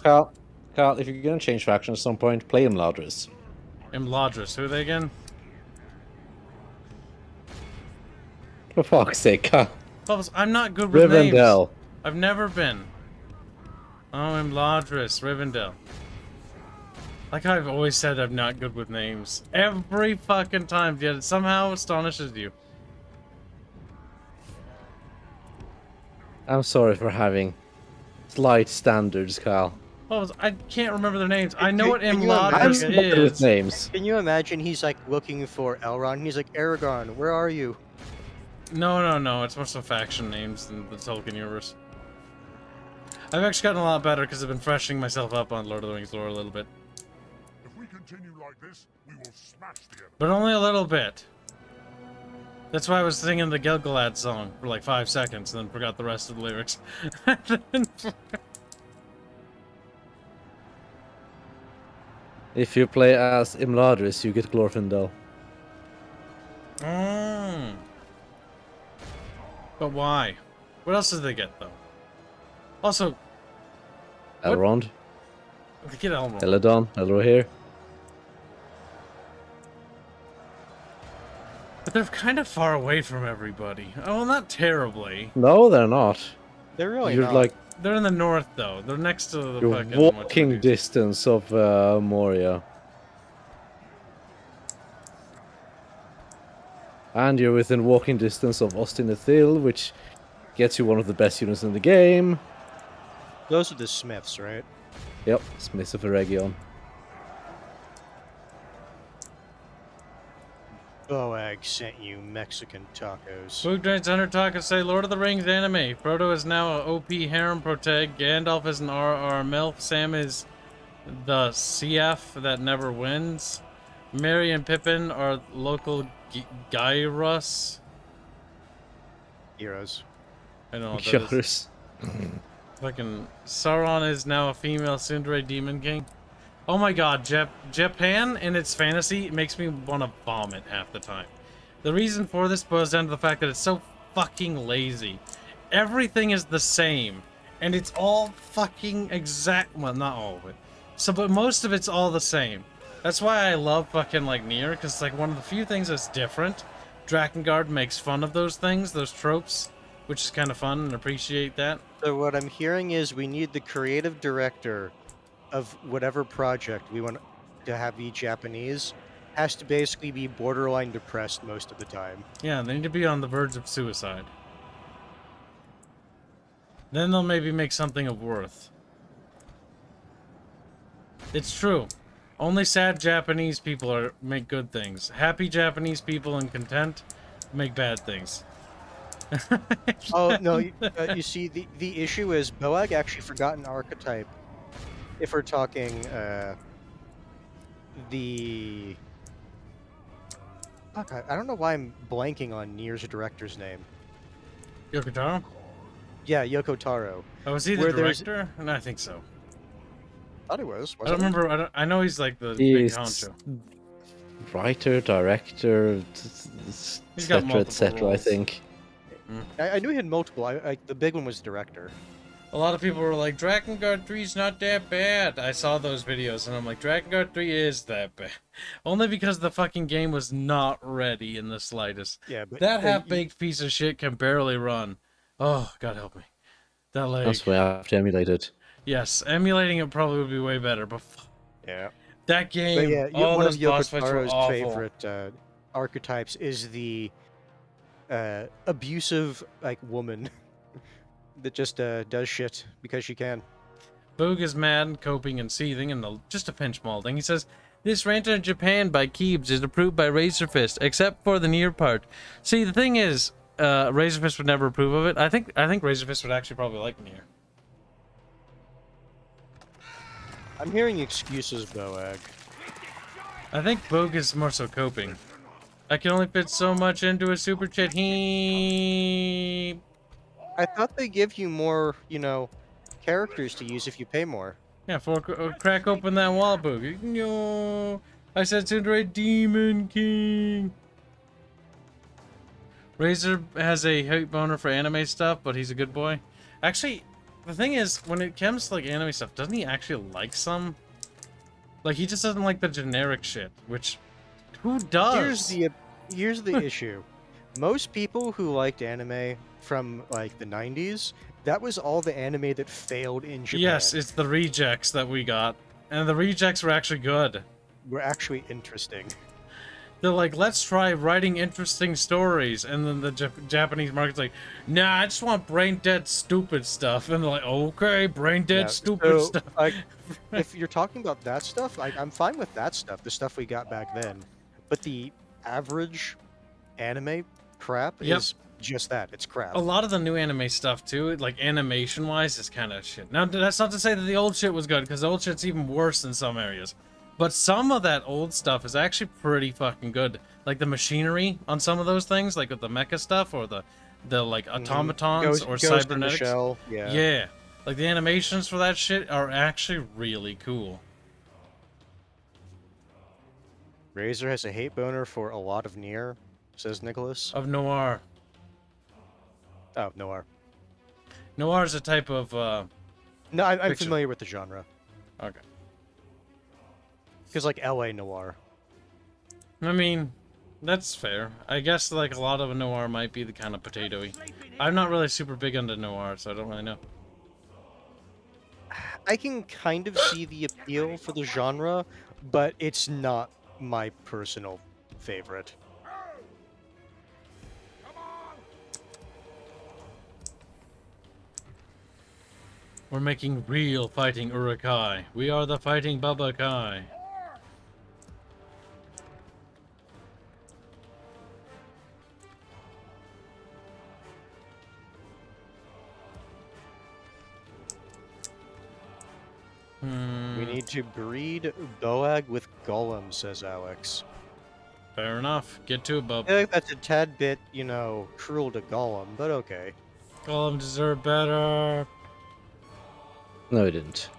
Carl, if you're gonna change faction at some point, play Imladris. Imladris, who are they again? For fuck's sake, Carl. Bubbles, I'm not good with names. Rivendell. I've never been. Oh, Imladris, Rivendell. Like I've always said, I'm not good with names. Every fucking time, yet it somehow astonishes you. I'm sorry for having slight standards, Carl. Bubbles, I can't remember their names. I know what Can you I'm Imladris imagine- good with is. names. Can you imagine he's like looking for Elrond and he's like, Aragorn, where are you? No. It's more some faction names than the Tolkien universe. I've actually gotten a lot better because I've been freshening myself up on Lord of the Rings lore a little bit. If we continue like this, we will smash the enemy. But only a little bit. That's why I was singing the Gilgalad song for like 5 seconds and then forgot the rest of the lyrics. If you play as Imladris, you get Glorfindel. But why? What else did they get, though? Also, What? Elrond, they get Elrond. Eladon, Elrohir. But they're kind of far away from everybody. Oh, well, not terribly. No, they're not. They're really You're not. like They're in the north, though. They're next to the you're fucking... walking distance of Moria. And you're within walking distance of Austin Ithil, which gets you one of the best units in the game. Those are the Smiths, right? Yep, Smiths of Eregion. Boag sent you Mexican tacos. Boog Giants Hunter Taka say Lord of the Rings anime. Frodo is now a OP harem proteg. Gandalf is an RR MILF. Sam is the CF that never wins. Merry and Pippin are local Gyros. Heroes. I don't know what that is. Yours. Fucking Sauron is now a female tsundere demon king. Oh my god, Japan in its fantasy makes me want to vomit half the time. The reason for this boils down to the fact that it's so fucking lazy. Everything is the same, and it's all fucking exact. Well, not all of it. So, but most of it's all the same. That's why I love fucking like Nier, because it's like one of the few things that's different. Drakengard makes fun of those things, those tropes, which is kind of fun and appreciate that. So what I'm hearing is we need the creative director of whatever project we want to have be Japanese has to basically be borderline depressed most of the time. Yeah, they need to be on the verge of suicide. Then they'll maybe make something of worth. It's true. Only sad Japanese people make good things. Happy Japanese people and content make bad things. Oh no! You see, the issue is Boag actually forgot an archetype. If we're talking the fuck, I don't know why I'm blanking on Nier's director's name. Yoko Taro? Yeah, Yoko Taro. Oh, was he the director? No, I think so. Thought it was. I don't remember. I know he's like the He's big honcho. writer, director, He's got etc., multiple etc. I roles. think. I knew he had multiple. The big one was director. A lot of people were like, Drakengard 3's not that bad. I saw those videos and I'm like, Drakengard 3 is that bad. Only because the fucking game was not ready in the slightest. Yeah, but That half-baked piece of shit can barely run. Oh, God help me. That leg. That's why I have to emulate it. Yes, emulating it probably would be way better, but yeah, that game, but yeah, all one of those boss Yoko fights were Taro's awful. favorite archetypes is the abusive like woman that just does shit because she can. Boog is mad, coping, and seething, and just a pinch molding. He says, this rant in Japan by Kibs is approved by Razorfist, except for the Nier part. See, the thing is, Razorfist would never approve of it. I think Razorfist would actually probably like Nier. I'm hearing excuses, Boag. I think Boog is more so coping. I can only fit so much into a super chat. I thought they give you more, characters to use if you pay more. Yeah, crack open that wall, Boog. No, I said Tsundere Demon King. Razor has a hate boner for anime stuff, but he's a good boy. Actually, the thing is, when it comes to like anime stuff, doesn't he actually like some? Like, he just doesn't like the generic shit, which who does? Here's the issue. Most people who liked anime from like the 90s, that was all the anime that failed in Japan. Yes, it's the rejects that we got, and the rejects were actually good. Were actually interesting. They're like, let's try writing interesting stories, and then the Japanese market's like, nah, I just want brain dead stupid stuff, and they're like, okay, brain dead stupid stuff. Like, if you're talking about that stuff, I'm fine with that stuff, the stuff we got back then. But the average anime crap is just that. It's crap. A lot of the new anime stuff too, like animation-wise, is kind of shit. Now, that's not to say that the old shit was good, because the old shit's even worse in some areas. But some of that old stuff is actually pretty fucking good. Like the machinery on some of those things, like with the mecha stuff or the like automatons or Ghost in the cybernetics. Shell, yeah. Yeah. Like the animations for that shit are actually really cool. Razor has a hate boner for a lot of Nier, says Nicholas. Of noir. Oh, Noir. Noir is a type of No, I'm fiction. familiar with the genre. Okay. Because, like, LA Noir. I mean, that's fair. I guess like a lot of noir might be the kind of potato-y. I'm not really super big into noir, so I don't really know. I can kind of see the appeal for the genre, but it's not my personal favorite. We're making real fighting Urukai. We are the fighting Baba Kai. We need to breed Boag with Golem, says Alex. Fair enough. Get to it, bub. I feel like that's a tad bit, you know, cruel to Golem, but okay. Golem deserve better. No, he didn't.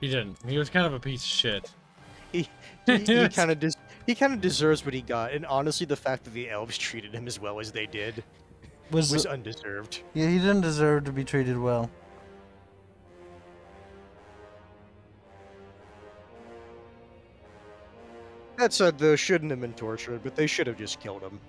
He didn't. He was kind of a piece of shit. He kind of deserves what he got, and honestly, the fact that the elves treated him as well as they did was undeserved. Yeah, he didn't deserve to be treated well. That said, though, shouldn't have been tortured, but they should have just killed him.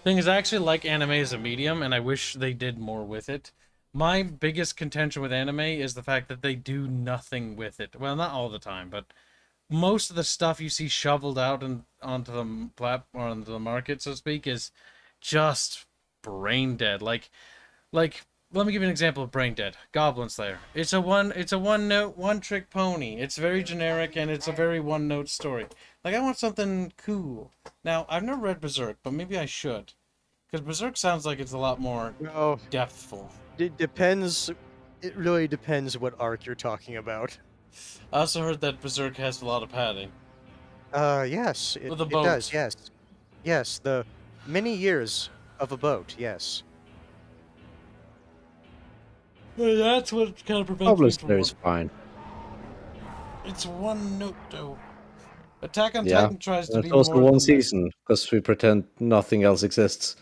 Thing is, I actually like anime as a medium, and I wish they did more with it. My biggest contention with anime is the fact that they do nothing with it. Well, not all the time, but most of the stuff you see shoveled out and onto the market, so to speak, is just brain dead. Like, let me give you an example of brain dead. Goblin Slayer. It's a one note, one trick pony. It's very generic and it's a very one note story. Like, I want something cool. Now, I've never read Berserk, but maybe I should. Because Berserk sounds like it's a lot more depthful. It depends. It really depends what arc you're talking about. I also heard that Berserk has a lot of padding. Yes. With a it boat. does, yes. Yes, the many years of a boat, yes. That's what kind of prevents Goblin me from Slayer is fine. It's one note, though. Attack on Yeah, Titan tries to and be it's also more one than season, because we pretend nothing else exists.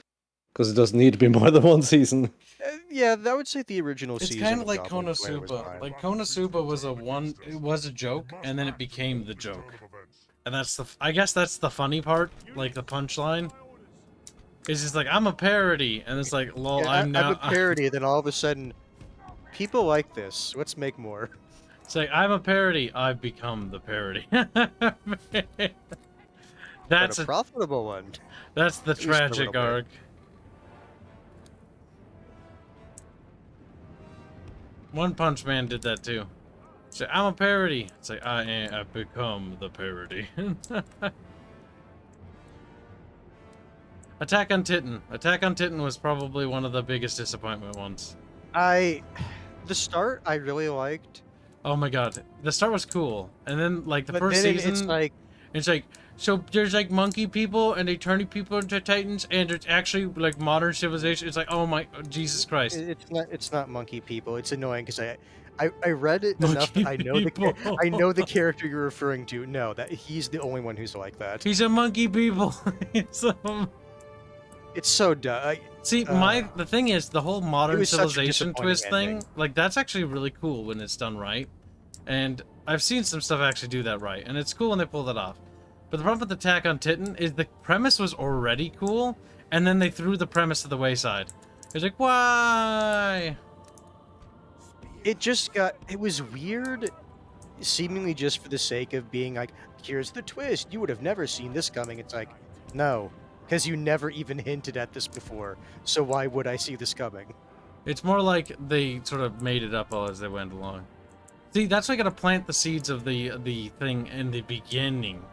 Because it doesn't need to be more than one season. Yeah, I would say the original It's season. kind of of like Goblin Slayer was Konosuba. fine. Like Konosuba was a joke, and then it became the joke. And that's I guess that's the funny part, like the punchline. It's just like, I'm a parody, and it's like, lol, Yeah, I'm a parody, then all of a sudden, people like this. Let's make more. It's like, I'm a parody, I've become the parody. That's But a profitable one. That's the At least for a tragic little bit. arc. One Punch Man did that too. So I'm a parody. It's like, I've become the parody. Attack on Titan. Attack on Titan was probably one of the biggest disappointment ones. The start I really liked. Oh my god, the start was cool, and then like the But first then season, it's like so there's like monkey people and they turn people into titans, and it's actually like modern civilization. It's like, oh my Jesus Christ! it's not monkey people. It's annoying because I read it enough that Monkey I know the character you're referring to. No, that he's the only one who's like that. He's a monkey people. It's so dumb. See, the thing is, the whole modern was such a civilization disappointing twist ending. thing, like that's actually really cool when it's done right. And I've seen some stuff actually do that right, and it's cool when they pull that off. But the problem with Attack on Titan is the premise was already cool, and then they threw the premise to the wayside. It's like, why? It was weird, seemingly just for the sake of being like, here's the twist. You would have never seen this coming. It's like, no, because you never even hinted at this before. So why would I see this coming? It's more like they sort of made it up all as they went along. See, that's why you gotta plant the seeds of the thing in the beginning.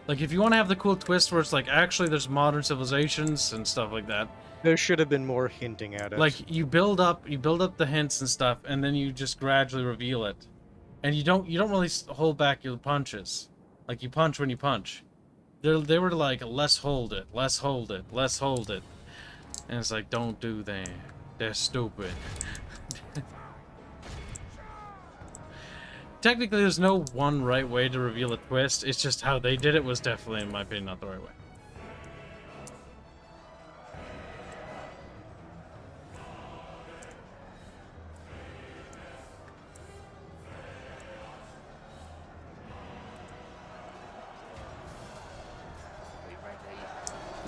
Like, if you want to have the cool twist where it's like, actually, there's modern civilizations and stuff like that. There should have been more hinting at it. Like, you build up the hints and stuff, and then you just gradually reveal it, and you don't really hold back your punches. Like, you punch when you punch. They were like, let's hold it, let's hold it, let's hold it, and it's like, don't do that. That's stupid. Technically, there's no one right way to reveal a twist. It's just how they did it was definitely, in my opinion, not the right way.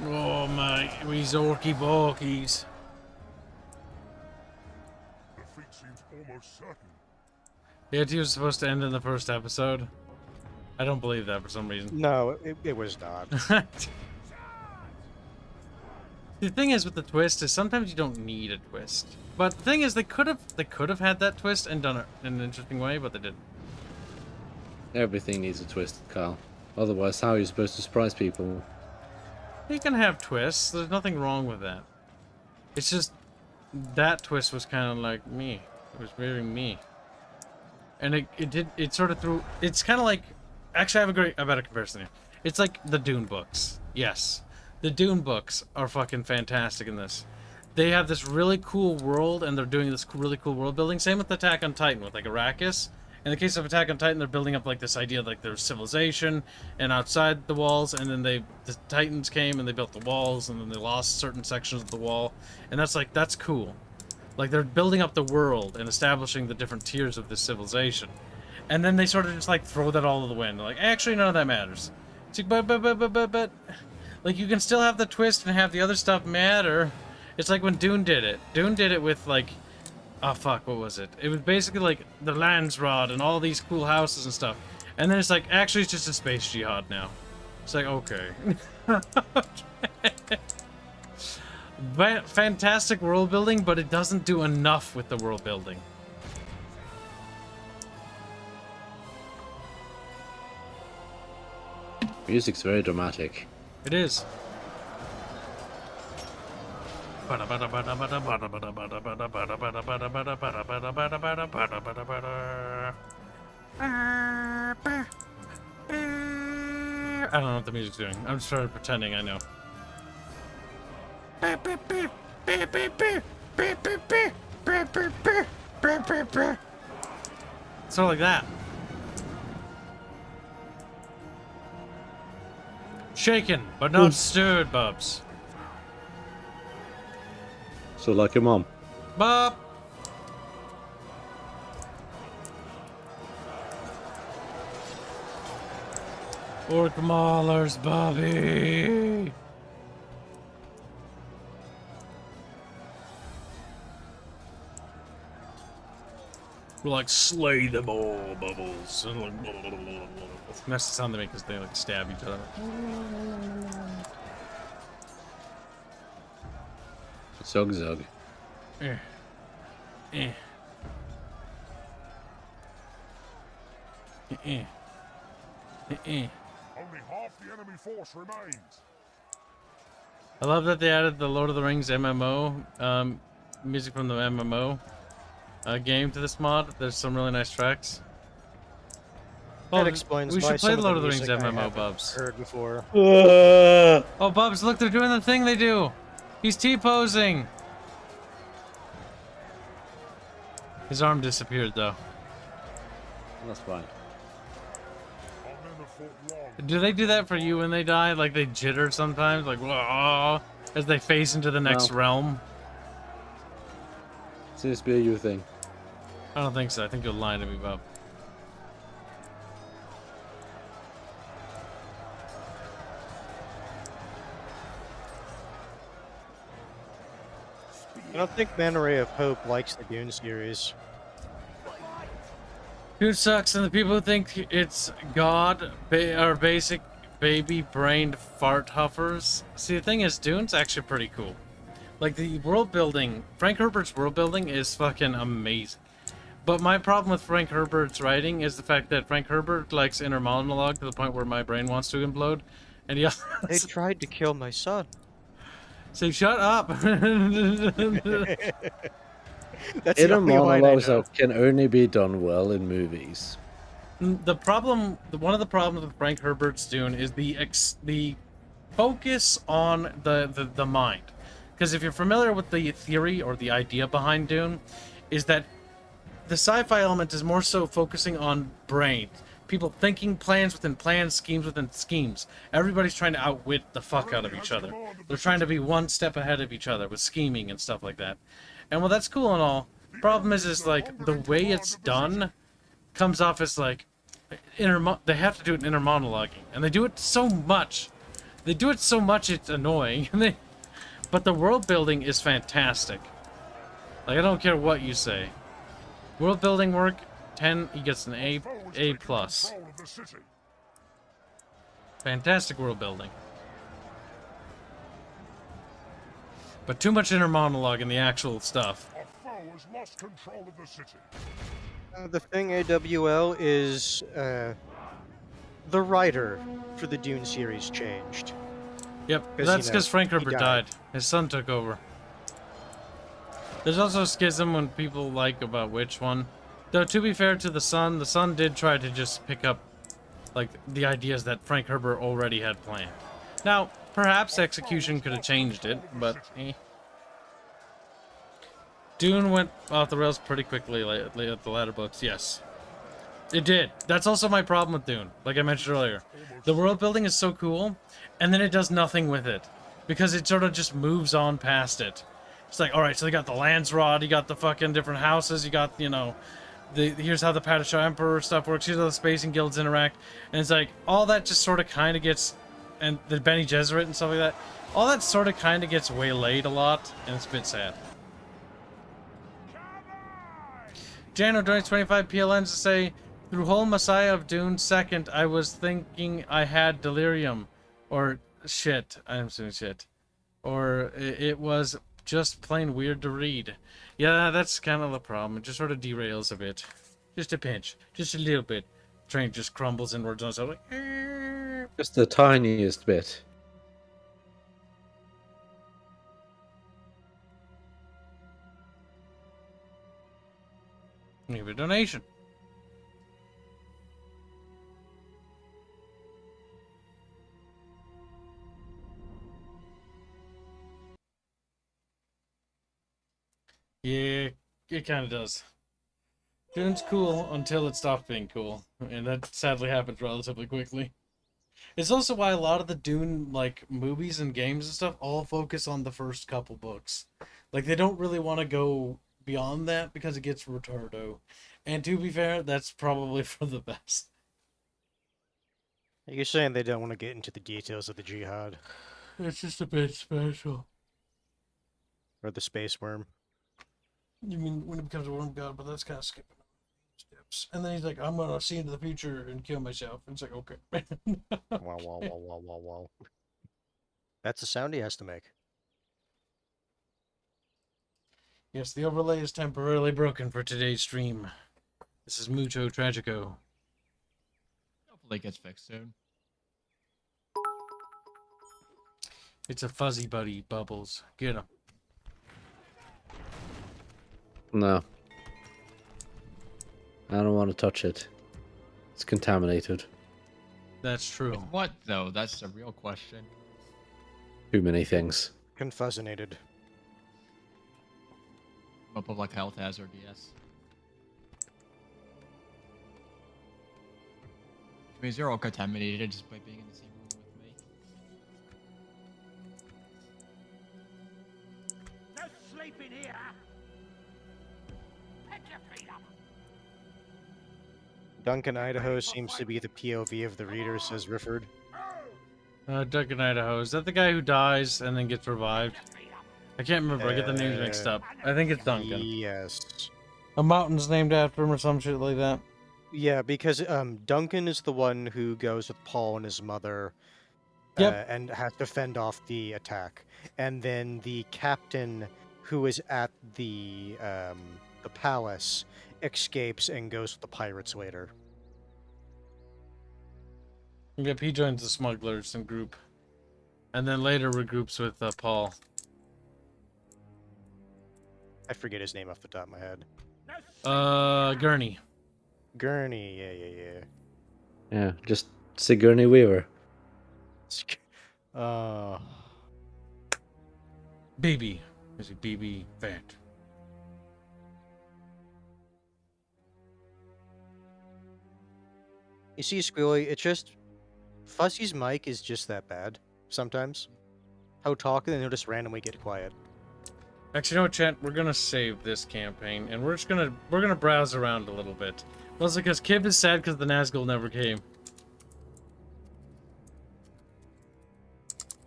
Oh my, we Zorky Borkies. Defeat seems almost certain. The idea was supposed to end in the first episode. I don't believe that for some reason. no, it was not. The thing is with the twist is sometimes you don't need a twist. But the thing is they could have had that twist and done it in an interesting way, but they didn't. Everything needs a twist, Carl. Otherwise, how are you supposed to surprise people? You can have twists. There's nothing wrong with that. It's just that twist was kind of like me. It was very me. And it sort of threw. It's kind of like. Actually, I have a better comparison here. It's like the Dune books. Yes, the Dune books are fucking fantastic in this. They have this really cool world, and they're doing this really cool world building. Same with Attack on Titan with like Arrakis. In the case of Attack on Titan, they're building up like this idea like there's civilization and outside the walls, and then the Titans came and they built the walls, and then they lost certain sections of the wall, and that's cool. Like they're building up the world and establishing the different tiers of this civilization, and then they sort of just like throw that all to the wind. Like actually none of that matters. It's like, but like you can still have the twist and have the other stuff matter. It's like when Dune did it. Dune did it with like. Oh fuck, what was it? It was basically like the Landsrod and all these cool houses and stuff. And then it's like, actually it's just a space jihad now. It's like, okay. Fantastic world building, but it doesn't do enough with the world building. Music's very dramatic. It is. I don't know what the music's doing. I'm just sort of pretending I know. Sort of like that. Shaken, but not stirred, Bubs. So like your mom. Bob! Orc Maulers, Bobby! We're like, slay them all, Bubbles. And like, blah, blah, blah, blah, blah. That's the sound they make because they like stab each other. Zug zug. Eh. Eh. Eh. Eh. Eh. Only half the enemy force remains. I love that they added the Lord of the Rings MMO music from the MMO game to this mod. There's some really nice tracks. That explains we why should play some of Lord the of the Rings music I MMO, haven't Bubs. heard before. Oh, Bubs, look, they're doing the thing they do. He's T-posing. His arm disappeared, though. That's fine. Do they do that for you when they die? Like they jitter sometimes? Like, whoa, as they face into the next realm? Seems to be a you thing. I don't think so. I think you'll lie to me, Bub. I don't think Man Ray of Hope likes the Dune series. Who sucks? And the people who think it's God are basic baby-brained fart huffers. See, the thing is, Dune's actually pretty cool. Like, the world building, Frank Herbert's world building is fucking amazing. But my problem with Frank Herbert's writing is the fact that Frank Herbert likes inner monologue to the point where my brain wants to implode. And he They tried to kill my son. Say, shut up! That's the Inner only line I monologues know. can only be done well in movies. The problem, one of the problems with Frank Herbert's Dune is the focus on the mind. Because if you're familiar with the theory or the idea behind Dune, is that the sci-fi element is more so focusing on brain. People thinking plans within plans, schemes within schemes. Everybody's trying to outwit the fuck out of each other. They're trying to be one step ahead of each other with scheming and stuff like that. And well, that's cool and all. Problem is like the way it's done comes off as like they have to do an inner monologuing, and they do it so much. They do it so much it's annoying. But the world building is fantastic. Like I don't care what you say. World building work 10. He gets an A plus. Fantastic world building. But too much inner monologue in the actual stuff. Our foe has lost control of the city. The thing, AWL, is the writer for the Dune series changed. Yep, 'Cause, that's you know, because Frank he Herbert died. died. His son took over. There's also a schism when people like about which one. Though, to be fair to the son did try to just pick up, like, the ideas that Frank Herbert already had planned. Now, perhaps execution could have changed it, but eh. Dune went off the rails pretty quickly lately at the latter books, yes. It did. That's also my problem with Dune, like I mentioned earlier. The world building is so cool, and then it does nothing with it. Because it sort of just moves on past it. It's like, alright, so you got the Landsrod, you got the fucking different houses, you got, you know, here's how the Padishah Emperor stuff works, here's how the spacing guilds interact, and it's like, all that just sort of kind of gets, and the Bene Gesserit and stuff like that, all that sort of kind of gets waylaid a lot, and it's a bit sad. Jano donates 25 PLNs to say, through whole Messiah of Dune 2nd, I was thinking I had delirium. Or shit. I'm assuming shit. Or it was just plain weird to read. Yeah, that's kind of the problem. It just sort of derails a bit. Just a pinch. Just a little bit. Train just crumbles inwards on itself. Like, Just the tiniest bit. Leave a donation. Yeah, it kind of does. Dune's cool until it stops being cool, and that sadly happens relatively quickly. It's also why a lot of the Dune, like, movies and games and stuff all focus on the first couple books. Like, they don't really want to go beyond that because it gets retardo. And to be fair, that's probably for the best. You're saying they don't want to get into the details of the jihad It's just a bit special. or the space worm. You mean when it becomes a worm god, but that's kind of skipping steps. And then he's like, I'm going to see into the future and kill myself. And it's like, okay. Wow, wow, wow, wow, wow, wow. That's the sound he has to make. Yes, the overlay is temporarily broken for today's stream. This is Mucho Tragico. Hopefully it gets fixed soon. It's a fuzzy buddy, Bubbles. Get him. No. I don't want to touch it. It's contaminated. That's true. With what, though? That's a real question. Too many things. Confuzzinated. A public health hazard, yes. I mean, they're all contaminated just by being in the same room with me. No sleeping here! Pick your feet up! Duncan, Idaho seems to be the POV of the reader, says Rifford. Duncan, Idaho. Is that the guy who dies and then gets revived? I can't remember. I get the names mixed up. I think it's Duncan. Yes. A mountain's named after him or some shit like that. Yeah, because Duncan is the one who goes with Paul and his mother and has to fend off the attack. And then the captain who is at the palace escapes and goes with the pirates later. Yep, he joins the smugglers and group. And then later regroups with Paul. I forget his name off the top of my head. Gurney. Gurney, yeah. Yeah, just Sigourney Weaver. BB. Is it BB Fat? You see, Squealy, it's just Fuzzy's mic is just that bad sometimes. He'll talk and then he'll just randomly get quiet. Actually, you know what, chat? We're gonna save this campaign, and we're gonna browse around a little bit. Mostly because Kib is sad because the Nazgul never came.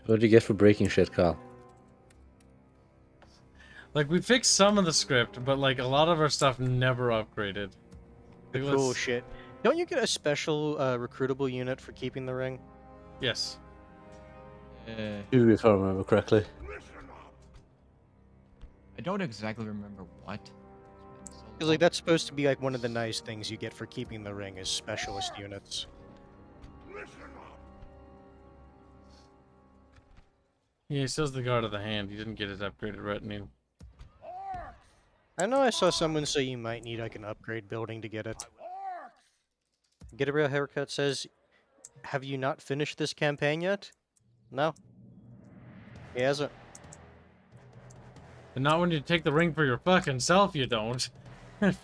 What did you get for breaking shit, Carl? Like, we fixed some of the script, but like a lot of our stuff never upgraded. Like, Cool shit. Don't you get a special recruitable unit for keeping the ring? Yes. If I remember correctly. I don't exactly remember what. It's been so Because like long. that's supposed to be like one of the nice things you get for keeping the ring is specialist units. Listen up! Yeah, he still the guard of the hand. He didn't get his upgraded retinue. Orcs! I know I saw someone say you might need like an upgrade building to get it. Orcs! Get a Real Haircut says, have you not finished this campaign yet? No. He hasn't. And not when you take the ring for your fucking self, you don't.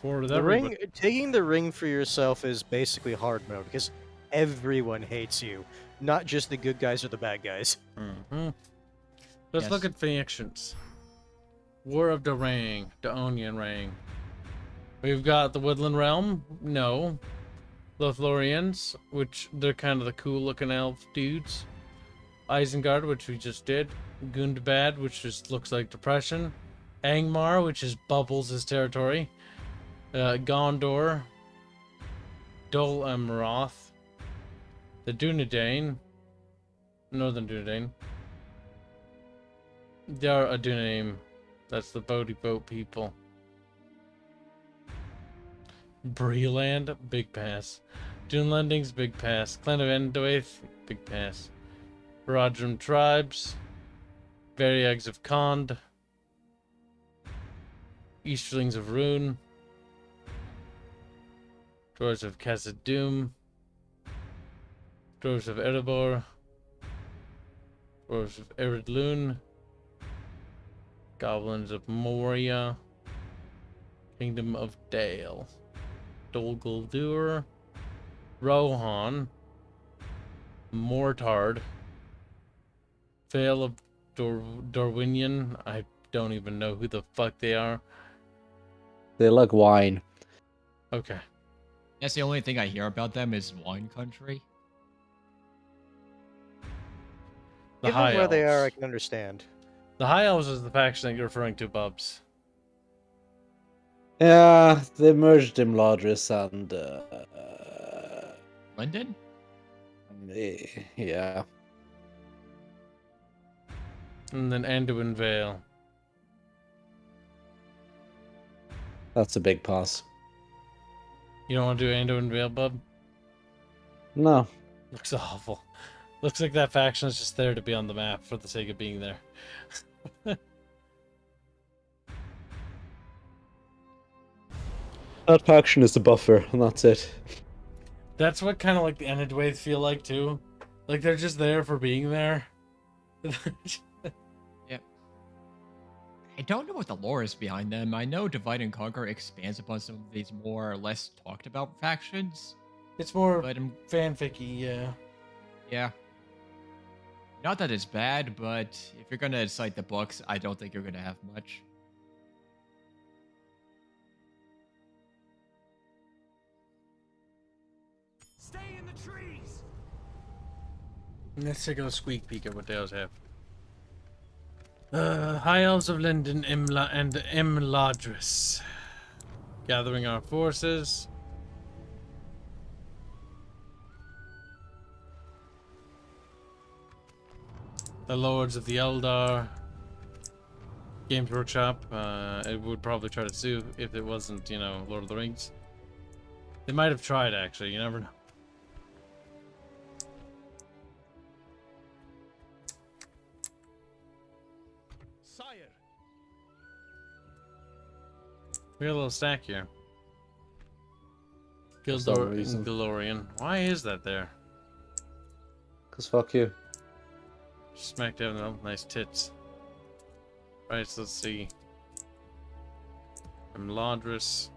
For with The everybody. ring, taking the ring for yourself is basically hard mode because everyone hates you, not just the good guys or the bad guys. Mm-hmm. Let's Yes. look at factions. War of the Ring, the Onion Ring. We've got the Woodland Realm, no. Lothlorians, which they're kind of the cool looking elf dudes. Isengard, which we just did. Gundabad, which just looks like depression. Angmar, which is Bubbles' territory. Gondor. Dol Amroth. The Dunedain. Northern Dunedain. They're a Dunedain. That's the Bodhi Boat people. Breeland, big pass. Dune Landings, big pass. Clan of Endoath, big pass. Rodrum Tribes. Variags of Kond. Easterlings of Rune. Dwarves of Khazad-dûm. Dwarves of Erebor. Dwarves of Eredlune. Goblins of Moria. Kingdom of Dale. Dol Guldur. Rohan. Mortard. Vale of Dorwinion. I don't even know who the fuck they are. They like wine. Okay. Yes, the only thing I hear about them is wine country. The Given High where they are, I Elves. can understand. The High Elves is the faction that you're referring to, Bubs. Yeah, they merged Imladris and London? yeah. And then Anduin Vale. That's a big pass. You don't want to do Anduin Vale, Bub? No. Looks awful. Looks like that faction is just there to be on the map for the sake of being there. That faction is the buffer, and that's it. That's what kind of like the Enedwaith feel like too. Like they're just there for being there. I don't know what the lore is behind them. I know Divide and Conquer expands upon some of these more or less talked about factions, It's more but fanficky, yeah. yeah. Not that it's bad, but if you're gonna cite the books, I don't think you're gonna have much. Stay in the trees! Let's take a squeak peek at what they else have. High Elves of Linden and Imladris. Gathering our forces. The Lords of the Eldar. Games Workshop. It would probably try to sue if it wasn't, you know, Lord of the Rings. They might have tried, actually. You never know. Sire, We got a little stack here. For some Gildor reason. and Galorian. Why is that there? Cause fuck you. Smack down, oh, nice tits. Right, so let's see. Imladris.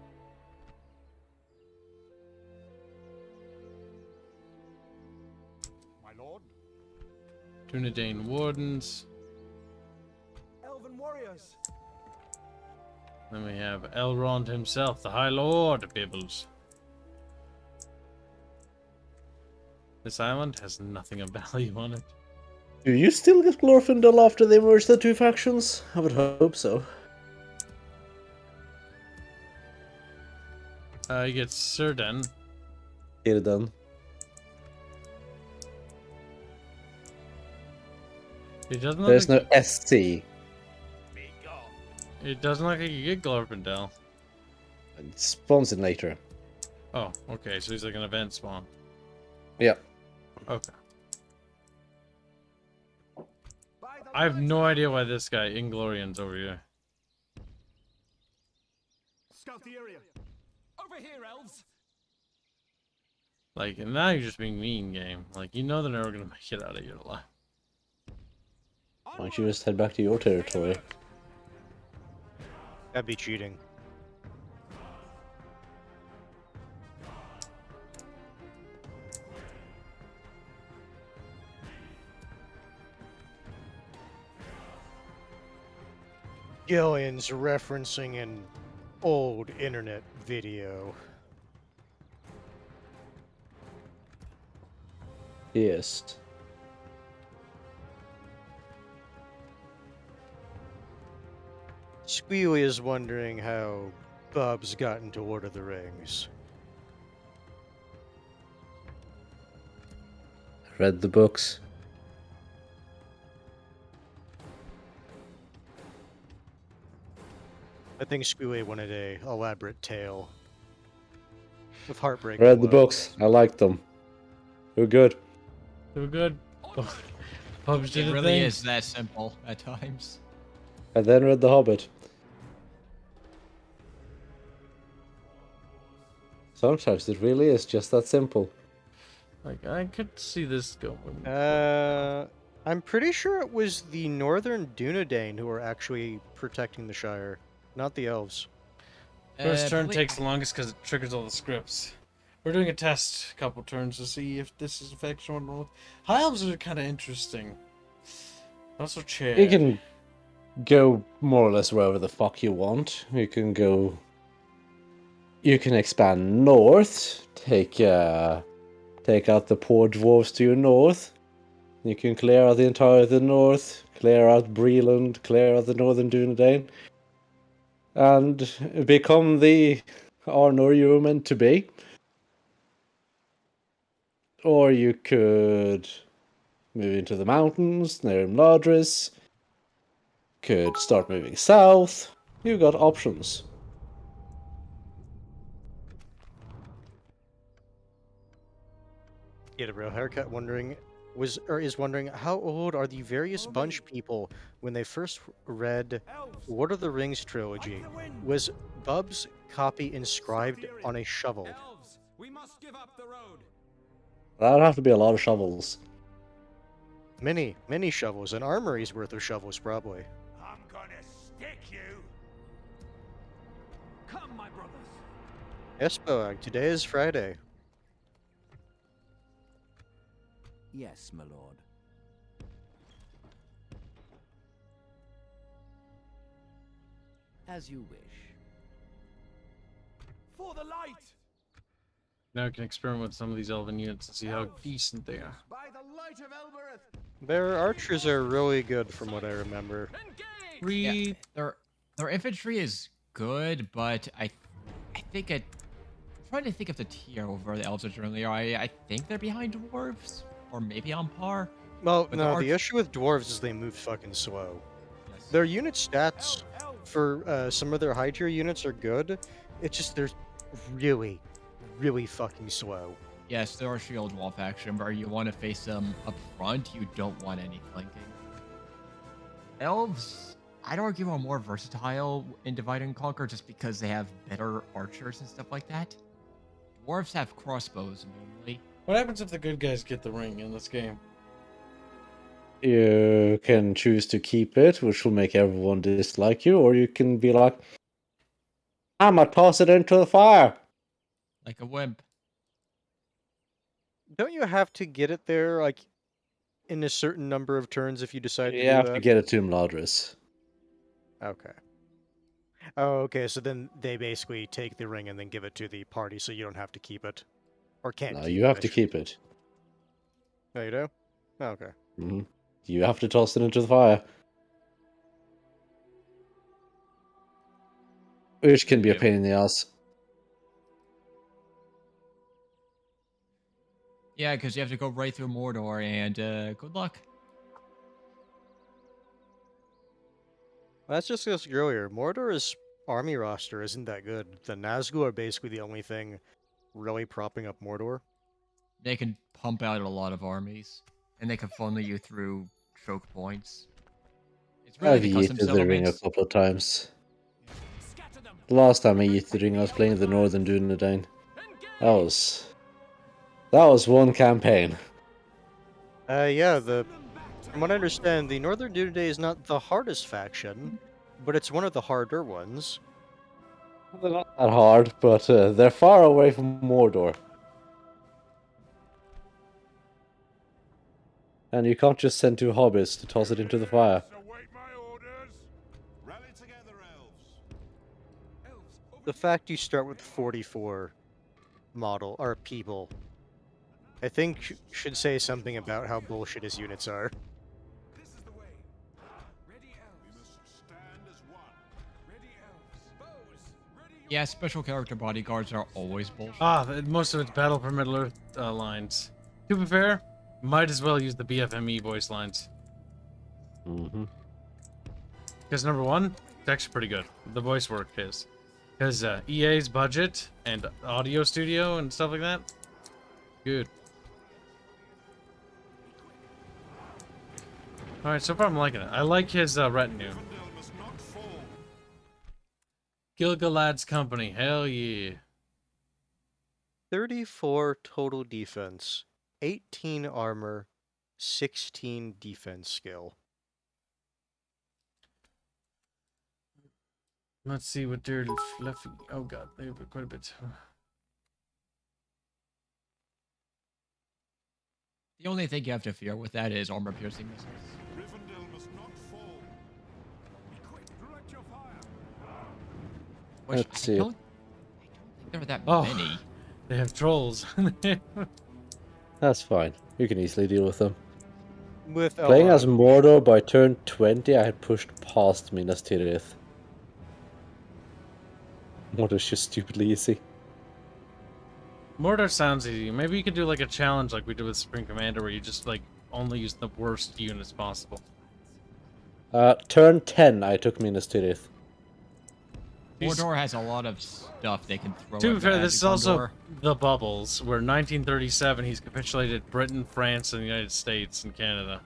my lord. Dunedain Wardens. Elven warriors. Then we have Elrond himself, the High Lord of Bibbles. This island has nothing of value on it. Do you still get Glorfindel after they merge the two factions? I would hope so. You get Círdan. Get it done. It doesn't look There's like... no SC. Be gone. It doesn't look like you get Glorpindel. It spawns in later. Oh, okay, so he's like an event spawn. Yeah. Okay. I have no idea why this guy, Inglorian's over here. Scout the area. Over here, elves. Like, and now you're just being mean, game. Like, you know they're never gonna make it out of here alive. Why don't you just head back to your territory? That'd be cheating. Gillian's referencing an old internet video. Yes. Squealy is wondering how Bubs got into Lord of the Rings. Read the books. I think Squealy wanted a elaborate tale of heartbreak. Read the books. I liked them. They were good. They were good. Pubs did It a really thing. is that simple at times. And then read The Hobbit. Sometimes it really is just that simple. Like, I could see this going. I'm pretty sure it was the Northern Dunedain who were actually protecting the Shire, not the elves. First turn Believe- takes the longest because it triggers all the scripts. We're doing a test, a couple turns, to see if this is affection or not. High elves are kind of interesting. Also, chair. You can go more or less wherever the fuck you want. You can go. You can expand north. Take out the poor dwarves to your north. You can clear out the entire of the north. Clear out Breland. Clear out the northern Dunedain. And become the Arnor you were meant to be. Or you could move into the mountains near Imladris. Could start moving south. You've got options. Get a real haircut. Is wondering how old are the various bunch people when they first read Lord of the Rings trilogy? Was Bub's copy inscribed on a shovel? Elves, we must give up the road. That would have to be a lot of shovels. Many shovels. An armory's worth of shovels, probably. I'm gonna stick you. Come, my brothers. Yes, Boag, today is Friday. Yes, my lord. As you wish. For the light. Now we can experiment with some of these elven units and see how decent they are. By the light of Elbereth. Their archers are really good from what I remember. Engage. Yeah, their infantry is good, but I think I'm trying to think of the tier over the elves generally. I think they're behind dwarves, or maybe on par. Well, But no, the the issue with dwarves is they move fucking slow. Yes. Their unit stats for some of their high tier units are good. It's just they're really fucking slow. Yes, there are shield wall faction, where you want to face them up front. You don't want any flanking. Elves, I'd argue, are more versatile in Divide and Conquer just because they have better archers and stuff like that. Dwarves have crossbows mainly. What happens if the good guys get the ring in this game? You can choose to keep it, which will make everyone dislike you, or you can be like, I'ma toss it into the fire. Like a wimp. Don't you have to get it there like in a certain number of turns if you decide to You do have that? to get it to Imladris. Okay. Oh, okay. So then they basically take the ring and then give it to the party, so you don't have to keep it, or can't. No, keep you it, have I to should keep say. it. Oh, you do? Oh, okay. Hmm. You have to toss it into the fire. Which can be a pain in the ass. Yeah, because you have to go right through Mordor, and good luck. That's just as earlier. Mordor's army roster isn't that good. The Nazgûl are basically the only thing really propping up Mordor. They can pump out a lot of armies, and they can funnel you through choke points. It's really I've the custom yeeted the ring a settlements. couple of times. The last time I yeeted the ring, I was playing the Northern Dunedain. That was one campaign. Yeah, from what I understand, the Northern Dunedain is not the hardest faction, but it's one of the harder ones. They're not that hard, but they're far away from Mordor. And you can't just send 2 hobbits to toss it into the fire. Await my orders. Rally together, elves. The fact you start with 44 or people, I think should say something about how bullshit his units are. This is the way. Ready, elves. We must stand as one. Ready, elves. Bows. Ready. Yeah, special character bodyguards are always bullshit. Most of it's Battle for Middle-earth lines. To be fair, might as well use the BFME voice lines. Mm-hmm. Because number one, it's actually pretty good. The voice work is. Because EA's budget and audio studio and stuff like that, good. Alright, so far I'm liking it. I like his retinue. Rivendell must not fall. Gilgalad's company, hell yeah. 34 total defense, 18 armor, 16 defense skill. Let's see what they're left. Oh god, they have quite a bit. The only thing you have to fear with that is armor-piercing missiles. Rivendell must not fall. Be quick. Direct your fire. Which Let's see. I don't think there are that Oh. many. They have trolls. That's fine. You can easily deal with them. With Playing as Elrond, Mordor by turn 20, I had pushed past Minas Tirith. Mordor's just stupidly easy. Mordor sounds easy. Maybe you could do like a challenge like we did with Supreme Commander where you just like only use the worst units possible. Turn 10, I took Minas Tirith. Mordor has a lot of stuff they can throw To at be the fair, this Magic is also Gondor. the Bubbles, where 1937 he's capitulated Britain, France, and the United States and Canada.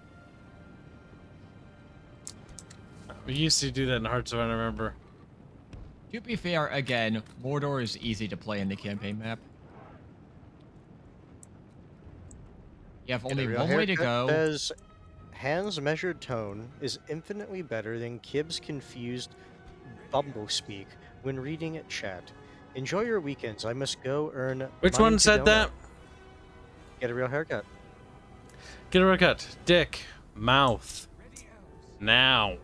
We used to do that in Hearts of Iron, I remember. To be fair, again, Mordor is easy to play in the campaign map. You have only Real one way to Haircut go. says, Han's measured tone is infinitely better than Kibs' confused bumblespeak when reading at chat. Enjoy your weekends. I must go earn Which money one to said donate. that? Get a real haircut. Get a haircut. Dick. Mouth. Now.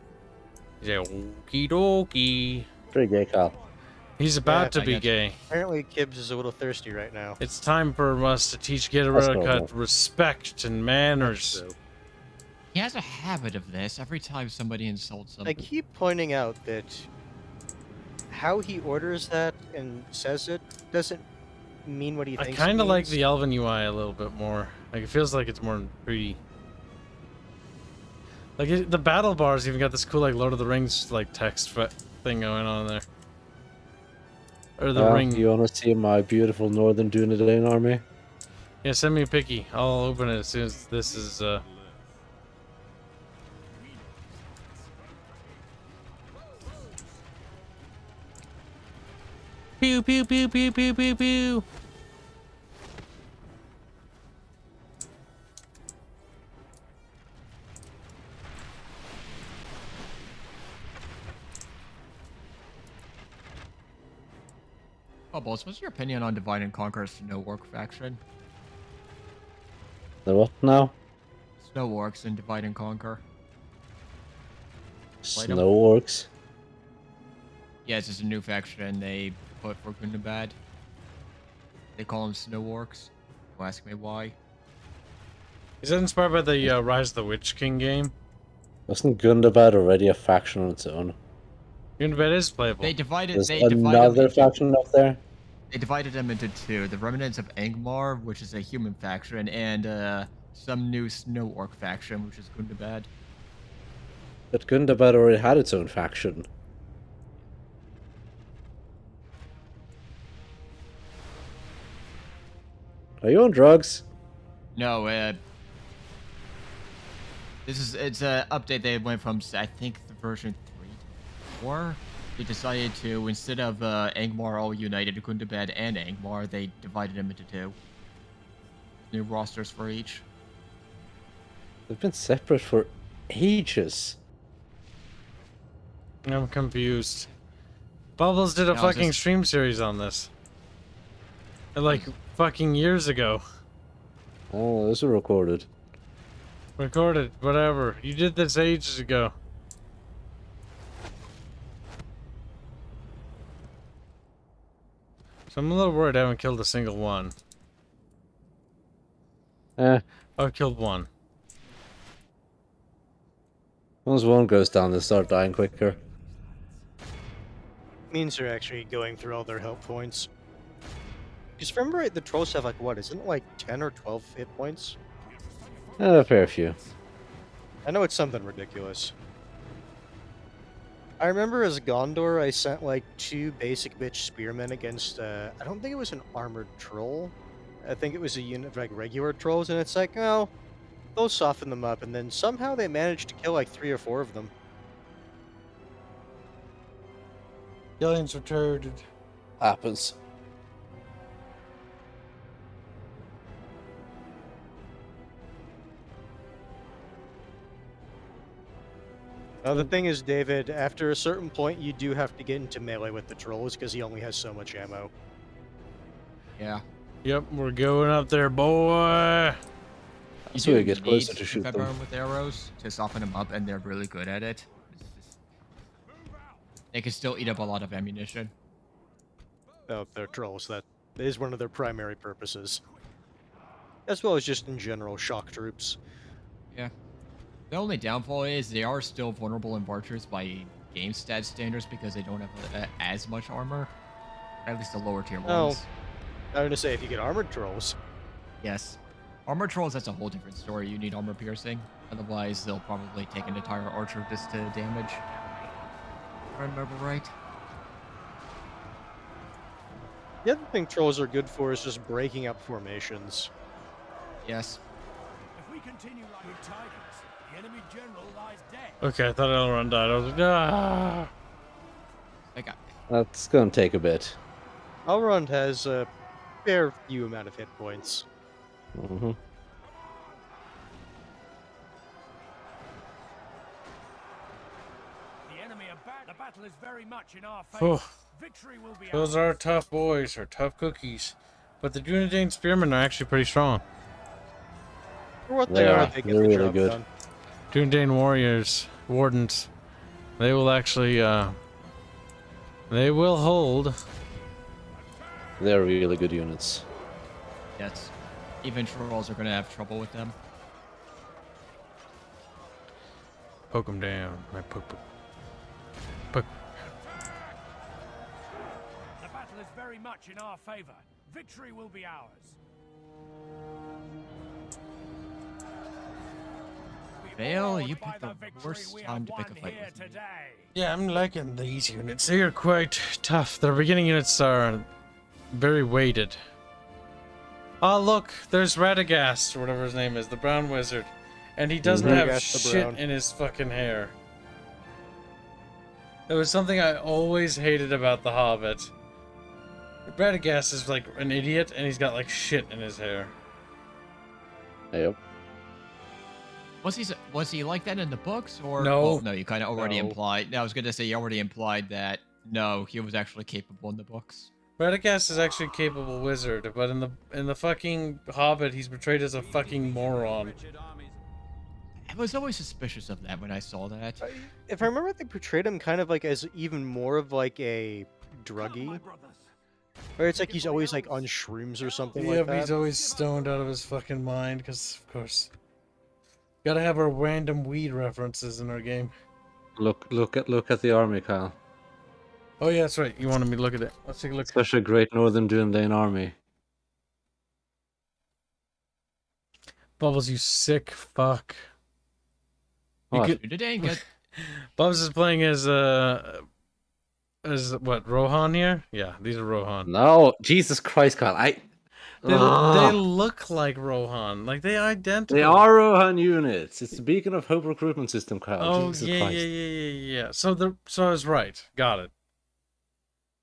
Yeah, okie dokie. Pretty gay, Kyle. He's about Yeah, to I be got gay. Apparently Kibs is a little thirsty right now. It's time for us to teach Get a That's haircut normal. respect and manners. So, He has a habit of this every time somebody insults him. I keep pointing out that how he orders that and says it doesn't mean what he I thinks. kind of like means. the Elven UI a little bit more. Like, it feels like it's more pretty. Like, the battle bars even got this cool, like, Lord of the Rings, like, text thing going on there. Or the ring. You want to see my beautiful Northern Dunedain army? Yeah, send me a picky. I'll open it as soon as this is, Pew, pew, pew, pew, pew, pew, pew. Bubbles, what's your opinion on Divide and Conquer's Snow Orc faction? The what now? Snow Orcs in Divide and Conquer. Played 'em? Snow Orcs. Yeah, it's just a new faction they put for Gundabad. They call them Snow Orcs. Don't ask me why. Is that inspired by the Rise of the Witch King game? Wasn't Gundabad already a faction on its own? Gundabad is playable. They divided. There's They divided. another Into, faction up there? they divided them into two: the Remnants of Angmar, which is a human faction, and some new Snow Orc faction, which is Gundabad. That Gundam had already had its own faction. Are you on drugs? No, it's a update they went from, I think, the version 3 to 4. They decided to, instead of Angmar all united, Gundabad and Angmar, they divided them into 2. New rosters for each. They've been separate for ages. I'm confused. Bubbles did a No, it's fucking just- stream series on this. Like, fucking years ago. Oh, those are recorded. Recorded, whatever. You did this ages ago. So I'm a little worried I haven't killed a single one. I've killed one. Once one goes down, they start dying quicker. Means they're actually going through all their health points. Because remember, right, the trolls have like what? Isn't it like 10 or 12 hit points? A fair few. I know it's something ridiculous. I remember as Gondor, I sent like 2 basic bitch spearmen against. I don't think it was an armored troll. I think it was a unit of like regular trolls, and it's like, oh, they'll soften them up, and then somehow they managed to kill like 3 or 4 of them. Aliens retarded. Happens. Now the thing is, David, after a certain point, you do have to get into melee with the trolls because he only has so much ammo. Yeah. Yep, we're going up there, boy. That's You where do you get closer need to shoot pepper them. with arrows to soften them up, and they're really good at it. They can still eat up a lot of ammunition. Oh, they're trolls. That is one of their primary purposes. As well as just in general shock troops. Yeah. The only downfall is they are still vulnerable in archers by game stat standards because they don't have as much armor. At least the lower tier Oh. ones. I was gonna say, if you get armored trolls, Yes. Armor trolls, that's a whole different story. You need armor piercing. Otherwise, they'll probably take an entire archer just to damage. If I remember right. the other thing trolls are good for is just breaking up formations. Yes. If we continue like we're tigers, the enemy general lies dead. Okay, I thought Elrond died. I was like, ah. I got That's gonna take a bit. Elrond has a fair few amount of hit points. Mm-hmm. The enemy are back. The battle is very much in our favor. Oh, Victory will be those ours. are tough boys, or tough cookies. But the Dunedain Spearmen are actually pretty strong. For what They they are. are, they get They're the really job good. done. Dunedain warriors, wardens, they will actually, they will hold. They're really good units. yes. Even trolls are gonna have trouble with them. Poke them down. My poke, poke. Poke. The battle is very much in our favor. Victory will be ours. We Vale, awed you by picked the victory worst we time have to pick a won fight here with me. today. Yeah, I'm liking these units. They are quite tough. Their beginning units are very weighted. Oh, look, there's Radagast, or whatever his name is, the brown wizard. And he doesn't have Radagast the shit Brown. in his fucking hair. That was something I always hated about The Hobbit. Radagast is like an idiot, and he's got like shit in his hair. Yep. Was he like that in the books or No. well, no, you kind of already No. implied. I was gonna say you already implied that no, he was actually capable in the books. Radagast is actually a capable wizard, but in the fucking Hobbit, he's portrayed as a fucking moron. I was always suspicious of that when I saw that. If I remember, they portrayed him kind of like as even more of like a druggie. Or it's like he's always like on shrooms or something Yeah, like but he's that. always stoned out of his fucking mind, because, of course, gotta have our random weed references in our game. Look at the army, Kyle. Oh, yeah, that's right. You wanted me to look at it. Let's take a look. Such a great Northern Dunedain army. Bubbles, you sick fuck. You What? could, Dunedain get Bubs is playing as what, Rohan here? Yeah, these are Rohan. No, Jesus Christ, Kyle. They look like Rohan. Like they identical. They are Rohan units. It's the Beacon of Hope recruitment system, Kyle. Oh Jesus yeah, Christ. yeah. So I was right. Got it.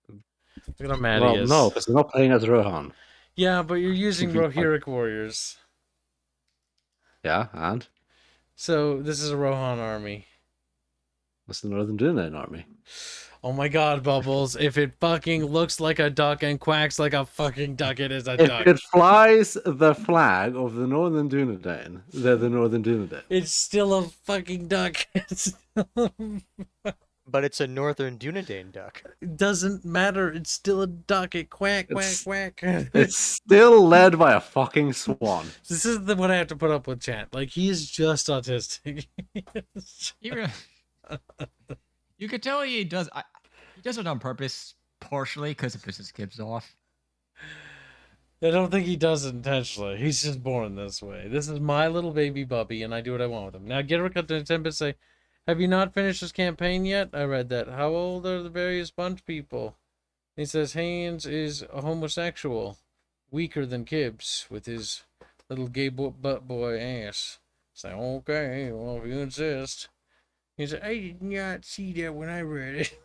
Look at how mad he Well, is. no, because they're not playing as Rohan. Yeah, but you're using Rohirric warriors. Yeah, and? So this is a Rohan army. That's the Northern Dunedain army. Oh my god, Bubbles. If it fucking looks like a duck and quacks like a fucking duck, it is a duck. If it flies the flag of the Northern Dunedain, they're the Northern Dunedain. It's still a fucking duck. But it's a northern Dunedain duck. It doesn't matter. It's still a duck. It quack. It's still led by a fucking swan. This is what I have to put up with, chat. Like, he is just autistic. You could tell he does. He does it on purpose, partially because it pisses Kibs off. I don't think he does it intentionally. He's just born this way. This is my little baby Bubby, and I do what I want with him. Now, get cut to 10 bits. Say, have you not finished this campaign yet? I read that. How old are the various bunch people? He says Hanse is a homosexual, weaker than Kibs with his little gay butt boy ass. Say, okay, well, if you insist. He said, I did not see that when I read it.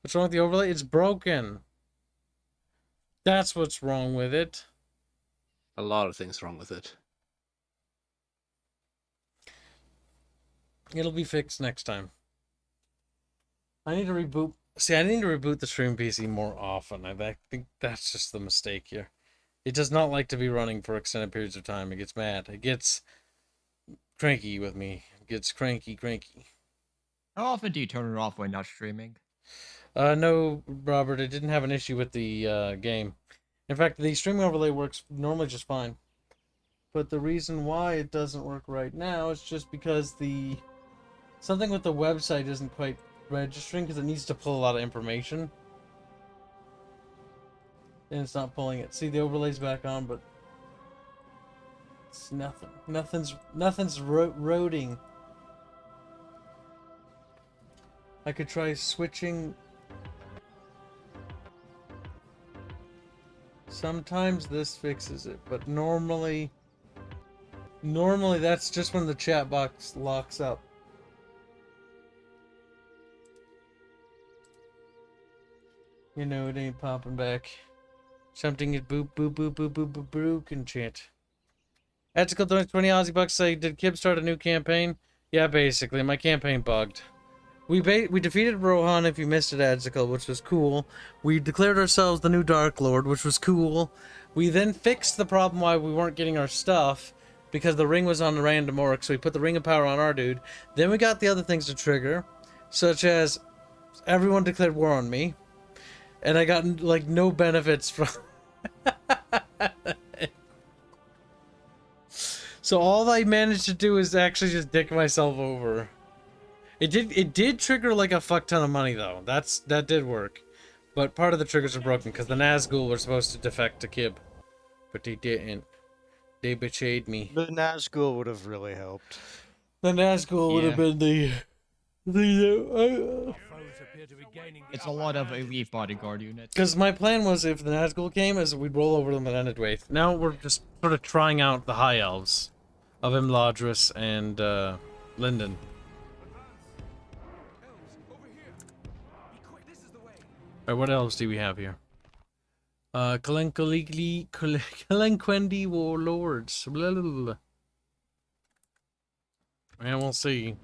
What's wrong with the overlay? It's broken. That's what's wrong with it. A lot of things wrong with it. It'll be fixed next time. I need to reboot. See, I need to reboot the stream PC more often. I think that's just the mistake here. It does not like to be running for extended periods of time. It gets mad. It gets cranky with me. It gets cranky. How often do you turn it off when not streaming? No, Robert, it didn't have an issue with the game. In fact, the streaming overlay works normally just fine. But the reason why it doesn't work right now is just because something with the website isn't quite registering because it needs to pull a lot of information. And it's not pulling it. See, the overlay's back on, but it's nothing. Nothing's roading. I could try switching. Sometimes this fixes it, but normally that's just when the chat box locks up. You know, it ain't popping back. Something is boop broken shit. Ethical donates 20 Aussie bucks. Say, did Kib start a new campaign? Yeah, basically, my campaign bugged. We defeated Rohan, if you missed it, Adzical, which was cool. We declared ourselves the new Dark Lord, which was cool. We then fixed the problem why we weren't getting our stuff, because the ring was on the random orc, so we put the ring of power on our dude. Then we got the other things to trigger, such as everyone declared war on me, and I got, like, no benefits from... So all I managed to do is actually just dick myself over. It did trigger like a fuck ton of money though. That did work. But part of the triggers are broken because the Nazgul were supposed to defect to Kib. But they didn't. They betrayed me. The Nazgul would have really helped. The Nazgul would have been the It's a lot of elite bodyguard units. because my plan was if the Nazgul came is we'd roll over them and end it with. Now we're just sort of trying out the high elves of Imladris and Linden. Alright, what else do we have here? Kalenquendi warlords. Blah, blah, blah. And we'll see.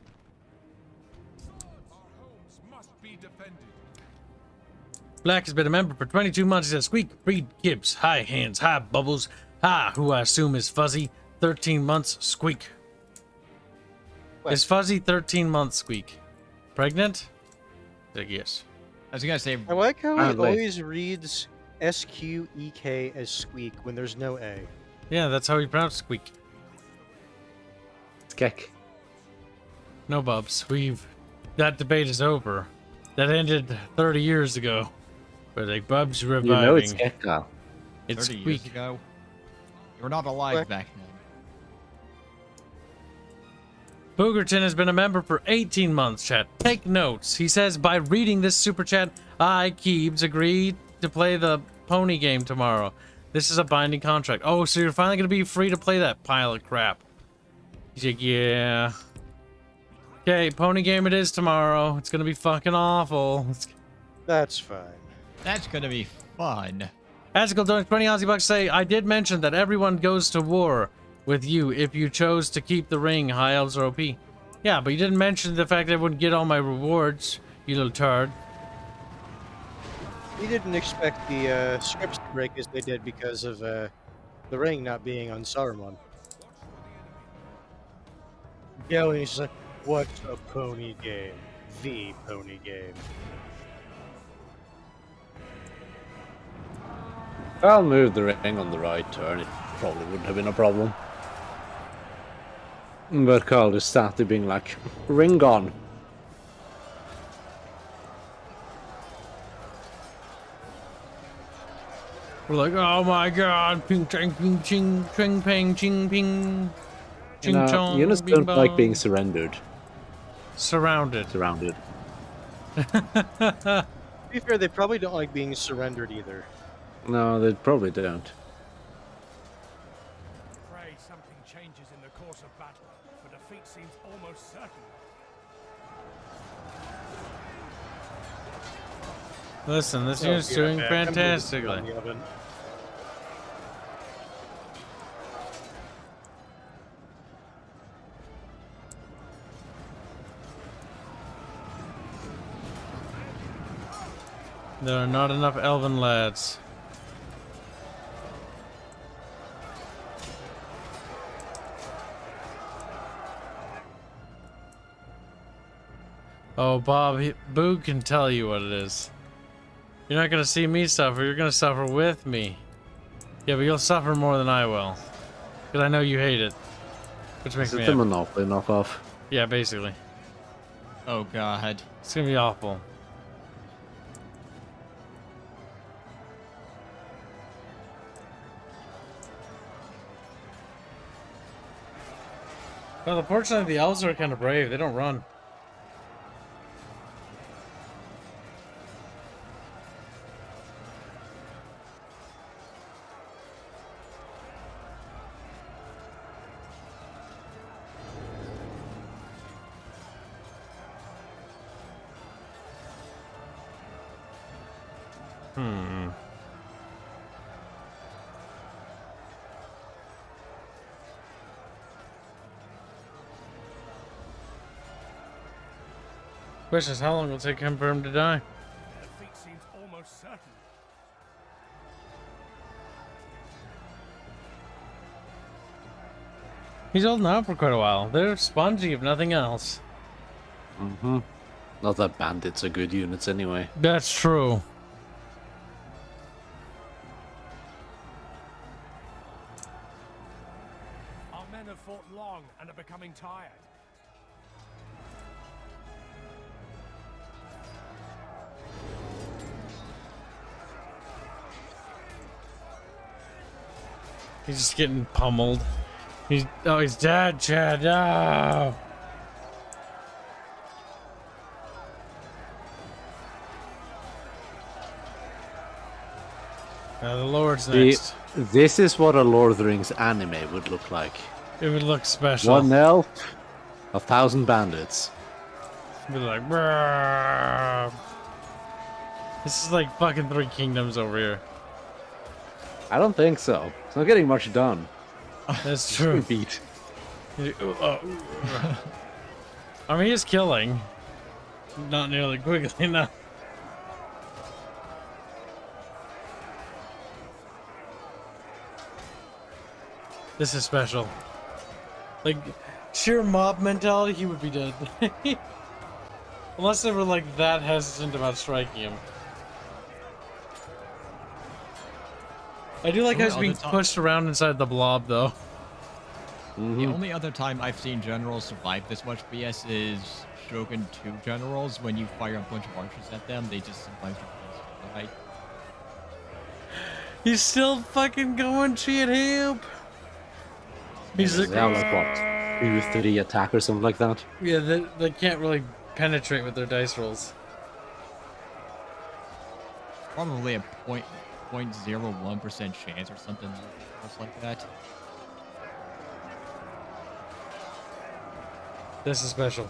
Black has been a member for 22 months. He says, Sqeked, Breed, Kibs, hi Hands, hi Bubbles, hi, who I assume is Fuzzy, 13 months, Sqeked. What? Is Fuzzy 13 months, Sqeked? Pregnant? I guess. I was gonna say, I like how he Apparently. always reads Sqeked as squeak when there's no A. Yeah, that's how we pronounce Sqeked. Sqeked. No, Bubs, that debate is over. That ended 30 years ago. But like Bubs reviving. You know it's Sqeked, Kyle. It's 30 years Sqeked. ago. You were not alive What? back then. Boogerton has been a member for 18 months, chat. Take notes. He says, by reading this super chat, I, Kibs, agree to play the pony game tomorrow. This is a binding contract. Oh, so you're finally going to be free to play that pile of crap. He's like, yeah. Okay, pony game it is tomorrow. It's going to be fucking awful. That's fine. That's gonna be fun. Astical donates 20 Aussie bucks say, I did mention that everyone goes to war with you if you chose to keep the ring. High elves are OP. Yeah, but you didn't mention the fact that I wouldn't get all my rewards, you little turd. We didn't expect the scripts to break as they did because of the ring not being on Saruman. Yeah, he's like, what's a pony game? The pony game. I'll move the ring on the right turn. It probably wouldn't have been a problem. But Carl just sat there being like, ring gone. We're like, oh my god, ping ching ping ching ching ping ching ping ching chong. Units bing don't like bong. being surrendered. Surrounded. Surrounded. To be fair, they probably don't like being surrendered either. No, they probably don't. Pray something changes in the course of battle, for defeat seems almost certain. Listen, this Oh, unit's yeah, doing man, I'm moving fantastically. on the oven. There are not enough elven lads. Oh, Bob, Boo can tell you what it is. You're not gonna see me suffer, you're gonna suffer with me. Yeah, but you'll suffer more than I will. Because I know you hate it. Which makes Is me it the happy. Monopoly knockoff? Yeah, basically. Oh god. It's gonna be awful. Well, unfortunately, the elves are kind of brave. They don't run. Question is, how long will it take him for him to die? Defeat seems almost certain. He's holding out for quite a while. They're spongy, if nothing else. Mm-hmm. Not that bandits are good units anyway. That's true. Our men have fought long and are becoming tired. He's just getting pummeled. He's dead, Chad. No. Now the Lord's next. This is what a Lord of the Rings anime would look like. It would look special. 1 elf, 1,000 bandits. Be like, "Brrr." This is like fucking Three Kingdoms over here. I don't think so. It's not getting much done. That's true. Beat. I mean, he's killing. Not nearly quickly enough. This is special. Like, sheer mob mentality, he would be dead. Unless they were like that hesitant about striking him. I do like how he's being pushed around inside the blob, though. The only other time I've seen generals survive this much BS is Shogun 2 generals. When you fire a bunch of archers at them, they just sometimes refuse to die. He's still fucking going, shit, help! He's like, That was blocked. 2-3 attack or something like that. Yeah, they can't really penetrate with their dice rolls. Probably a 0.01% chance or something else like that. This is special.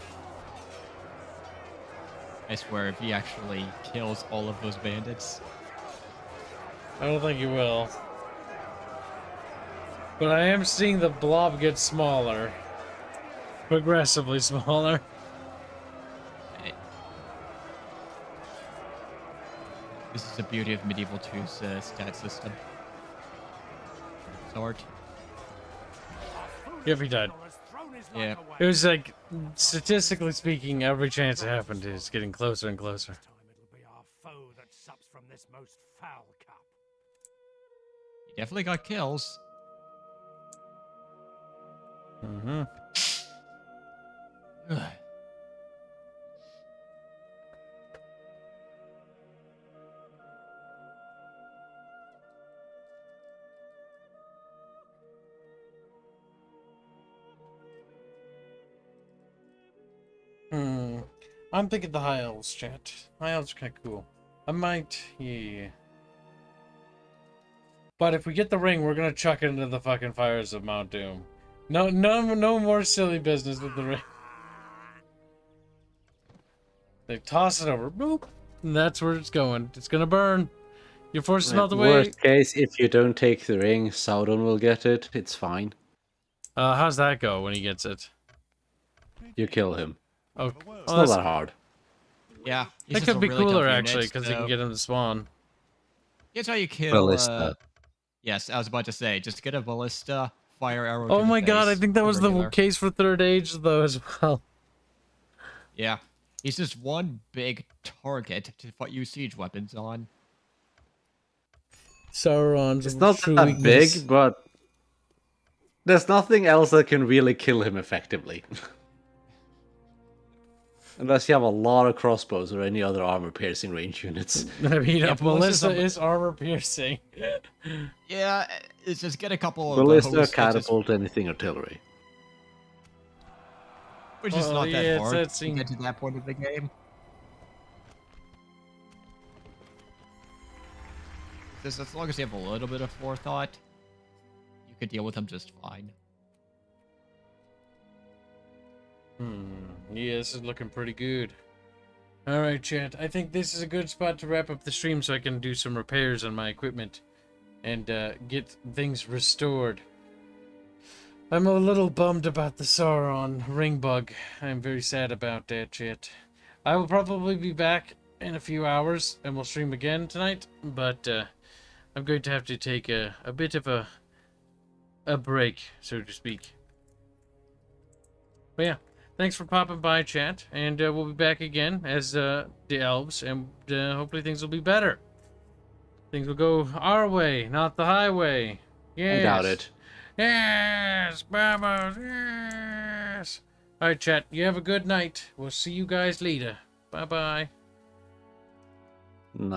I swear, if he actually kills all of those bandits. I don't think you will. But I am seeing the blob get smaller. Progressively smaller. This is the beauty of Medieval 2's stat system. Sword. Yep, he died. Yeah. It was like, statistically speaking, every chance it happened is getting closer and closer. It'll be our foe that sups from this most foul cup. He definitely got kills. Mm-hmm. I'm thinking the High Elves, chat. High Elves are kind of cool. I might, yeah. But if we get the ring, we're gonna chuck it into the fucking fires of Mount Doom. No more silly business with the ring. They toss it over, boop, and that's where it's going. It's gonna burn. You're forced to melt away. Worst case, if you don't take the ring, Sauron will get it. It's fine. How's that go when he gets it? You kill him. Oh, It's not that hard. Yeah. he's that just could a be really cooler tough actually, unit, because you can so- get him to spawn. Here's how you kill. Ballista. Yes, I was about to say, just get a ballista, fire arrow. Oh to my the god, I face, think that was the regular. case for Third Age though as well. Yeah, he's just one big target to use siege weapons on. Sauron's It's not true that weakness. big, but there's nothing else that can really kill him effectively. Unless you have a lot of crossbows or any other armor-piercing range units. I mean, Yeah, a ballista ballistas are- is armor piercing. Yeah, it's just get a couple of Ballista, those, catapult, anything artillery. which is Well, not that yeah, it's hard that to scene. get to that point of the game. Just as long as you have a little bit of forethought, you could deal with them just fine. Yeah, this is looking pretty good. Alright, chat. I think this is a good spot to wrap up the stream so I can do some repairs on my equipment and get things restored. I'm a little bummed about the Sauron ring bug. I'm very sad about that, chat. I will probably be back in a few hours and we'll stream again tonight, but I'm going to have to take a bit of a break, so to speak. But yeah. Thanks for popping by, chat, and we'll be back again as the elves, and hopefully things will be better. Things will go our way, not the highway. Yes. I doubt it. Yes, vamos, yes. All right, chat, you have a good night. We'll see you guys later. Bye-bye.